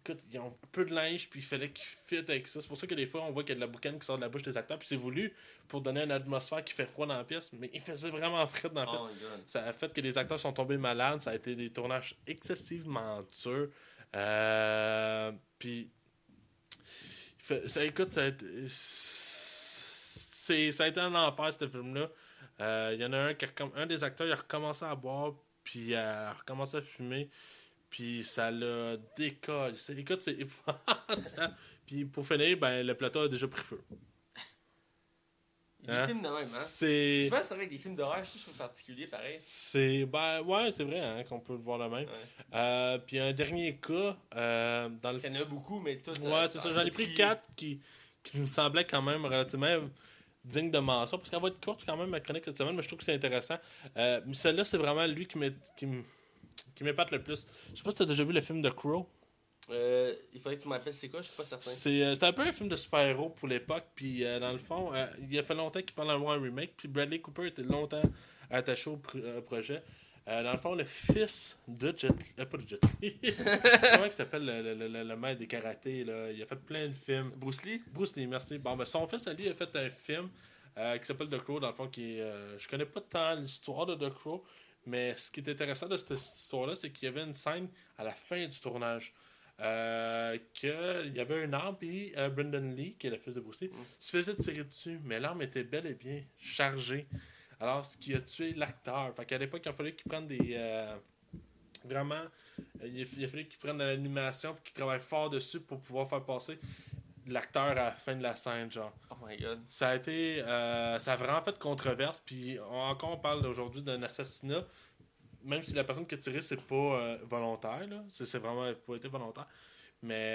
Écoute, ils ont peu de linge, puis il fallait qu'ils fit avec ça. C'est pour ça que des fois, on voit qu'il y a de la boucane qui sort de la bouche des acteurs. Puis, c'est voulu pour donner une atmosphère qui fait froid dans la pièce. Mais il faisait vraiment frais dans la pièce. Ça a fait que les acteurs sont tombés malades. Ça a été des tournages excessivement durs. Puis écoute, ça a été un enfer, ce film-là. Il y en a un des acteurs, il a recommencé à boire, puis il a recommencé à fumer, puis ça l'a décollé. Écoute, c'est épouvantable. Puis pour finir, le plateau a déjà pris feu. Il y a des films de même, hein? Souvent, c'est vrai que des films d'horreur, je trouve particulier, pareil. Ouais, c'est vrai hein, qu'on peut le voir de même. Ouais. Puis un dernier cas, dans le... Il y en a beaucoup, mais tout... Ouais, c'est ça. J'en ai pris 4 qui me semblaient quand même relativement dignes de mention, parce qu'elle va être courte quand même, ma chronique cette semaine, mais je trouve que c'est intéressant. Mais celle-là, c'est vraiment lui qui m'épate le plus. Je sais pas si t'as déjà vu le film de Crow. Il faudrait que tu m'appelles c'est quoi, je suis pas certain. C'était un peu un film de super-héros pour l'époque, puis dans le fond, il a fait longtemps qu'il parlait d'avoir un remake, puis Bradley Cooper était longtemps attaché au projet. Dans le fond, le fils de Jet Li, pas de Jet Li, comment il s'appelle le maître des karatés, là? Il a fait plein de films. Bruce Lee, merci. Bon, son fils, lui, a fait un film qui s'appelle The Crow, dans le fond, je connais pas tant l'histoire de The Crow, mais ce qui est intéressant de cette histoire-là, c'est qu'il y avait une scène à la fin du tournage. Qu'il y avait une arme, puis Brendan Lee, qui est le fils de Bruce Lee, se faisait tirer dessus, mais l'arme était bel et bien chargée. Alors, ce qui a tué l'acteur. Fait qu'à l'époque, il a fallu qu'il prenne des. Vraiment, il a fallu qu'il prenne de l'animation, puis qu'il travaille fort dessus pour pouvoir faire passer l'acteur à la fin de la scène, genre. Oh my god. Ça a été. Ça a vraiment fait controverse, puis encore on parle aujourd'hui d'un assassinat. Même si la personne qui a tiré, c'est pas volontaire, là. C'est vraiment pas été volontaire. Mais.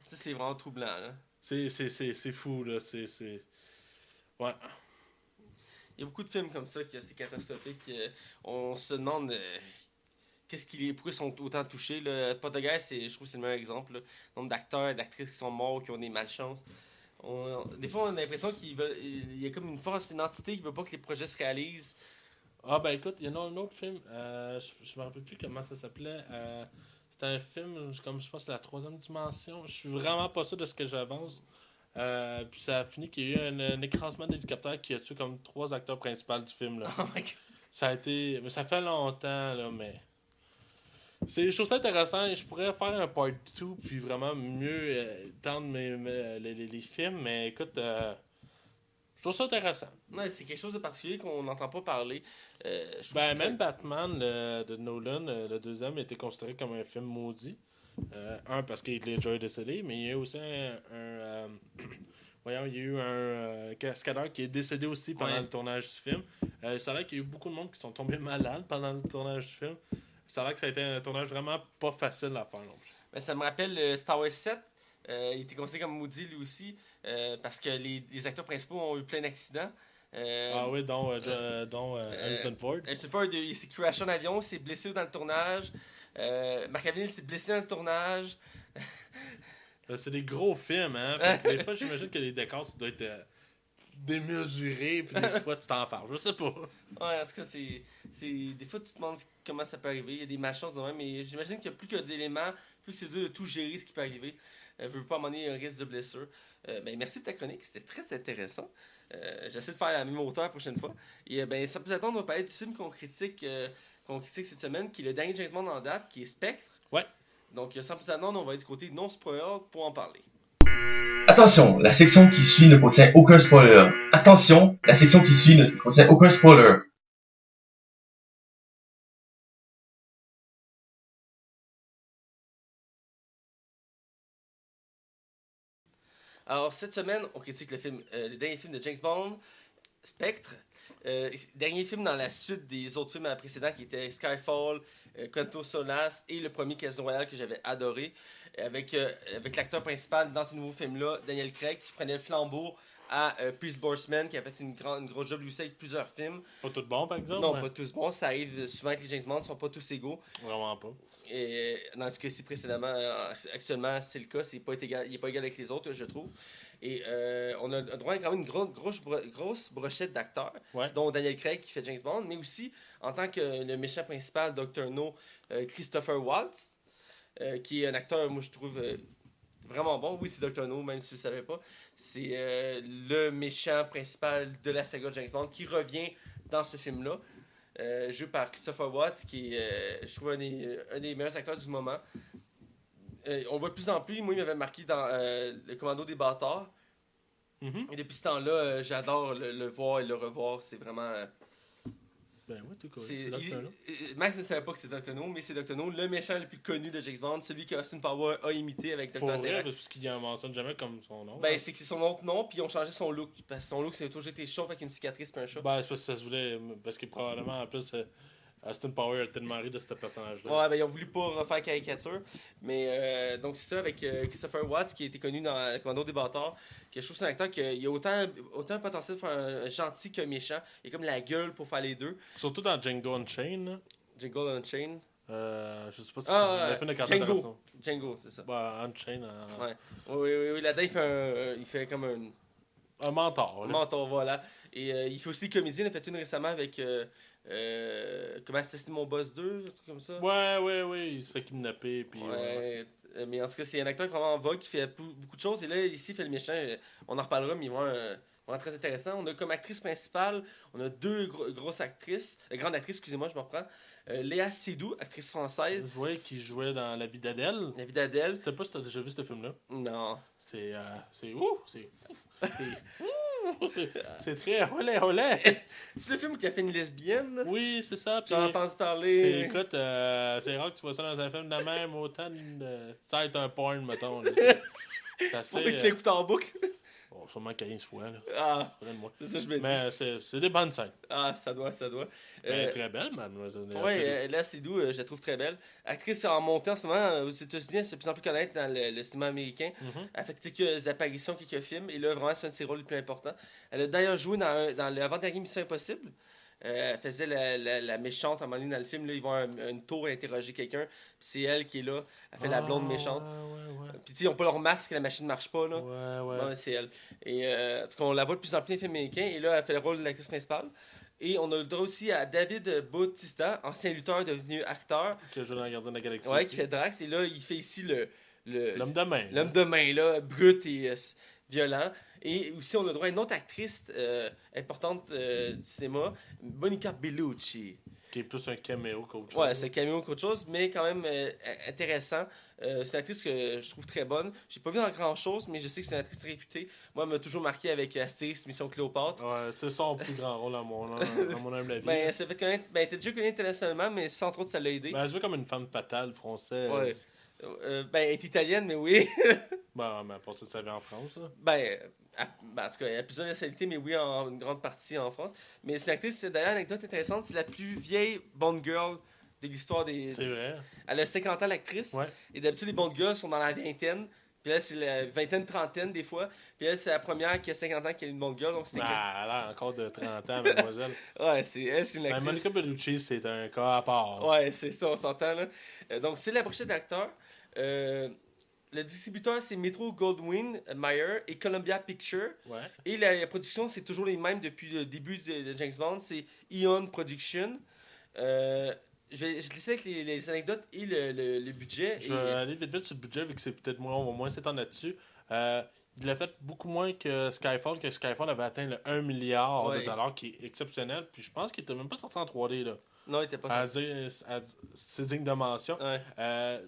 Ça, c'est vraiment troublant, là. C'est fou, là. Ouais. Il y a beaucoup de films comme ça qui c'est catastrophique. On se demande pourquoi ils sont autant touchés. Là. Poltergeist, je trouve que c'est le meilleur exemple. Là. Le nombre d'acteurs et d'actrices qui sont morts, qui ont des malchances. Des fois, on a l'impression qu'il y a comme une entité qui veut pas que les projets se réalisent. Ah ben écoute, il y en a un autre film, je me rappelle plus comment ça s'appelait. C'était un film, comme je pense, c'est la 3e dimension. Je suis vraiment pas sûr de ce que j'avance. Puis ça a fini qu'il y a eu un écrasement d'hélicoptère qui a tué comme 3 acteurs principaux du film. Là. Oh my God. Ça a été. Mais ça fait longtemps, là, mais. Je trouve ça intéressant. Je pourrais faire un part 2 puis vraiment mieux tendre les films, mais écoute. Je trouve ça intéressant. Ouais, c'est quelque chose de particulier qu'on n'entend pas parler. Même Batman de Nolan, le 2e, a été considéré comme un film maudit. Parce qu'il est déjà décédé, mais il y a aussi il y a eu un cascadeur qui est décédé aussi pendant le tournage du film. Ça a l'air qu'il y a eu beaucoup de monde qui sont tombés malades pendant le tournage du film. Ça a l'air que ça a été un tournage vraiment pas facile à faire non plus. Ben, ça me rappelle Star Wars 7. Il était considéré comme maudit lui aussi parce que les acteurs principaux ont eu plein d'accidents. Dont Harrison Ford. Harrison Ford, il s'est crashé en avion, il s'est blessé dans le tournage. Marc Hamill s'est blessé dans le tournage. C'est des gros films, hein. Fait que des fois, j'imagine que les décors, ça doit être démesuré, puis des fois, tu t'en fais. Je sais pas. Ouais, en tout cas, des fois, tu te demandes comment ça peut arriver. Il y a des malchances de même, mais j'imagine qu'il y a plus que d'éléments, plus que c'est dur de tout gérer ce qui peut arriver. Je veux pas amener un risque de blessure. Merci de ta chronique, c'était très intéressant. J'essaie de faire la même hauteur la prochaine fois. Et sans plus attendre, on va parler du film qu'on critique cette semaine, qui est le dernier James Bond en date, qui est Spectre. Ouais. Donc, sans plus attendre, on va aller du côté non-spoiler pour en parler. Attention, la section qui suit ne contient aucun spoiler. Attention, la section qui suit ne contient aucun spoiler. Alors, cette semaine, on critique le dernier film de James Bond, Spectre. Dernier film dans la suite des autres films précédents qui étaient Skyfall, Quantum Solace et le premier Casino Royale que j'avais adoré. Avec l'acteur principal dans ce nouveau film-là, Daniel Craig, qui prenait le flambeau à Pierce Brosnan, qui a fait une grosse job lui aussi avec plusieurs films. Pas tout bon, par exemple? Non, pas tous bons. Ça arrive souvent que les James Bond ne sont pas tous égaux. Vraiment pas. Et dans ce cas-ci précédemment, actuellement, c'est le cas. Il n'est pas égal avec les autres, je trouve. Et on a droit à quand même une grosse brochette d'acteurs, dont Daniel Craig qui fait James Bond, mais aussi en tant que le méchant principal, Dr. No, Christopher Waltz, qui est un acteur, moi je trouve vraiment bon. Oui, c'est Dr. No, même si vous ne le savez pas. C'est le méchant principal de la saga James Bond qui revient dans ce film-là. Joué par Christopher Waltz, qui est, je trouve, un des meilleurs acteurs du moment. On le voit de plus en plus. Moi, il m'avait marqué dans Le Commando des Bâtards. Et depuis ce temps-là, j'adore le voir et le revoir. C'est vraiment... Ben oui, tout cool. Max ne savait pas que c'était Dr. No, mais c'est Dr. No, le méchant le plus connu de James Bond, celui que Austin Powers a imité avec Dr. Interact. Parce qu'il en mentionne jamais comme son nom. Ben, c'est que c'est son autre nom, puis ils ont changé son look. Parce que son look, c'est toujours été chauve avec une cicatrice et un chat. Ben, c'est parce que ça se voulait. Parce que probablement, en plus, Austin Powers a tellement ri de ce personnage-là. Ouais, ben, ils ont voulu pas refaire caricature. Mais, donc, c'est ça, avec Christopher Watts, qui a été connu dans Le Commando des Bâtards. Que je trouve que c'est un acteur qui a autant un potentiel de faire un gentil qu'un méchant. Il a comme la gueule pour faire les deux. Surtout dans Django Unchained. Django Unchained. Je sais pas si c'est le film de Django, c'est ça. Bah, Unchained. Ouais. Oui. Là-dedans, il fait comme un mentor. Un mentor, voilà. Et il fait aussi des comédies. Il a fait une récemment avec Comment assassiner mon boss 2, un truc comme ça. Ouais. Il se fait kidnapper. Puis, mais en tout cas, c'est un acteur vraiment en vogue qui fait beaucoup de choses. Et là, ici, il fait le méchant. On en reparlera, mais il va vraiment très intéressant. On a comme actrice principale, on a deux grosses actrices. Grandes actrices, excusez-moi, je me reprends. Léa Seydoux, actrice française. Oui, qui jouait dans La vie d'Adèle. La vie d'Adèle. Je sais pas si t'as déjà vu ce film-là. Non. C'est très olé. C'est le film qui a fait une lesbienne, là? Oui, c'est ça. J'en ai entendu parler. Écoute, c'est rare que tu vois ça dans un film de même, autant ça être un porn, mettons. C'est pour ça que tu l'écoutes en boucle. Bon, sûrement 15 fois, là. Ah, c'est ça que je me dis. Mais c'est des bonnes scènes. Ah, ça doit. Elle est très belle, mademoiselle. Oui, là, c'est doux, je la trouve très belle. Actrice en montée en ce moment aux États-Unis, elle se fait de plus en plus connaître dans le cinéma américain. Elle a fait quelques apparitions, quelques films, et là, vraiment, c'est un de ses rôles les plus importants. Elle a d'ailleurs joué dans l'avant-dernier Mission Impossible. Elle faisait la méchante à un moment donné dans le film. Là, ils vont à une tour interroger quelqu'un. Puis c'est elle qui est là. Elle fait la blonde méchante. Ouais. Puis tu sais, ils n'ont pas leur masque parce que la machine ne marche pas. Là. Ouais. C'est elle. Et en tout cas, on la voit de plus en plus dans les films américains. Et là, elle fait le rôle de l'actrice principale. Et on a le droit aussi à David Bautista, ancien lutteur devenu acteur. Qui a joué dans Gardien de la Galaxie. Ouais, qui fait Drax. Et là, il fait ici l'homme de main. L'homme de main, là, brut et violent. Et aussi, on a le droit à une autre actrice importante du cinéma, Monica Bellucci. Qui est plus un caméo qu'autre chose. Ouais, c'est un caméo qu'autre chose, mais quand même intéressant. C'est une actrice que je trouve très bonne. J'ai pas vu dans grand chose, mais je sais que c'est une actrice réputée. Moi, elle m'a toujours marqué avec Astérix, Mission Cléopâtre. Ouais, c'est son plus grand rôle à mon humble avis. Ben, ça fait connaître. Ben, t'es déjà connue internationalement, mais sans trop, ça l'a aidé. Ben, elle se veut comme une femme fatale française. Ouais. Ben, elle est italienne, mais oui. Ben, mais pour ça, ça vient en France, là. Ben, en tout cas, elle a plusieurs nationalités, mais oui, en une grande partie en France. Mais c'est une actrice, d'ailleurs, anecdote intéressante, c'est la plus vieille Bond Girl de l'histoire des... C'est vrai. Elle a 50 ans, l'actrice. Ouais. Et d'habitude, les Bond Girls sont dans la vingtaine. Puis là, c'est la vingtaine, trentaine, des fois. Puis elle, c'est la première qui a 50 ans qui est une Bond Girl. Donc c'est elle a encore de 30 ans, mademoiselle. Ouais, c'est une actrice. Monica Bellucci, c'est un cas à part. Ouais, c'est ça, on s'entend, là. Donc, c'est la prochaine d'acteurs. Le distributeur, c'est Metro Goldwyn Mayer et Columbia Pictures. Ouais. Et la production, c'est toujours les mêmes depuis le début de James Bond. C'est Eon Production. Je vais laisser avec les anecdotes et le budget. Je vais aller vite sur le budget, vu que c'est peut-être moins, on va moins s'étendre là-dessus. Il a fait beaucoup moins que Skyfall avait atteint le 1 milliard de dollars, qui est exceptionnel. Puis je pense qu'il était même pas sorti en 3D, là. Non, il était pas À ça. dire, c'est digne de mention. Ouais.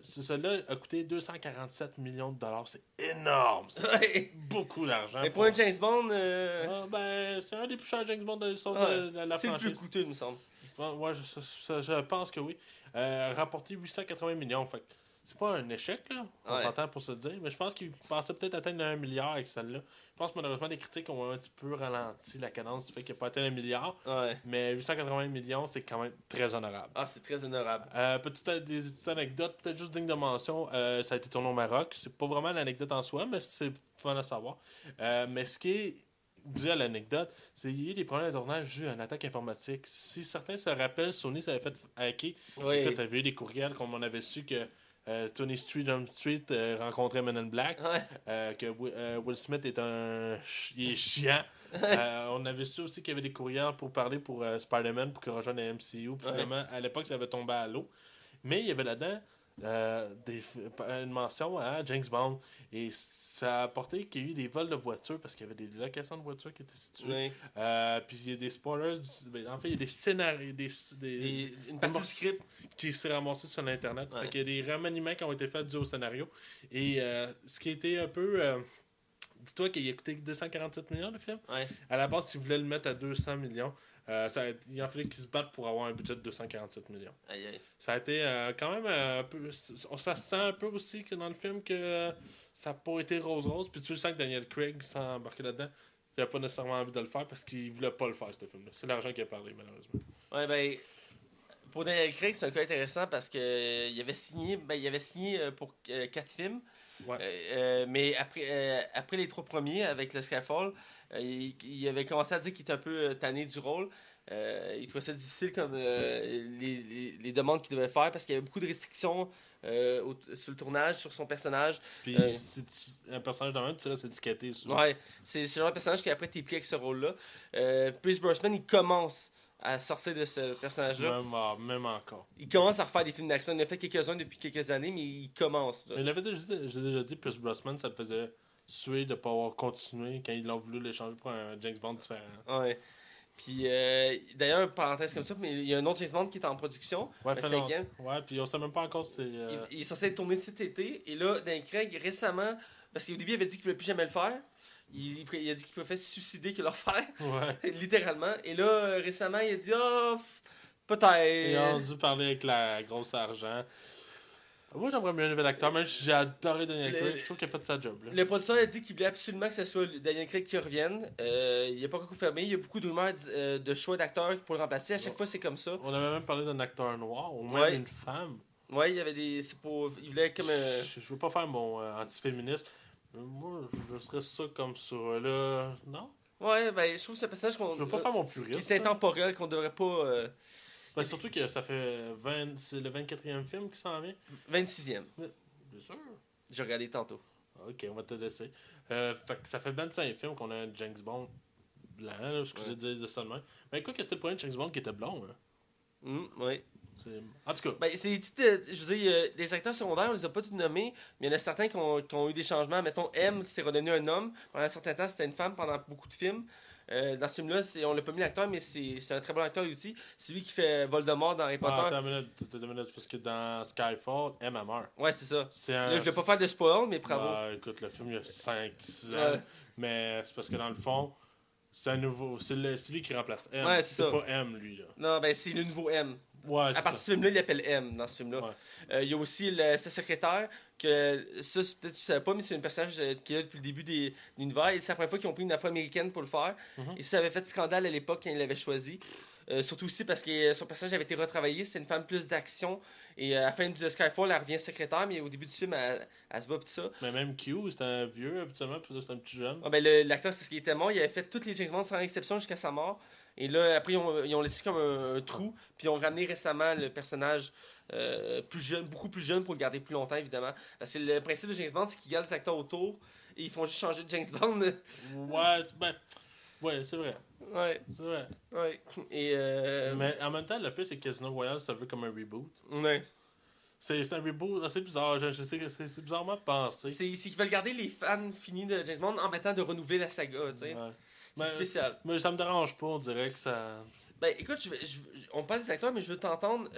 Celui-là a coûté 247 millions de dollars. C'est énorme. C'est Ouais. beaucoup d'argent. Mais pour un James Bond, C'est un des plus chers James Bond de l'histoire de la c'est le plus franchise. coûteux, il me semble. Je pense que oui. Rapporté 880 millions. Fait que c'est pas un échec, là. On Ouais. s'entend pour se le dire. Mais je pense qu'il pensait peut-être atteindre 1 milliard avec celle-là. Je pense que malheureusement, les critiques ont un petit peu ralenti la cadence du fait qu'il n'a pas atteint 1 milliard. Ouais. Mais 880 millions, c'est quand même très honorable. Ah, c'est très honorable. Des petites anecdotes, peut-être juste digne de mention. Ça a été tourné au Maroc. C'est pas vraiment l'anecdote en soi, mais c'est fun à savoir. Mais ce qui est dû à l'anecdote, c'est qu'il y a eu des problèmes de tournage dû à une attaque informatique. Si certains se rappellent, Sony s'avait fait hacker. Oui. Écoute, t'avais eu des courriels comme on avait su que Tony Jump Street rencontrait Men in Black, Ouais. que Will Smith est il est chiant. On avait su aussi qu'il y avait des courriels pour parler pour Spider-Man pour qu'il rejoigne la MCU. Puis finalement, à l'époque, ça avait tombé à l'eau. Mais il y avait là-dedans une mention à James Bond. Et ça a apporté qu'il y a eu des vols de voitures parce qu'il y avait des locations de voitures qui étaient situées. Oui. Puis il y a des spoilers. En fait, il y a des scénarios. Une partie du script. Qui s'est ramassé sur l'internet. Ouais. Fait qu'il y a des remaniements qui ont été faits dû au scénario. Et ce qui a été un peu. Dis-toi qu'il a coûté 247 millions le film. Ouais. À la base, s'ils voulaient le mettre à 200 millions, il en fallait qu'ils se battent pour avoir un budget de 247 millions. Aïe, aïe. Ça a été quand même un peu. Ça se sent un peu aussi que dans le film que ça n'a pas été rose-rose. Puis tu sens que Daniel Craig s'est embarqué là-dedans. Il n'a pas nécessairement envie de le faire parce qu'il voulait pas le faire, ce film-là. C'est l'argent qui a parlé, malheureusement. Ouais, ben. Pour Daniel Craig, c'est un cas intéressant parce que il avait signé pour 4 films. Ouais. Mais après les 3 premiers, avec le Skyfall, il avait commencé à dire qu'il était un peu tanné du rôle. Il trouvait ça difficile comme les demandes qu'il devait faire parce qu'il y avait beaucoup de restrictions sur le tournage, sur son personnage. Puis si un personnage de même, tu restes étiqueté souvent. Ouais, c'est le genre de personnage qui après t'es pris avec ce rôle-là. Pierce Brosnan, il commence à sortir de ce personnage-là. Même encore. Il commence à refaire des films d'action. Il en a fait quelques-uns depuis quelques années, mais il commence. Là. Mais il avait déjà dit, Pierce Brosnan, ça le faisait suer de ne pas avoir continué quand ils l'ont voulu l'échanger pour un James Bond différent. Ouais. Puis, d'ailleurs, parenthèse comme ça, mais il y a un autre James Bond qui est en production. Ouais, le 5e. Ouais, puis on sait même pas encore si c'est. Il est censé être tourné cet été. Et là, Dan Craig, récemment, parce qu'au début, il avait dit qu'il ne voulait plus jamais le faire. Il a dit qu'il préfère se suicider que le refaire. Ouais. Littéralement. Et là, récemment, il a dit peut-être. Ils ont dû parler avec la grosse argent. Moi, j'aimerais mieux un nouvel acteur, même si j'ai adoré Daniel Craig. Je trouve qu'il a fait sa job. Là. Le producteur a dit qu'il voulait absolument que ce soit Daniel Craig qui revienne. Il n'a pas encore confirmé. Il y a beaucoup de rumeurs de choix d'acteurs pour le remplacer. À chaque fois, c'est comme ça. On avait même parlé d'un acteur noir, ou même Ouais. une femme. Ouais, il y avait des. C'est pour. Il voulait comme. Je veux pas faire mon antiféministe. Mais moi, je serais ça comme ça. Là. Non? Ouais, ben, je trouve que c'est un personnage qu'on. Je veux pas faire mon puriste. Qui est intemporel, qu'on devrait pas. Ben, surtout que ça fait c'est le 24e film qui s'en vient. 26e. Bien sûr. J'ai regardé tantôt. Ok, on va te laisser. Fait que ça fait 25 films qu'on a un James Bond blanc, là, excusez de dire ça de même. Mais quoi que c'était le premier James Bond qui était blond. Hein. Ouais. En tout cas. Ben, c'est je veux dire, les acteurs secondaires, on les a pas tous nommés, mais il y en a certains qui ont eu des changements. Mettons, M, c'est redevenu un homme. Pendant un certain temps, c'était une femme pendant beaucoup de films. Dans ce film-là, on l'a pas mis l'acteur, mais c'est un très bon acteur aussi. C'est lui qui fait Voldemort dans Harry Potter. Attends une minute, parce que dans Skyfall, M a meurt. Ouais, c'est ça. Là, je vais pas faire de spoil, mais bravo. Bah, écoute, le film, il y a 5-6 ans. Ouais. Mais c'est parce que dans le fond, c'est un nouveau. C'est lui qui remplace M. Ouais, c'est ça. pas M, lui. Là. Non, ben c'est le nouveau M. Ouais, À partir de ce film-là, il l'appelle M dans ce film-là. Ouais. Il y a aussi sa secrétaire, que ça, peut-être tu savais pas, mais c'est un personnage qui est là depuis le début de l'univers. Et c'est la première fois qu'ils ont pris une afro-américaine pour le faire. Et ça avait fait scandale à l'époque quand ils l'avaient choisi. Surtout aussi parce que son personnage avait été retravaillé. C'est une femme plus d'action. Et à la fin du Skyfall, elle revient secrétaire, mais au début du film, elle se bat pis tout ça. Mais même Q, c'était un vieux habituellement, puis là, c'était un petit jeune. Ah, ben, l'acteur, c'est parce qu'il était mort. Il avait fait tous les James Bond sans exception jusqu'à sa mort. Et là, après, ils ont laissé comme un trou. Puis ils ont ramené récemment le personnage plus jeune, beaucoup plus jeune pour le garder plus longtemps, évidemment. Parce que le principe de James Bond, c'est qu'ils gardent les acteurs autour et ils font juste changer de James Bond. Ouais, c'est vrai. Ouais, C'est vrai. ouais. Et Mais en même temps, le pire, c'est que Casino Royale, ça veut comme un reboot. ouais. C'est un reboot assez bizarre. Je sais que c'est bizarrement pensé. C'est qu'ils veulent garder les fans finis de James Bond en mettant de renouveler la saga, tu sais. Ouais. C'est spécial. Mais ça me dérange pas, on dirait que ça. Ben écoute, on parle des acteurs, mais je veux t'entendre.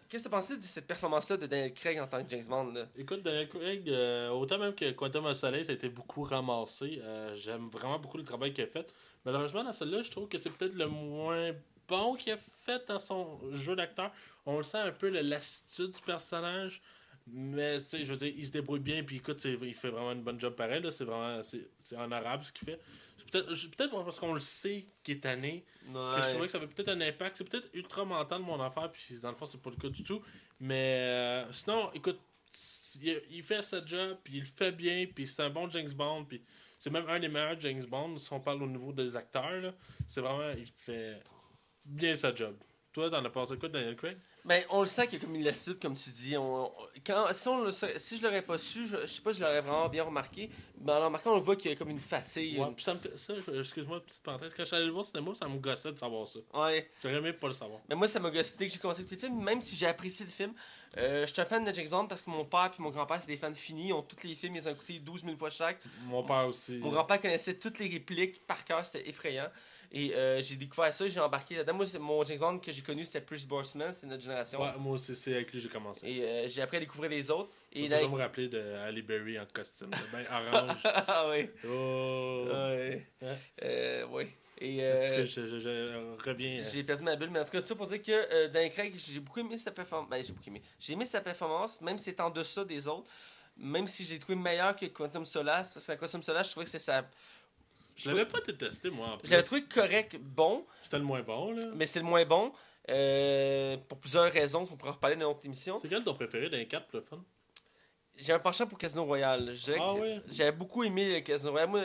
Qu'est-ce que tu as pensé de cette performance-là de Daniel Craig en tant que James Bond là? Écoute, Daniel Craig, autant même que Quantum of Solace a été beaucoup ramassé, j'aime vraiment beaucoup le travail qu'il a fait. Malheureusement, dans celui-là, je trouve que c'est peut-être le moins bon qu'il a fait dans son jeu d'acteur. On le sent un peu, la lassitude du personnage. Mais, tu sais, je veux dire, il se débrouille bien, puis écoute, il fait vraiment une bonne job pareil, là. C'est honorable ce qu'il fait. Peut-être parce qu'on le sait qu'il est tanné, que je trouvais que ça avait peut-être un impact. C'est peut-être ultra mental mon affaire, puis dans le fond, c'est pas le cas du tout. Mais sinon, écoute, il fait sa job, puis il le fait bien, puis c'est un bon James Bond, puis c'est même un des meilleurs James Bond si on parle au niveau des acteurs. Là. C'est vraiment, il fait bien sa job. Toi, t'en as pensé quoi de Daniel Craig? Ben, on le sent qu'il y a comme une lassitude, comme tu dis. Si je l'aurais pas su, je sais pas, je l'aurais vraiment bien remarqué. Mais en le remarquant, on le voit qu'il y a comme une fatigue. Ouais, puis excuse-moi, petite parenthèse, quand je suis allé le voir au cinéma, ça me gossait de savoir ça. Ouais. J'aurais aimé pas le savoir. Mais moi, ça m'a gossé dès que j'ai commencé à écouter le film, même si j'ai apprécié le film. Je suis un fan de James Bond parce que mon père et mon grand-père, c'est des fans finis. Ils ont tous les films, ils ont écouté 12 000 fois chaque. Mon père aussi. Mon grand-père connaissait toutes les répliques par cœur, c'était effrayant. Et j'ai découvert ça, j'ai embarqué là-dedans. Moi, mon James Bond que j'ai connu, c'était Pierce Brosnan, c'est notre génération. Ouais, moi aussi, c'est avec lui que j'ai commencé. Et j'ai appris à découvrir les autres. Et là, toujours me rappeler de Halle Berry en costume, c'est bien orange. Ah oui. Oh. Ouais. Hein? Oui. Et Parce que je reviens. j'ai perdu ma bulle, mais en tout cas, tout ça pour dire que Daniel Craig, j'ai beaucoup aimé sa performance. Ben, j'ai beaucoup aimé. J'ai aimé sa performance, même si c'est en deçà des autres. Même si j'ai trouvé meilleur que Quantum Solace. Parce que Quantum Solace, je trouvais que c'est sa. Je l'avais pas détesté, moi, en plus. J'avais trouvé correct, bon. C'était le moins bon, là. Mais c'est le moins bon. Pour plusieurs raisons qu'on pourra reparler dans notre émission. C'est quel ton préféré d'un 4 pour le fun? J'ai un penchant pour Casino Royale. Ouais? J'avais beaucoup aimé le Casino Royale. Moi,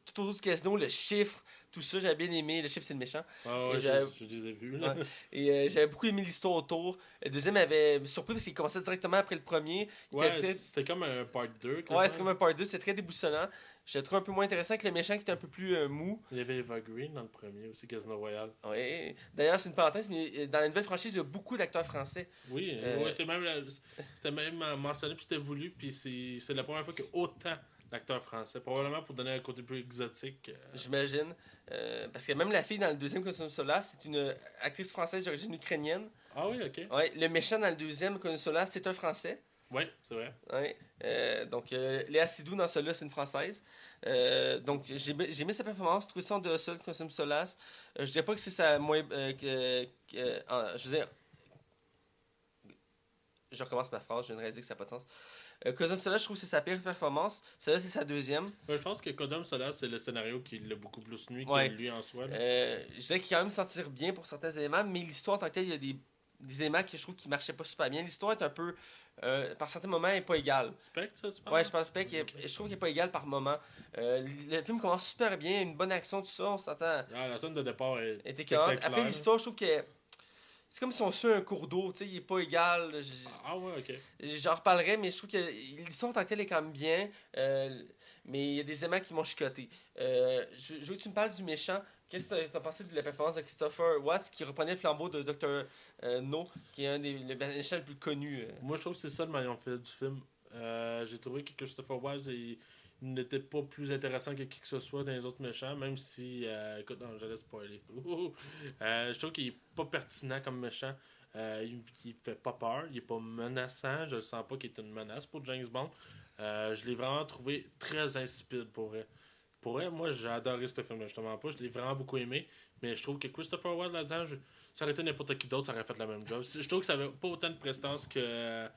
tout autour du casino, le chiffre, tout ça, j'avais bien aimé. Le chiffre, c'est le méchant. Ah ouais, je les ai vus. Là. Ouais. Et j'avais beaucoup aimé l'histoire autour. Le deuxième avait surpris parce qu'il commençait directement après le premier. C'était comme un part 2. Ouais, c'est comme un part 2. C'est très déboussolant. Je le trouve un peu moins intéressant que le méchant qui était un peu plus mou. Il y avait Eva Green dans le premier aussi, Casino Royale. Oui. D'ailleurs, c'est une parenthèse, mais dans la nouvelle franchise, il y a beaucoup d'acteurs français. Oui, c'était même mentionné, puis c'était voulu, puis c'est la première fois qu'il y a autant d'acteurs français. Probablement pour donner un côté plus exotique. J'imagine. Parce que même la fille dans le deuxième Quantum Solace, c'est une actrice française d'origine ukrainienne. Ah oui, ok. Ouais, le méchant dans le deuxième Quantum Solace, c'est un français. Oui, c'est vrai. Ouais. Donc, Léa Seydoux dans celui-là, c'est une française. Donc, j'ai aimé sa performance, je trouvais ça en dessous de Quantum Solace. Je dirais pas que c'est sa moins. Je veux dire. Je recommence ma phrase, je viens de réaliser que ça n'a pas de sens. Quantum Solace, je trouve que c'est sa pire performance. Celle-là, c'est sa deuxième. Ouais, je pense que Quantum Solace, c'est le scénario qui l'a beaucoup plus nuit Ouais. que lui en soi. Je dirais qu'il quand même sentir bien pour certains éléments, mais l'histoire en tant que telle, il y a des éléments que je trouve qui marchaient pas super bien. L'histoire est un peu. Par certains moments, elle n'est pas égale. Spectre, ça, tu parles? Ouais, je pense que je trouve qu'il n'est pas égal par moment. Le film commence super bien, une bonne action, tout ça, on s'entend. Ah, la scène de départ est Était spectaculaire. Après l'histoire, je trouve que c'est comme si on suit un cours d'eau, tu sais, il est pas égal. Ah ouais, ok. J'en reparlerai, mais je trouve que l'histoire en tant que telle est quand même bien. Mais il y a des éléments qui m'ont chicoté. Je veux que tu me parles du méchant. Qu'est-ce que tu as pensé de la performance de Christopher Watts qui reprenait le flambeau de Dr. No, qui est un des méchants les plus connus. Moi, je trouve que c'est ça le maillon faible du film. J'ai trouvé que Christopher Watts il n'était pas plus intéressant que qui que ce soit dans les autres méchants, même si. Écoute, non, j'allais spoiler. Je trouve qu'il est pas pertinent comme méchant. Il fait pas peur, il est pas menaçant. Je le sens pas qu'il est une menace pour James Bond. Je l'ai vraiment trouvé très insipide pour vrai. Pour vrai, moi j'ai adoré ce film-là, justement pas. Je l'ai vraiment beaucoup aimé. Mais je trouve que Christopher Watts là-dedans, ça aurait été n'importe qui d'autre, ça aurait fait la même job. Je trouve que ça avait pas autant de prestance que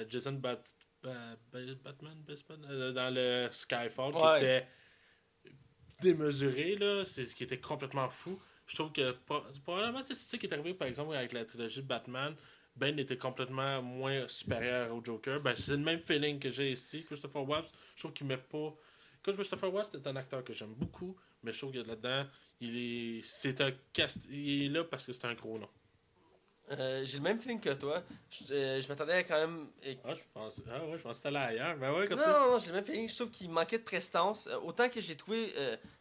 Jason Batman dans le Skyfall, qui était démesuré, là, qui était complètement fou. Je trouve que probablement c'est ça qui est arrivé par exemple avec la trilogie de Batman. Ben était complètement moins supérieur au Joker. Ben, c'est le même feeling que j'ai ici. Christopher Watts, je trouve qu'il met pas. Christopher Watts est un acteur que j'aime beaucoup, mais je trouve que là-dedans, il est là parce que c'est un gros nom. J'ai le même feeling que toi. Je m'attendais à quand même. Je pense que c'était là ailleurs. Ben ouais, non, j'ai le même feeling. Je trouve qu'il manquait de prestance. Autant que j'ai trouvé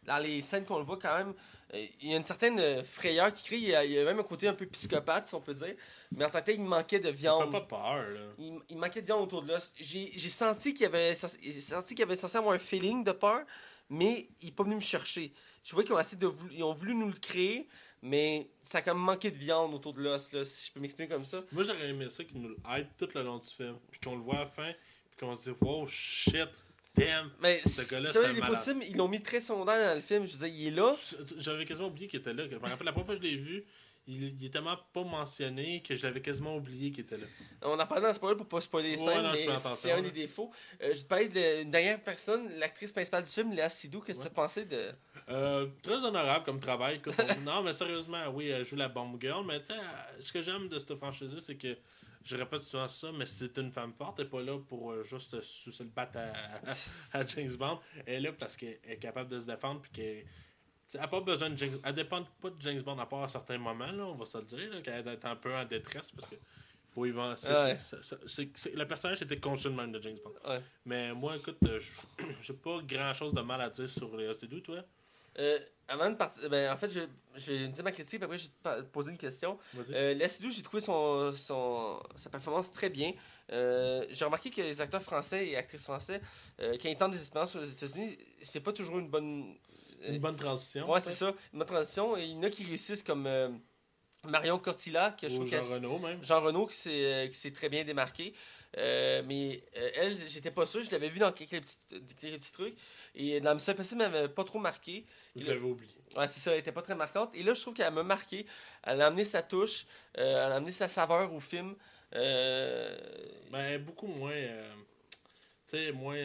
dans les scènes qu'on le voit quand même, il y a une certaine frayeur qui crée. Il y a même un côté un peu psychopathe, si on peut dire. Mais en tant que tel, il manquait de viande. Il fait pas peur, là. Il manquait de viande autour de l'os. J'ai senti qu'il y avait censé avoir un feeling de peur, mais il n'est pas venu me chercher. Je vois qu'ils ont voulu nous le créer, mais ça a comme manqué de viande autour de l'os, là, si je peux m'exprimer comme ça. Moi, j'aurais aimé ça qu'il nous hype tout le long du film. Puis qu'on le voit à la fin. Puis qu'on se dit, wow, shit, damn. Mais Ce gars-là, c'est vrai, c'est un les malade. film, ils l'ont mis très secondaire dans le film. Je veux dire, il est là. J'avais quasiment oublié qu'il était là. Je me rappelle la première fois que je l'ai vu, il est tellement pas mentionné que je l'avais quasiment oublié qu'il était là. On en parle dans le spoiler pour pas spoiler les Ouais, scènes, non, je fais mais attention, c'est un là. des défauts. Je te parlais d'une dernière personne, l'actrice principale du film, Léa Seydoux. Qu'est-ce que tu as pensé de. Très honorable comme travail. Écoute, non, mais sérieusement, oui, elle joue la bomb girl. Mais tu sais, ce que j'aime de cette franchise-là, c'est que je répète souvent ça, mais c'est une femme forte. Elle n'est pas là pour juste sucer le bat à James Bond. Elle est là parce qu'elle est capable de se défendre. Puis qu'elle n'a pas besoin de James. Elle dépend pas de James Bond à part à certains moments, là, on va se le dire, là, qu'elle est un peu en détresse parce que. Faut y vendre. Ouais. Le personnage était conçu de même de James Bond. Ouais. Mais moi, écoute, j'ai pas grand chose de mal à dire sur les OC2, toi. Avant de partir, ben, en fait, je vais dire ma critique, puis après, je vais te poser une question. Vas-y. Léa Seydoux, j'ai trouvé sa performance très bien. J'ai remarqué que les acteurs français et actrices français, quand ils tentent des expériences aux États-Unis, c'est pas toujours une bonne. Une bonne transition. Ouais, c'est ça, une bonne transition. Et il y en a qui réussissent comme Marion Cotillard, que je Ou trouve Jean Renault, même. Jean Renault qui s'est très bien démarqué. Mais elle, j'étais pas sûr, je l'avais vu dans quelques petits trucs. Et dans Mission Impossible, elle m'avait pas trop marqué. Je l'avais oublié. Ouais, c'est ça, elle était pas très marquante. Et là, je trouve qu'elle m'a marqué. Elle a amené sa touche, elle a amené sa saveur au film. Ben, beaucoup moins. Tu sais, moins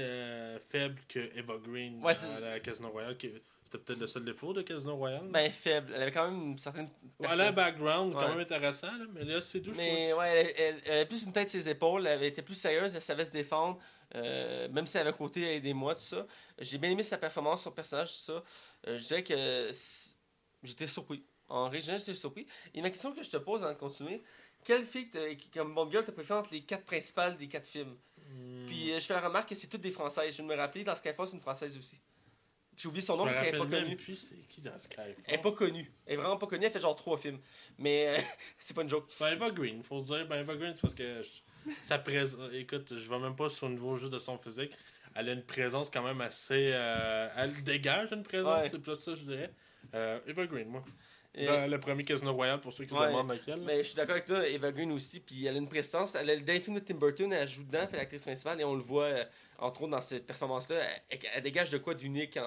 faible que Eva Green Ouais, c'est- à la Casino Royale. C'était peut-être le seul défaut de Casino Royale. Ben, faible. Elle avait quand même une certaine. Elle a un personne- background quand Ouais. même intéressant, là, mais là, c'est tout, je trouve. Mais ouais, elle avait plus une tête sur ses épaules, elle était plus sérieuse, elle savait se défendre, même si elle avait un côté aidez-moi, tout ça. J'ai bien aimé sa performance, son personnage, tout ça. Je dirais que j'étais surpris. En régional, j'étais surpris. Et ma question que je te pose avant de continuer, quelle fille, comme Bond Girl, t'as préféré entre les 4 principales des 4 films? Puis je fais la remarque que c'est toutes des Françaises. Je viens de me rappeler, dans Skyfall, c'est une Française aussi. J'ai oublié son nom, mais c'est elle est pas connue. Plus c'est qui dans Skyfall. Elle est pas connue. Elle est vraiment pas connue, elle fait genre 3 films. Mais c'est pas une joke. Ben, Eva Green, faut dire. Ben, Eva Green, c'est parce que sa présence. Écoute, je vais même pas sur le niveau juste de son physique. Elle a une présence quand même assez. Elle dégage une présence, Ouais. c'est plus ça, je dirais. Eva Green, moi. Et- Dans le premier Casino Royale, pour ceux qui se Ouais. demandent laquelle. Mais je suis d'accord avec toi, Eva Green aussi, puis elle a une prestance. Elle a le dernier film de Tim Burton, elle joue dedans, elle fait l'actrice principale, et on le voit, entre autres, dans cette performance-là. Elle dégage de quoi d'unique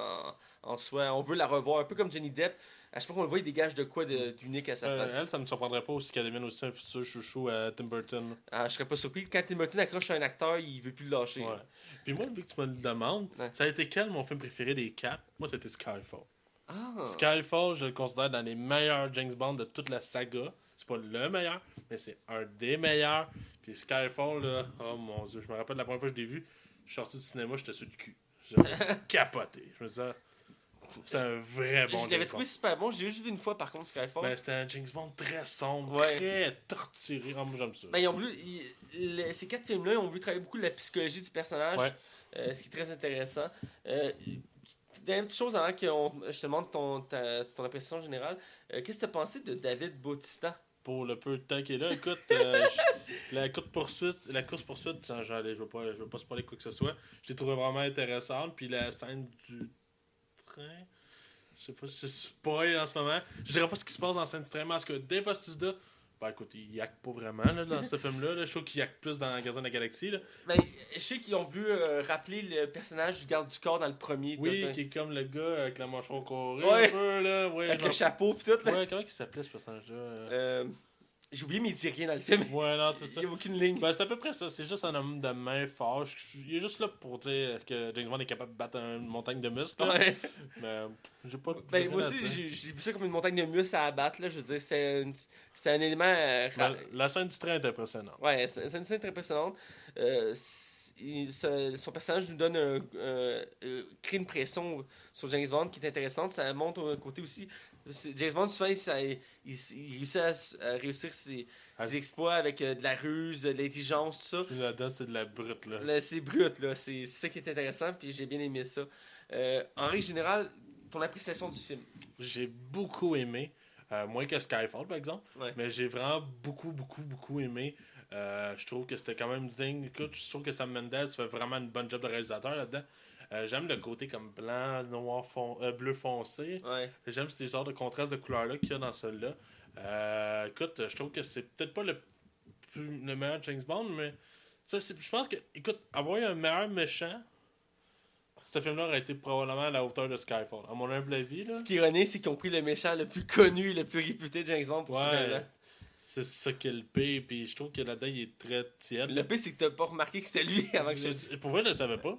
en soi. On veut la revoir, un peu comme Johnny Depp. À chaque fois qu'on le voit, il dégage de quoi d'unique à sa face. Elle, ça me surprendrait pas aussi qu'elle devienne aussi un futur chouchou à Tim Burton. Je serais pas surpris. Quand Tim Burton accroche à un acteur, il veut plus le lâcher. Ouais. Puis moi, vu que tu me le demandes, Ouais. ça a été quel mon film préféré des 4? Moi, c'était Skyfall. Ah. Skyfall, je le considère dans les meilleurs James Bond de toute la saga. C'est pas le meilleur, mais c'est un des meilleurs. Puis Skyfall, là, oh mon dieu, je me rappelle la première fois que je l'ai vu, je suis sorti du cinéma, j'étais sur le cul. J'avais capoté. Je me disais, c'est un vrai bon Je James l'avais Bond. trouvé super bon. J'ai juste vu une fois, par contre, Skyfall. Ben, c'était un James Bond très sombre, Ouais. très torturé. Ah, moi, j'aime ça. Ben, ils ont voulu, ces 4 films-là, ils ont voulu travailler beaucoup de la psychologie du personnage, Ouais. ce qui est très intéressant. Dernière petite chose avant que je te demande ton impression générale. Qu'est-ce que tu as pensé de David Bautista? Pour le peu de temps qu'il est là, écoute, la course-poursuite, je veux pas spoiler quoi que ce soit, je l'ai trouvé vraiment intéressante, puis la scène du train, je sais pas si c'est spoil en ce moment, je dirais pas ce qui se passe dans la scène du train, mais en tout cas, Dave Bautista, ben écoute, il yaque pas vraiment là, dans ce film-là, là. Je trouve qu'il yaque plus dans Gardien de la Galaxie, là. Ben, je sais qu'ils ont voulu rappeler le personnage du garde du corps dans le premier. Oui, t'as- qui est comme le gars avec la mâchoire corée, Ouais. un peu, là, ouais. avec genre- le chapeau pis tout. Là. Ouais, comment il s'appelait ce personnage-là? J'ai oublié, mais il dit rien dans le film. Ouais, non, c'est ça. Il n'y a aucune ligne. Ben, c'est à peu près ça. C'est juste un homme de main fort. Il est juste là pour dire que James Bond est capable de battre une montagne de muscles. là. Ouais. Mais j'ai pas Ben, moi rien à aussi, dire. j'ai vu ça comme une montagne de muscles à abattre. Là. Je veux dire, c'est un élément. La scène du train est impressionnante. Ouais, c'est une scène très impressionnante. Son personnage nous donne crée une pression sur James Bond qui est intéressante. Ça montre un côté aussi. James Bond, souvent, il réussit à réussir ses exploits avec de la ruse, de l'intelligence, tout ça. Puis là-dedans, c'est de la brute. Là. Là, c'est brut, là. C'est ça qui est intéressant, puis j'ai bien aimé ça. En règle générale, ton appréciation du film. J'ai beaucoup aimé. Moins que Skyfall, par exemple. Ouais. Mais j'ai vraiment beaucoup aimé Je trouve que c'était quand même digne. Écoute, je trouve que Sam Mendes fait vraiment une bonne job de réalisateur là-dedans. J'aime le côté comme blanc, noir, bleu foncé. Ouais. J'aime ces genres de contrastes de couleurs-là qu'il y a dans celui-là. Écoute, je trouve que c'est peut-être pas le meilleur James Bond, mais je pense que, écoute, avoir un meilleur méchant, ce film-là aurait été probablement à la hauteur de Skyfall. À mon humble avis, là. Ce qui est ironique, c'est qu'ils ont pris le méchant le plus connu, le plus réputé de James Bond pour ce film-là. C'est ça qui est le pire, puis je trouve que là-dedans, il est très tiède. Le pire, c'est que t'as pas remarqué que c'était lui avant que je te dise. Pour vrai, je le savais pas.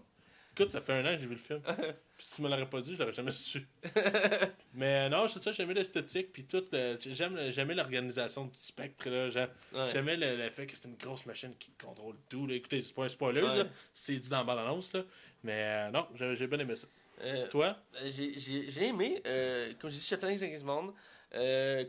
Écoute, ça fait 1 an que j'ai vu le film. Puis si tu me l'aurais pas dit, je l'aurais jamais su. Mais non, c'est ça, j'aimais l'esthétique, puis tout. J'aimais l'organisation du spectre, là. J'aimais le fait que c'est une grosse machine qui contrôle tout. Là. Écoutez, c'est pas un spoiler, là. C'est dit dans la bande-annonce, là. Mais non, j'ai bien aimé ça. Toi? J'ai aimé, comme j'ai dit, Chef James Bond.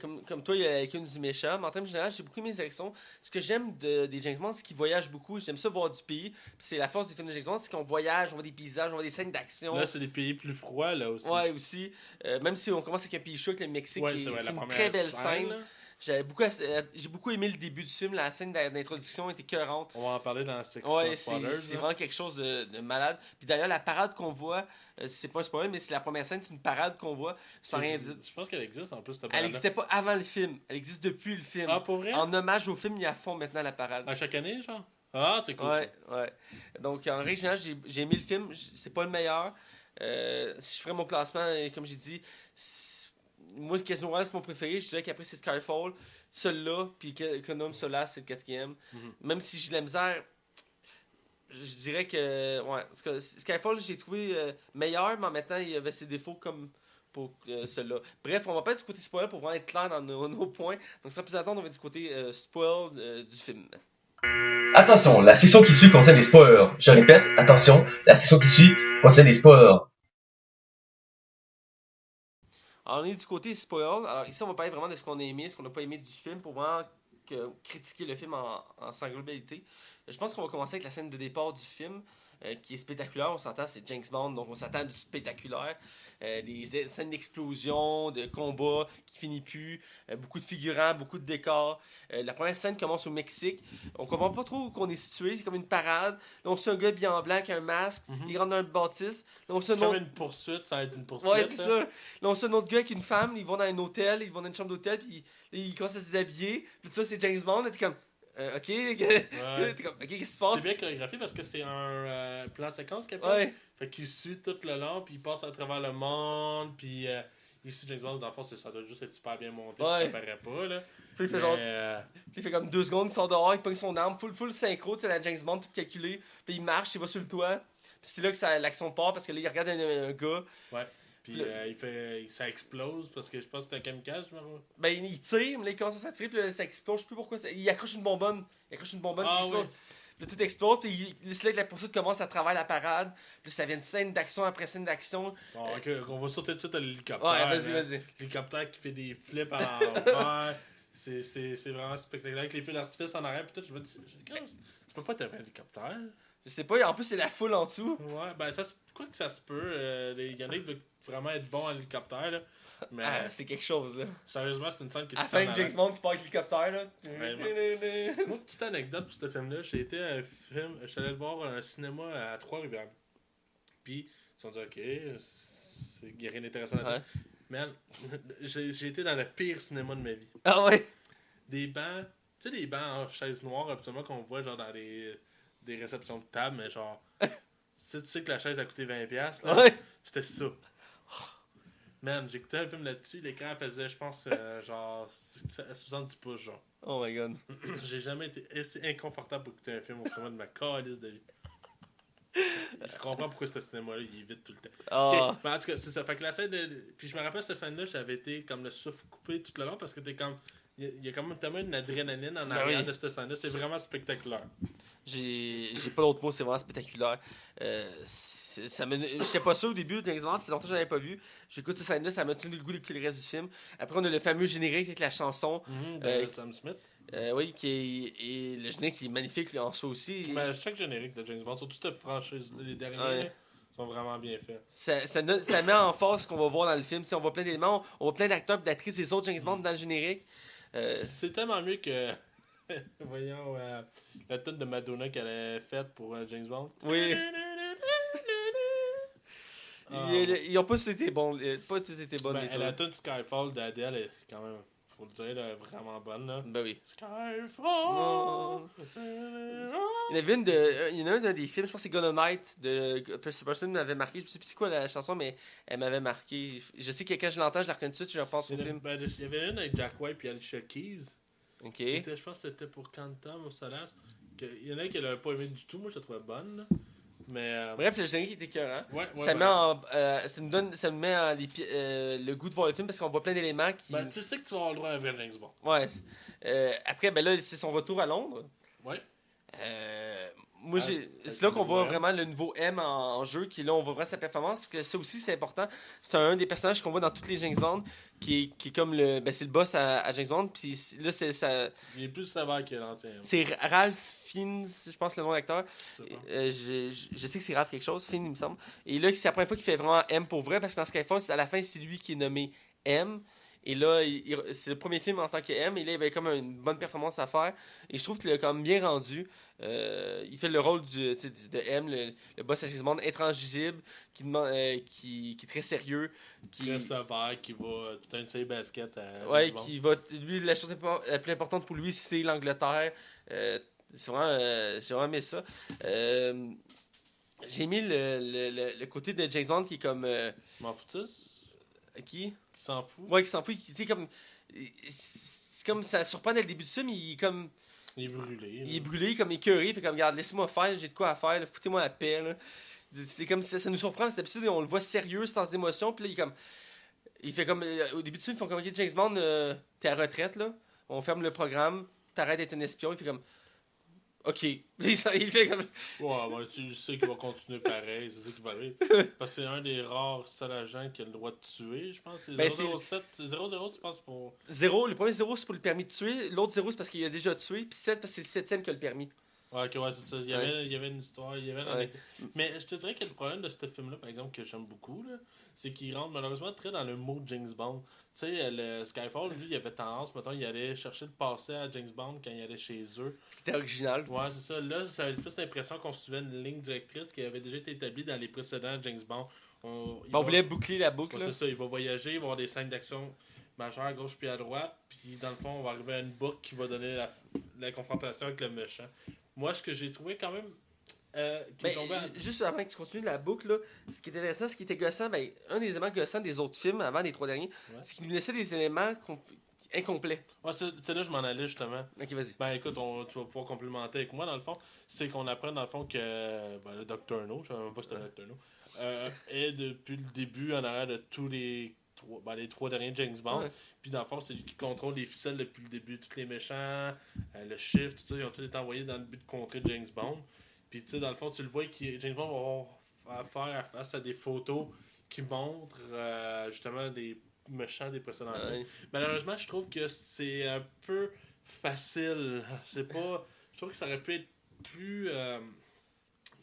Comme toi, il y a quelqu'un du méchant, mais en termes général, j'ai beaucoup aimé les actions. Ce que j'aime des James Bond, c'est qu'ils voyagent beaucoup. J'aime ça voir du pays. Puis c'est la force des films de James Bond, c'est qu'on voyage, on voit des paysages, on voit des scènes d'action. Là, c'est des pays plus froids, là aussi. Ouais, aussi. Même si on commence avec un pays chaud, avec le Mexique, ouais, c'est une très belle scène. Là. J'ai beaucoup aimé le début du film. La scène d'introduction était écœurante. On va en parler dans la section spoilers. C'est vraiment quelque chose de malade. Puis d'ailleurs, la parade qu'on voit, c'est pas un spoiler, mais c'est la première scène, c'est une parade qu'on voit sans rien dire. Je pense qu'elle existe en plus, cette parade. Elle n'existait pas avant le film. Elle existe depuis le film. Ah, pour vrai? En hommage au film, il y a à fond maintenant la parade. À chaque année, genre? Ah, c'est cool. Ouais, ça. Ouais. Donc, en règle générale, j'ai aimé le film. C'est pas le meilleur. Si je ferais mon classement, comme j'ai dit, moi, Casino Royale, c'est mon préféré. Je dirais qu'après, c'est Skyfall. Celui-là, puis Econom Solace, c'est le 4e. Même si j'ai de la misère, je dirais que. Ouais, parce que Skyfall, j'ai trouvé meilleur, mais en même temps, il y avait ses défauts comme pour celui-là. Bref, on va pas être du côté spoil pour vraiment être clair dans nos points. Donc, sans plus attendre, on va du côté spoil du film. Attention, la section qui suit concerne les spoilers. Je répète, attention, la section qui suit concerne les spoilers. Alors, on est du côté spoil. Alors, ici, on va parler vraiment de ce qu'on a aimé, ce qu'on n'a pas aimé du film pour vraiment critiquer le film en sa globalité. Je pense qu'on va commencer avec la scène de départ du film, qui est spectaculaire. On s'entend, c'est James Bond, donc on s'attend à du spectaculaire. Des scènes d'explosion, de combat qui finit plus, beaucoup de figurants, beaucoup de décors. La première scène commence au Mexique. On comprend pas trop où on est situé, c'est comme une parade. Là, on sait un gars bien en blanc avec un masque, il rentre dans un bâtisse. Là, on c'est comme une poursuite, ça va être une poursuite. Ouais, c'est ça. Là, on sait un autre gars avec une femme, ils vont dans un hôtel, ils vont dans une chambre d'hôtel, puis ils commencent à se déshabiller. Puis tout ça, c'est James Bond, là, t'es comme. Ok, t'es comme, ok, qu'est-ce qui se passe? C'est bien chorégraphié parce que c'est un plan séquence qu'il appelle. Ouais. Fait qu'il suit tout le long, puis il passe à travers le monde, puis il suit James Bond. Dans le fond, ça doit juste être super bien monté, puis ça paraît pas, là. Puis il fait puis il fait comme 2 secondes, il sort dehors, il pogne son arme, full synchro, tu sais, la James Bond, tout calculé. Puis il marche, il va sur le toit. Puis c'est là que l'action part parce que là, il regarde un gars. Ouais. Puis ça explose parce que je pense que c'est un kamikaze, je me rappelle. Ben il tire, mais là il commence à s'attirer, puis là, ça explose. Je sais plus pourquoi. Il accroche une bonbonne. Qui explose. Puis là, tout explose, puis c'est là que la poursuite commence à travers la parade. Puis ça vient de scène d'action après scène d'action. Bon, ok, on va sauter tout de suite à l'hélicoptère. Ouais, vas-y. L'hélicoptère qui fait des flips à l'envers. c'est vraiment spectaculaire. Avec les feux d'artifice en arrière, peut-être, je me dis, tu peux pas être un hélicoptère. Je sais pas, en plus c'est la foule en dessous. Ouais, ben quoi que ça se peut. Il y en a qui veulent vraiment être bons en hélicoptère, là. Mais c'est quelque chose, là. Sérieusement, c'est une scène qui est fin James Bond qui part avec l'hélicoptère, là. Ouais, moi, petite anecdote pour ce film-là, je suis allé le voir à un cinéma à Trois-Rivières. Puis, ils se sont dit, ok, il n'y a rien d'intéressant là-dedans. Ouais. Man, j'ai été dans le pire cinéma de ma vie. Ah ouais? Des bancs, tu sais, des bancs en chaise noire, absolument, qu'on voit genre dans des réceptions de table, mais genre, si tu sais que la chaise a coûté 20$, là, c'était ça. Man, j'ai écouté un film là-dessus, l'écran faisait, je pense, genre 70 pouces, genre. Oh my god. J'ai jamais été assez inconfortable pour écouter un film au cinéma de ma calice de vie. Je comprends pourquoi ce cinéma-là, il est vide tout le temps. Oh. Okay, mais en tout cas, c'est ça. Fait que la scène Puis je me rappelle, cette scène-là, j'avais été comme le souffle coupé tout le long parce que t'es comme... Il y a quand même tellement une adrénaline en arrière de cette scène-là. C'est vraiment spectaculaire. J'ai pas d'autre mot, c'est vraiment spectaculaire. J'étais pas sûr au début, exemple, ça fait longtemps que je l'avais pas vu. J'écoute cette scène-là, ça m'a tenu le goût d'écouter le reste du film. Après, on a le fameux générique avec la chanson. De Sam Smith. Oui, et le générique qui est magnifique en soi aussi. Mais chaque générique de James Bond, surtout cette franchise, les derniers, sont vraiment bien faits. Ça met en force ce qu'on va voir dans le film. On voit plein d'éléments, on voit plein d'acteurs et d'actrices des autres James Bond dans le générique. C'est tellement mieux que Voyons, la tune de Madonna qu'elle a faite pour James Bond. Oui. Ils ont pas tous été bons. Pas tous été bonnes, les La tunes. tune Skyfall d'Adele est quand même, faut le dire, là, vraiment bonne. Là. Ben oui. Skyfall! Oh. Il y en avait il y en a un des films, je pense que c'est Golden Knight, de Percy Person m'avait marqué. Je sais plus c'est quoi la chanson, mais elle m'avait marqué. Je sais que quand je l'entends, je la reconnais tout de suite, je repense au film. Il y avait une avec Jack White et Alicia Keys. Ok. Qui était, je pense que c'était pour Quantum ou Solace. Il y en a qui l'avaient pas aimé du tout, moi je la trouvais bonne. Là. Mais. Bref, le générique était écœurant. Ça me met le goût de voir le film parce qu'on voit plein d'éléments qui. Ben, tu sais que tu vas avoir le droit à un vrai James Bond. Ouais. Après, ben là, c'est son retour à Londres. Ouais. Moi, c'est là qu'on voit vraiment le nouveau M en jeu, qui est là, on voit vraiment sa performance, parce que ça aussi, c'est important. C'est un des personnages qu'on voit dans tous les James Bond, qui est comme c'est le boss à James Bond, puis là, c'est ça. Il est plus sévère que l'ancien. C'est Ralph Fiennes, je pense, le nom de l'acteur. Je Je sais que c'est Ralph quelque chose, Fiennes, il me semble. Et là, c'est la première fois qu'il fait vraiment M pour vrai, parce que dans Skyfall, à la fin, c'est lui qui est nommé M. Et là, c'est le premier film en tant que M. Et là, il avait comme une bonne performance à faire. Et je trouve qu'il l'a quand même bien rendu. Il fait le rôle de M, le boss à James Bond, intransigeable, qui est très sérieux. Très sévère, qui va tout un de ses baskets à Ouais, James Bond. qui va. Lui, la chose la plus importante pour lui, c'est l'Angleterre. C'est vraiment aimé ça. J'ai aimé le côté de James Bond qui est comme. M'en foutisse? Qui Qui s'en fout? Ouais, qui s'en fout. Tu sais, comme. C'est comme ça surprend dès le début du film, il est comme. Il est brûlé. Il est brûlé, comme écœuré, il fait comme, regarde, laissez-moi faire, j'ai de quoi à faire, là, foutez-moi la paix, là. C'est comme ça nous surprend, c'est d'habitude, on le voit sérieux, sans émotion, puis là, il est comme. Il fait comme. Au début du film, ils font comme, ok, James Bond, t'es à retraite, là, on ferme le programme, t'arrêtes d'être un espion, il fait comme. Ok. Il fait comme. Ouais, tu sais qu'il va continuer pareil, c'est ça qui va arriver. Parce que c'est un des rares seuls agents qui a le droit de tuer, je pense. C'est Ben, 007, c'est 00, je pense, pour. 0, le premier 0, c'est pour le permis de tuer, l'autre 0, c'est parce qu'il a déjà tué, puis 7, parce que c'est le 7ème qui a le permis. Ouais, ok, ouais, c'est ça. Il y avait une histoire, il y avait une Ouais. anecdote. Mais je te dirais que le problème de ce film-là, par exemple, que j'aime beaucoup, là, c'est qu'il rentre malheureusement très dans le mot James Bond. Tu sais, le Skyfall, lui, il avait tendance, mettons, il allait chercher le passé à James Bond quand il allait chez eux. Ce qui était original. Ouais, c'est ça. Là, ça avait plus l'impression qu'on suivait une ligne directrice qui avait déjà été établie dans les précédents James Bond. On voulait boucler la boucle, Ouais, là. c'est ça, il va voyager, il va avoir des scènes d'action majeures à gauche puis à droite, puis dans le fond, on va arriver à une boucle qui va donner la confrontation avec le méchant. Moi, ce que j'ai trouvé quand même. Qui Ben, tombait à... juste avant que tu continues la boucle, là, ce qui est intéressant, ce qui était gossant, ben, un des éléments gossants des autres films, avant les 3 derniers, c'est qu'il nous laissait des éléments incomplets. Ouais, c'est là je m'en allais justement. Ok, vas-y. Ben écoute, tu vas pouvoir complémenter avec moi dans le fond. C'est qu'on apprend dans le fond que le Dr. No, je savais même pas si c'était le Dr. No, est depuis le début en arrière de tous les 3 derniers James Bond. Ouais. Puis dans le fond, c'est lui qui contrôle les ficelles depuis le début. Tous les méchants, le shift, tout ça, ils ont tous été envoyés dans le but de contrer James Bond. Puis tu sais, dans le fond, tu le vois que James Bond va faire face à des photos qui montrent justement des méchants des précédents films. Ouais. Malheureusement, je trouve que c'est un peu facile. C'est pas. Je trouve que ça aurait pu être plus.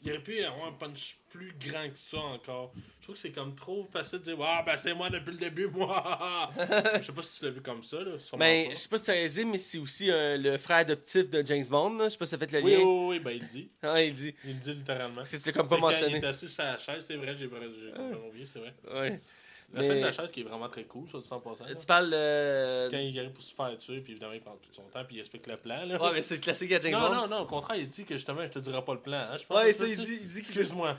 Il aurait pu y avoir un punch plus grand que ça encore. Je trouve que c'est comme trop facile de dire ah ben c'est moi depuis le début, moi. Je sais pas si tu l'as vu comme ça, là. Ben, je sais pas si tu as raison, mais c'est aussi le frère adoptif de James Bond, là. Je sais pas si tu as fait le oui, lien. oui, ben il le dit. Ah, il dit. Il le dit littéralement. C'est comme pas C'est quand mentionné. il est assis sur la chaise, c'est vrai, j'ai complètement oublié, c'est vrai. Ouais. La scène de la chaise qui est vraiment très cool, ça, du 100%. Là. Tu parles de. Quand il arrive pour se faire tuer, puis évidemment, il prend tout son temps, puis il explique le plan. Là. Ouais, mais c'est le classique à James Bond. Non, au contraire, il dit que justement, je te dirai pas le plan. Hein. Je pense Ouais, que ça, c'est il dit qu'il. Excuse-moi.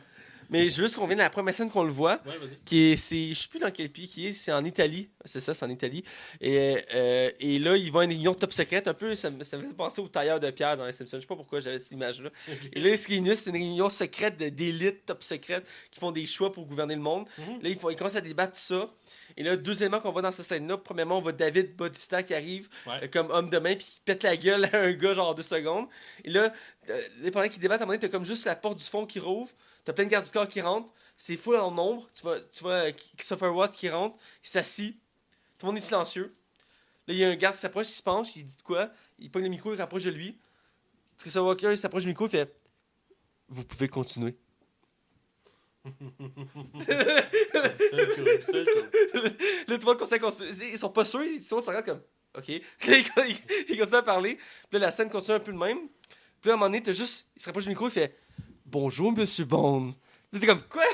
Mais je veux juste qu'on vienne à la première scène qu'on le voit. Ouais, vas-y. Je sais plus dans quel pays qui est, c'est en Italie. C'est ça, c'est en Italie. Et là, il va à une réunion top secrète, un peu, ça me fait penser au tailleur de pierre dans les Simpsons. Je sais pas pourquoi j'avais cette image-là. Et là, ce qui est nul, c'est une réunion secrète d'élite, top secrète, qui font des choix pour gouverner le monde. Mhm. Là, ils commencent à débattre tout ça. Et là, deuxièmement, qu'on voit dans cette scène-là, premièrement, on voit David Bautista qui arrive comme homme de main, puis qui pète la gueule à un gars, genre 2 secondes. Et là, pendant qu'ils débattent, à un moment donné, t'as comme juste la porte du fond qui rouvre, t'as plein de gardes du corps qui rentrent, c'est full en nombre, tu vois Christopher Watt qui rentre, il s'assit, tout le monde est silencieux. Là, il y a un garde qui s'approche, il se penche, il dit de quoi, il pogne le micro, il rapproche de lui. Christopher Walker, il s'approche du micro, il fait « Vous pouvez continuer. » C'est cool. Là, tu vois le conseil, ils sont pas sûrs, ils se regardent comme OK. Puis là, il continue à parler. Puis là, la scène continue un peu de même. Puis là, à un moment donné, il se rapproche du micro, il fait bonjour, monsieur Bond. Puis t'es comme quoi?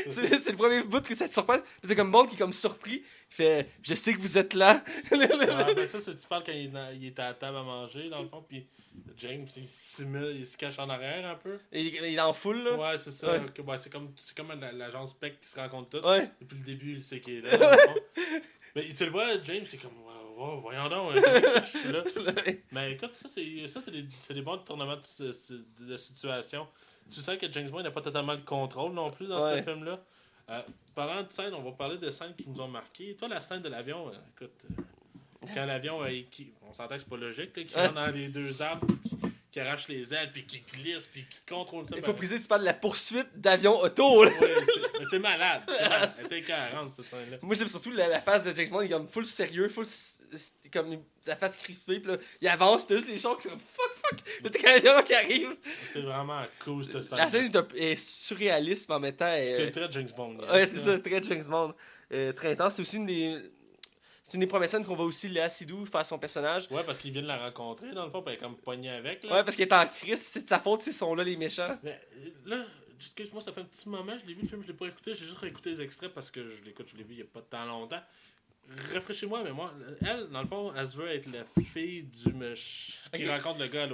c'est le premier bout que ça te surprend. Puis t'es comme Bond qui est comme surpris. Il fait je sais que vous êtes là. Ouais, ben ça, tu parles quand il est à la table à manger, dans le fond, puis James, il simule, il se cache en arrière un peu. Et il est en foule, là. Ouais, c'est ça. Ouais. Ouais, c'est comme l'agence Peck qui se rencontre toutes. Ouais. Depuis le début, il sait qu'il est là. Dans le fond. Mais tu le vois, James, c'est comme, wow, voyons donc, je suis là. Mais écoute, c'est des bons tournements de situation. Tu sais que James Bond n'a pas totalement le contrôle non plus dans ce film-là. Parlant de scène, on va parler de scènes qui nous ont marqué. Toi, la scène de l'avion, écoute, quand l'avion, on s'entend que c'est pas logique, là, qui rentre dans les deux arbres, qui arrache les ailes, puis qui glisse, puis qui contrôle ça. Il faut préciser que tu parles de la poursuite d'avion auto, là. Ouais, mais c'est malade. C'était écœurant, cette scène-là. Moi, j'aime surtout la face de James Bond, il est comme full sérieux, comme la face crispée, pis là, il avance, pis t'as juste les gens qui sont comme fuck. Là, t'as l'avion qui arrive. C'est vraiment cool, cette scène. La scène est surréaliste, mais en même temps. C'est très James Bond. Ouais, c'est ça, très James Bond. Très intense. C'est aussi c'est une des premières scènes qu'on voit aussi Léa Seydoux faire son personnage. Ouais, parce qu'ils viennent la rencontrer, dans le fond, pis elle est comme pognée avec. Là. Ouais, parce qu'elle est en crise, pis c'est de sa faute s'ils sont là, les méchants. Mais là, excuse-moi, ça fait un petit moment, je l'ai vu le film, je l'ai pas écouté, j'ai juste réécouté les extraits parce que je l'ai vu il y a pas tant longtemps. Rafraîchis-moi, mais moi, elle, dans le fond, elle se veut être la fille qui rencontre le gars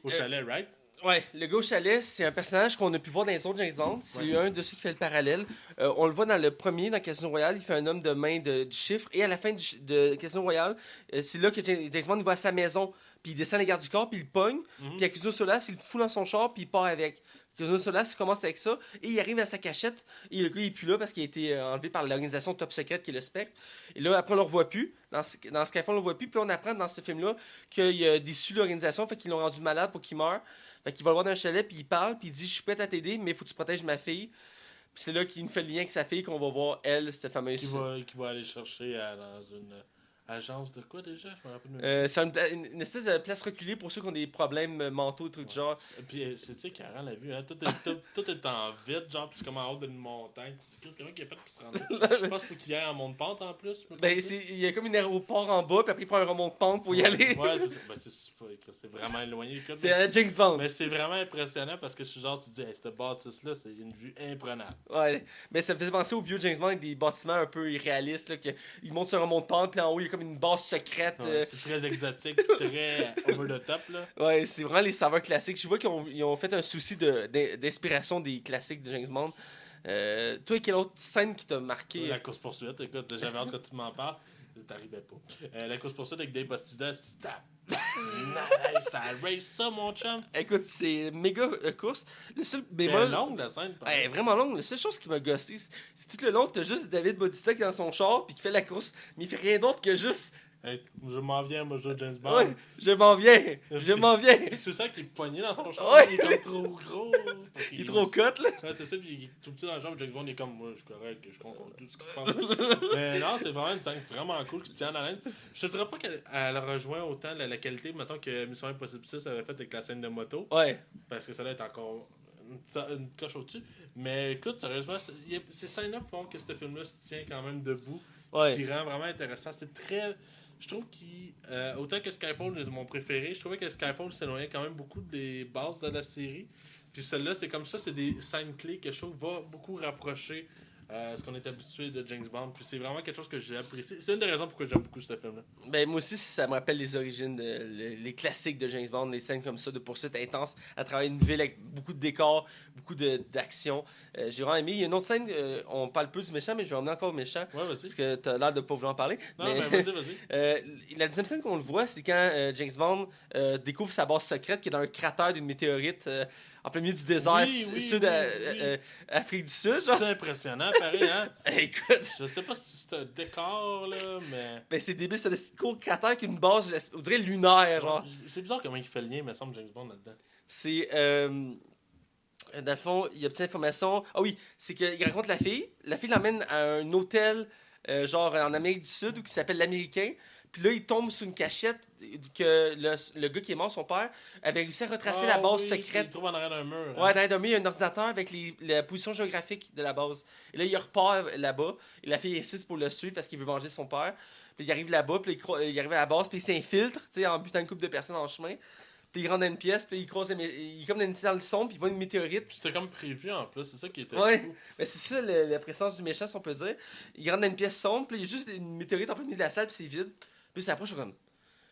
au chalet, right? Ouais, le gars au chalet, c'est un personnage qu'on a pu voir dans les autres James Bond. C'est un de ceux qui fait le parallèle. On le voit dans le premier, dans Casino Royale, il fait un homme de main du chiffre. Et à la fin de Casino Royale, c'est là que James Bond il va à sa maison. Puis il descend les gardes du corps, puis il le pogne. Puis à Casino Solas, il le fout dans son char, puis il part avec. Casino Solas commence avec ça. Et il arrive à sa cachette. Et le gars, il est plus là parce qu'il a été enlevé par l'organisation Top Secret, qui est le Spectre. Et là, après, on le revoit plus. Dans Skyfall, on le voit plus. Puis on apprend dans ce film-là qu'il a déçu l'organisation, fait qu'ils l'ont rendu malade pour qu'il meure. Fait qu'il va le voir dans un chalet, puis il parle, puis il dit « Je suis prêt à t'aider, mais il faut que tu protèges ma fille. » Puis c'est là qu'il nous fait le lien avec sa fille, qu'on va voir, elle, cette fameuse... Qui va aller chercher dans une agence de quoi, déjà? Je me rappelle même. C'est une espèce de place reculée pour ceux qui ont des problèmes mentaux, trucs du genre. Puis c'est Karen l'a vu, hein? Tout est en vide, genre, puis c'est comme en haut d'une montagne. C'est comment qu'il a fait pour se rendre là? Je pense qu'il faut qu'il y ait un monte-pente en plus. Il y a comme un aéroport en bas, puis après il prend un remonte-pente pour y aller. Ouais, c'est ça. C'est vraiment éloigné. C'est un James Bond. Mais c'est vraiment impressionnant parce que genre, tu dis, hey, cette bâtisse-là, c'est une vue imprenable. Ouais, mais ça me faisait penser au vieux James Bond avec des bâtiments un peu irréalistes, là, que il monte sur un remonte-pente, puis en haut, il y a comme une base secrète. Ouais, c'est très exotique, très over the top, là. Ouais, c'est vraiment les saveurs classiques. Je vois qu'ils ont fait un souci d'inspiration des classiques de James Bond. Toi, quelle autre scène qui t'a marqué? La course-poursuite, écoute, j'avais hâte que tu m'en parles. T'arrivais pas. La course-poursuite avec Dave Bautista, c'est nice, ça race ça, mon chum. Écoute, c'est méga course. Le seul bémol. C'est longue, la scène. Ouais, vraiment longue. La seule chose qui m'a gossé, c'est tout le long que t'as juste David Bautista qui est dans son char puis qui fait la course, mais il fait rien d'autre que juste... Hey, je m'en viens, moi, je James Bond. Ouais, je m'en viens. C'est ça qui est poigné dans son char. Ouais. Il est comme trop gros. Il est trop cut, là. Ouais, c'est ça, puis il est tout petit dans le char. James Bond il est comme, moi, je suis correct, je contrôle tout ce qui se passe. Mais non, c'est vraiment une scène vraiment cool qui tient en haleine. Je te dirais pas qu'elle rejoint autant la qualité, mettons, que Mission Impossible 6 avait fait avec la scène de moto. Ouais. Parce que ça là est encore une coche au-dessus. Mais écoute, sérieusement, ces scènes-là font que ce film-là se tient quand même debout. Ouais. Qui rend vraiment intéressant. C'est très... Je trouve autant que Skyfall est mon préféré, je trouvais que Skyfall s'éloignait quand même beaucoup des bases de la série. Puis celle-là, c'est comme ça, c'est des scènes clés que je trouve va beaucoup rapprocher ce qu'on est habitué de James Bond. Puis c'est vraiment quelque chose que j'ai apprécié. C'est une des raisons pourquoi j'aime beaucoup ce film-là. Ben moi aussi, ça me rappelle les origines, les classiques de James Bond, les scènes comme ça de poursuite intense à travers une ville avec beaucoup de décors, beaucoup d'action. J'ai vraiment aimé. Il y a une autre scène, on parle peu du méchant, mais je vais emmener encore au méchant. Ouais, vas-y. Parce que t'as l'air de pas vouloir en parler. Non, mais vas-y. La deuxième scène qu'on le voit, c'est quand James Bond découvre sa base secrète qui est dans un cratère d'une météorite en plein milieu du désert Afrique du Sud. C'est impressionnant, pareil, hein? Écoute. Je sais pas si c'est un décor, là, mais... Ben c'est débile, c'est un court cratère qui a une base, on dirait lunaire, genre. C'est bizarre comment il fait le lien, me semble, James Bond là-dedans. C'est... dans le fond, il y a petite information. Ah oui, c'est qu'il rencontre la fille. La fille l'emmène à un hôtel, genre en Amérique du Sud, qui s'appelle l'Américain. Puis là, il tombe sous une cachette que le gars qui est mort, son père, avait réussi à retracer la base secrète. Il trouve en arrière d'un mur. Hein? Ouais, dans l'arrière d'un mur, il y a un ordinateur avec la position géographique de la base. Et là, il repart là-bas. Et la fille insiste pour le suivre parce qu'il veut venger son père. Puis il arrive là-bas, puis il arrive à la base, puis il s'infiltre, tu sais, en butant une couple de personnes en chemin. Puis il rentre dans une pièce, puis il croise il est comme dans une salle de son, puis il voit une météorite. Puis c'était comme prévu en plus, c'est ça qui était Ouais, fou. mais c'est ça la présence du méchant, si on peut dire. Il rentre dans une pièce sombre, puis il y a juste une météorite en plein milieu de la salle, puis c'est vide. Puis il s'approche comme.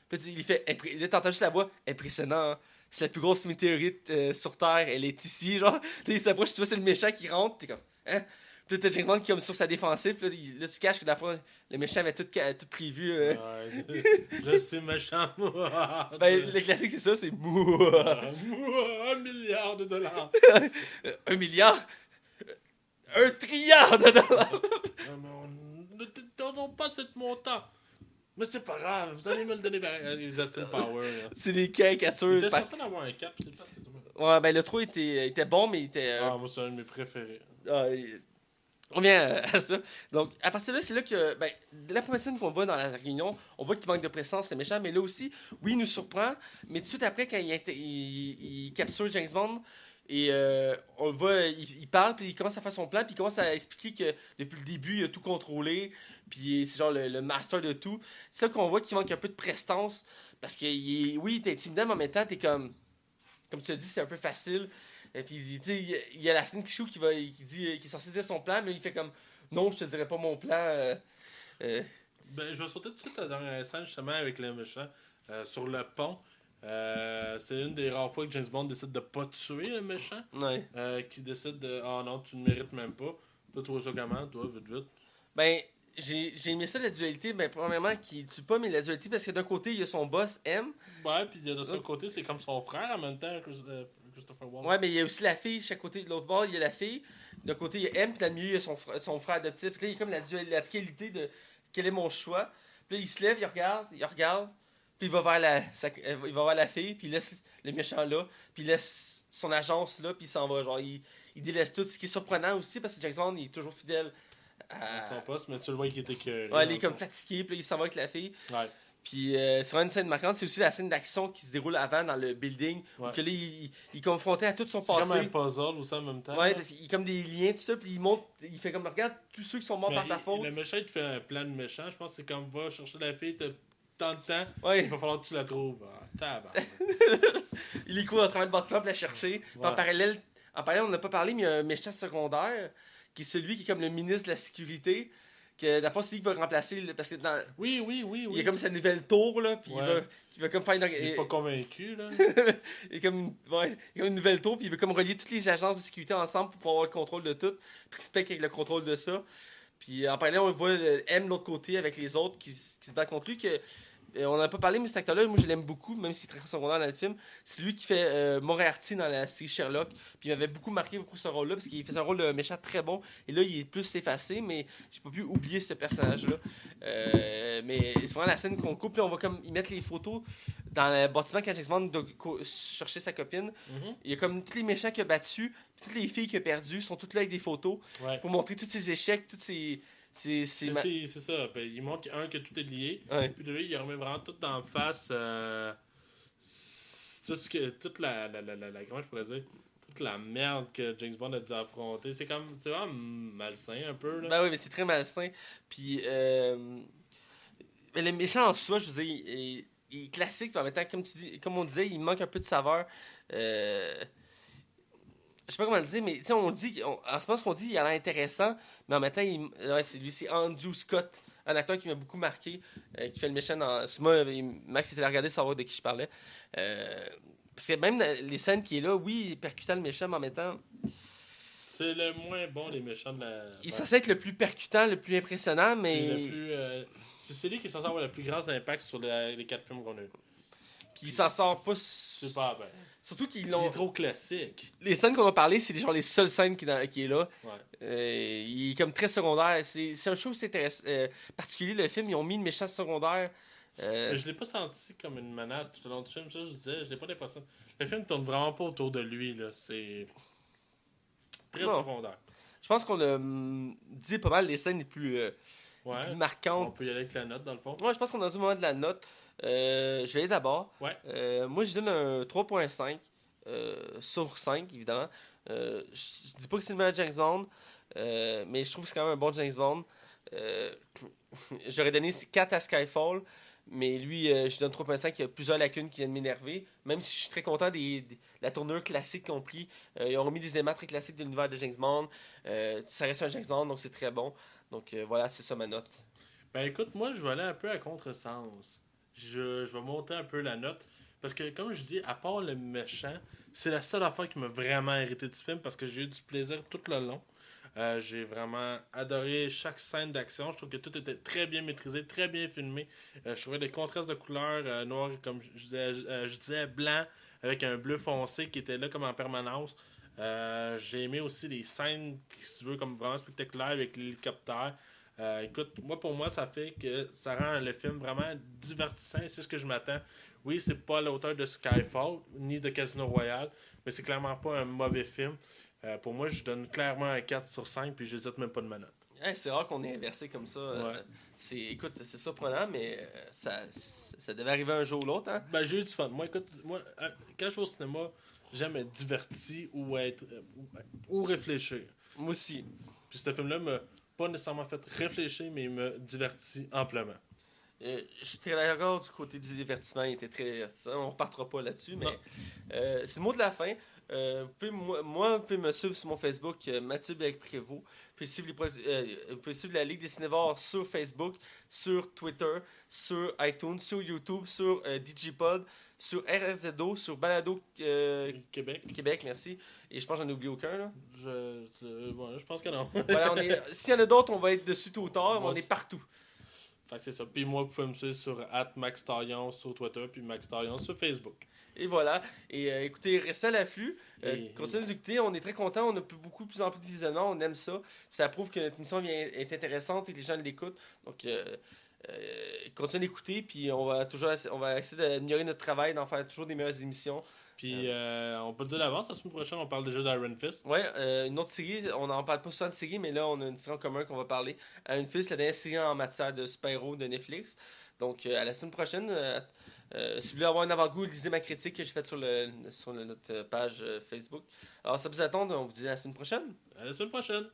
Puis il fait. Là, t'entends juste la voix, impressionnant. Hein. C'est la plus grosse météorite sur Terre, elle est ici, genre. Là, il s'approche, tu vois, c'est le méchant qui rentre, t'es comme. Hein? Puis là, t'as James Bond qui est comme sur sa défensive, puis là, tu caches que la fois, le méchant avait tout prévu. Ouais, je suis méchant, moi. Ben, le classique, c'est ça, c'est. 1 milliard de dollars. 1 milliard? 1 trilliard de dollars! Non, mais ne te donnons pas cette montant. Mais c'est pas grave, vous allez me le donner par les Austin Power. C'est des caricatures. Il était censé d'avoir un cap, c'est pas c'est dommage. Ouais, ben le 3 était bon, mais il était. Moi, c'est un de mes préférés. On vient à ça. Donc, à partir de là, c'est là que. Ben, la première scène qu'on voit dans la réunion, on voit qu'il manque de présence, le méchant, mais là aussi, oui, il nous surprend, mais tout de suite après, quand il capture James Bond, et on le voit, il parle, puis il commence à faire son plan, puis il commence à expliquer que depuis le début, il a tout contrôlé, puis c'est genre le master de tout. C'est ça qu'on voit qu'il manque un peu de prestance, parce que, oui, il est intimidant, mais en même temps, t'es comme tu as dit, c'est un peu facile. Et puis, tu sais, il y a la scène qui qui est censé dire son plan, mais il fait comme non, je te dirai pas mon plan. Ben, je vais sauter tout de suite dans la scène justement avec le méchant sur le pont. C'est une des rares fois que James Bond décide de pas tuer le méchant. Ouais. Qui décide de ah non, tu ne mérites même pas. Toi, tu vois ça comment, toi, vite. Ben, j'ai aimé ça la dualité, mais premièrement, qu'il tue pas, mais la dualité, parce que d'un côté, il y a son boss, M. Ouais, puis de son côté, c'est comme son frère en même temps, Christopher Walken. Ouais, mais il y a aussi la fille, de chaque côté. De l'autre bord, il y a la fille. D'un côté, il y a M, puis dans le milieu, il y a son frère adoptif. Puis là, il y a comme la qualité de quel est mon choix. Puis là, il se lève, il regarde, puis il va vers la fille, puis il laisse le méchant là, puis il laisse son agence là, puis il s'en va. Genre, il délaisse tout. Ce qui est surprenant aussi, parce que James Bond, il est toujours fidèle à Son poste, mais tu le vois qu'il était que. ouais, il est comme fatigué, puis là, il s'en va avec la fille. Ouais. Puis c'est vraiment une scène marquante. C'est aussi la scène d'action qui se déroule avant dans le building. Ouais. Où que là, il est confronté à tout son C'est passé. comme un puzzle aussi en même temps. Ouais, parce qu'il y a comme des liens, tout ça. Puis il montre, il fait comme regarde tous ceux qui sont morts par ta faute. Le méchant, il te fait un plan de méchant. Je pense que c'est comme va chercher la fille, t'as tant de temps, Ouais. il va falloir que tu la trouves. Ah, tabarnak. Il est court à travers le bâtiment pour la chercher. Puis Ouais. en parallèle, on n'a pas parlé, mais il y a un méchant secondaire qui est celui qui est comme le ministre de la sécurité. Que la fois, c'est lui qui va remplacer. Parce que Oui. il y a comme sa nouvelle tour, là. Puis Ouais. il va comme faire une. Il est pas convaincu, là. il y a comme une nouvelle tour, puis il veut comme relier toutes les agences de sécurité ensemble pour pouvoir avoir le contrôle de tout. Puis il se pèque avec le contrôle de ça. Puis en parallèle, on voit M de l'autre côté avec les autres qui se battent contre lui. On n'a pas parlé, mais cet acteur-là, moi je l'aime beaucoup, même s'il est très secondaire dans le film. C'est lui qui fait Moriarty dans la série Sherlock. Puis il m'avait beaucoup marqué pour ce rôle-là, parce qu'il faisait un rôle de méchant très bon. Et là, il est plus effacé, mais j'ai pas pu oublier ce personnage-là. Mais c'est vraiment la scène qu'on coupe. Puis on va comme y mettre les photos dans le bâtiment quand James Bond doit chercher sa copine. Mhm. Il y a comme tous les méchants qu'il a battus, puis toutes les filles qu'il a perdues sont toutes là avec des photos Ouais. pour montrer tous ses échecs, toutes ses. C'est ça. Ben, il montre que tout est lié. Ouais. Puis de là, il remet vraiment tout en face. Toute la. Comment je pourrais dire? Toute la merde que James Bond a dû affronter. C'est vraiment malsain un peu. Là. Ben oui, mais c'est très malsain. Puis, mais le méchant en soi, je veux dire, il est classique, puis en même temps, comme on disait, il manque un peu de saveur. Je sais pas comment le dire, mais tu sais, on dit, en ce moment, ce qu'on dit, il a l'air intéressant, mais en même temps, c'est Andrew Scott, un acteur qui m'a beaucoup marqué, qui fait le méchant dans. Moi, Max était là à regarder savoir de qui je parlais. Parce que même les scènes qui est là, oui, il est percutant le méchant, mais en même temps, C'est le moins bon des méchants de la. il est censé être le plus percutant, le plus impressionnant, mais. Le plus, c'est lui qui est censé avoir le plus grand impact sur les 4 films qu'on a eu. Puis il s'en sort pas. C'est pas bien. Surtout qu'ils Il l'ont. est trop classique. Les scènes qu'on a parlé, c'est genre les seules scènes qui est là. Ouais. Il est comme très secondaire. C'est un show particulier, le film. Ils ont mis une méchante secondaire. Mais je l'ai pas senti comme une menace tout au long du film. Ça, je disais, je l'ai pas l'impression. Le film tourne vraiment pas autour de lui. Là. C'est très Non. secondaire. Je pense qu'on a dit pas mal les scènes les plus Ouais. On marquantes. peut y aller avec la note dans le fond. Ouais, je pense qu'on a du moment de la note. Je vais aller d'abord. Ouais. Moi, je donne un 3.5 sur 5, évidemment. Je dis pas que c'est le meilleur James Bond, mais je trouve que c'est quand même un bon James Bond. Euh, J'aurais donné 4 à Skyfall, mais lui, je donne 3.5. Il y a plusieurs lacunes qui viennent m'énerver. Même si je suis très content de la tournure classique qu'ils ont pris. Ils ont remis des éléments très classiques de l'univers de James Bond. Ça reste un James Bond, donc c'est très bon. Donc voilà, c'est ça ma note. Ben écoute, moi je vais aller un peu à contresens. Je vais monter un peu la note. Parce que comme je dis, à part le méchant, c'est la seule affaire qui m'a vraiment irrité du film parce que j'ai eu du plaisir tout le long. J'ai vraiment adoré chaque scène d'action. Je trouve que tout était très bien maîtrisé, très bien filmé. Je trouvais les contrastes de couleurs noir, comme je disais, blanc avec un bleu foncé qui était là comme en permanence. J'ai aimé aussi les scènes qui se veulent comme vraiment spectaculaires avec l'hélicoptère. Écoute, moi pour moi, ça fait que ça rend le film vraiment divertissant. C'est ce que je m'attends. Oui, c'est pas à la hauteur de Skyfall ni de Casino Royale, mais c'est clairement pas un mauvais film. Pour moi, je donne clairement un 4 sur 5 puis je n'hésite même pas de ma note. Hey, c'est rare qu'on ait inversé comme ça. Ouais. Écoute, c'est surprenant, mais ça devait arriver un jour ou l'autre. Hein? Ben, j'ai eu du fun. Moi, écoute, quand je vais au cinéma, j'aime être diverti ou réfléchir. Moi aussi. Puis ce film-là m'a pas nécessairement fait réfléchir, mais il me divertit amplement. Je suis très d'accord du côté du divertissement, il était très divertissant. On repartira pas là-dessus, mais c'est le mot de la fin. Vous pouvez me suivre sur mon Facebook, Mathieu Belc-Prévost. Vous pouvez suivre la Ligue des Cinévores sur Facebook, sur Twitter, sur iTunes, sur YouTube, sur Digipod, sur RZO, sur Balado Québec, merci. Et je pense que j'en ai oublié aucun. Là. Je pense que non. Voilà, s'il y en a d'autres, on va être dessus tôt ou tard, mais on est partout. Fait que c'est ça. Puis moi, vous pouvez me suivre sur @MaxTarion sur Twitter, puis MaxTarion sur Facebook. Et voilà. Et écoutez, restez à l'afflût. Continuez de nous écouter. On est très contents. On a beaucoup plus en plus de visionnements. On aime ça. Ça prouve que notre émission est intéressante et que les gens l'écoutent. Donc, continuez d'écouter. Puis on va essayer d'améliorer notre travail, d'en faire toujours des meilleures émissions. Puis on peut le dire d'avance, la semaine prochaine, on parle déjà d'Iron Fist. Ouais, une autre série, on n'en parle pas souvent de série, mais là, on a une série en commun qu'on va parler. Iron Fist, la dernière série en matière de super-héros de Netflix. Donc, à la semaine prochaine. Si vous voulez avoir un avant-goût, lisez ma critique que j'ai faite sur notre page Facebook. Alors, ça vous attend, on vous dit à la semaine prochaine. À la semaine prochaine!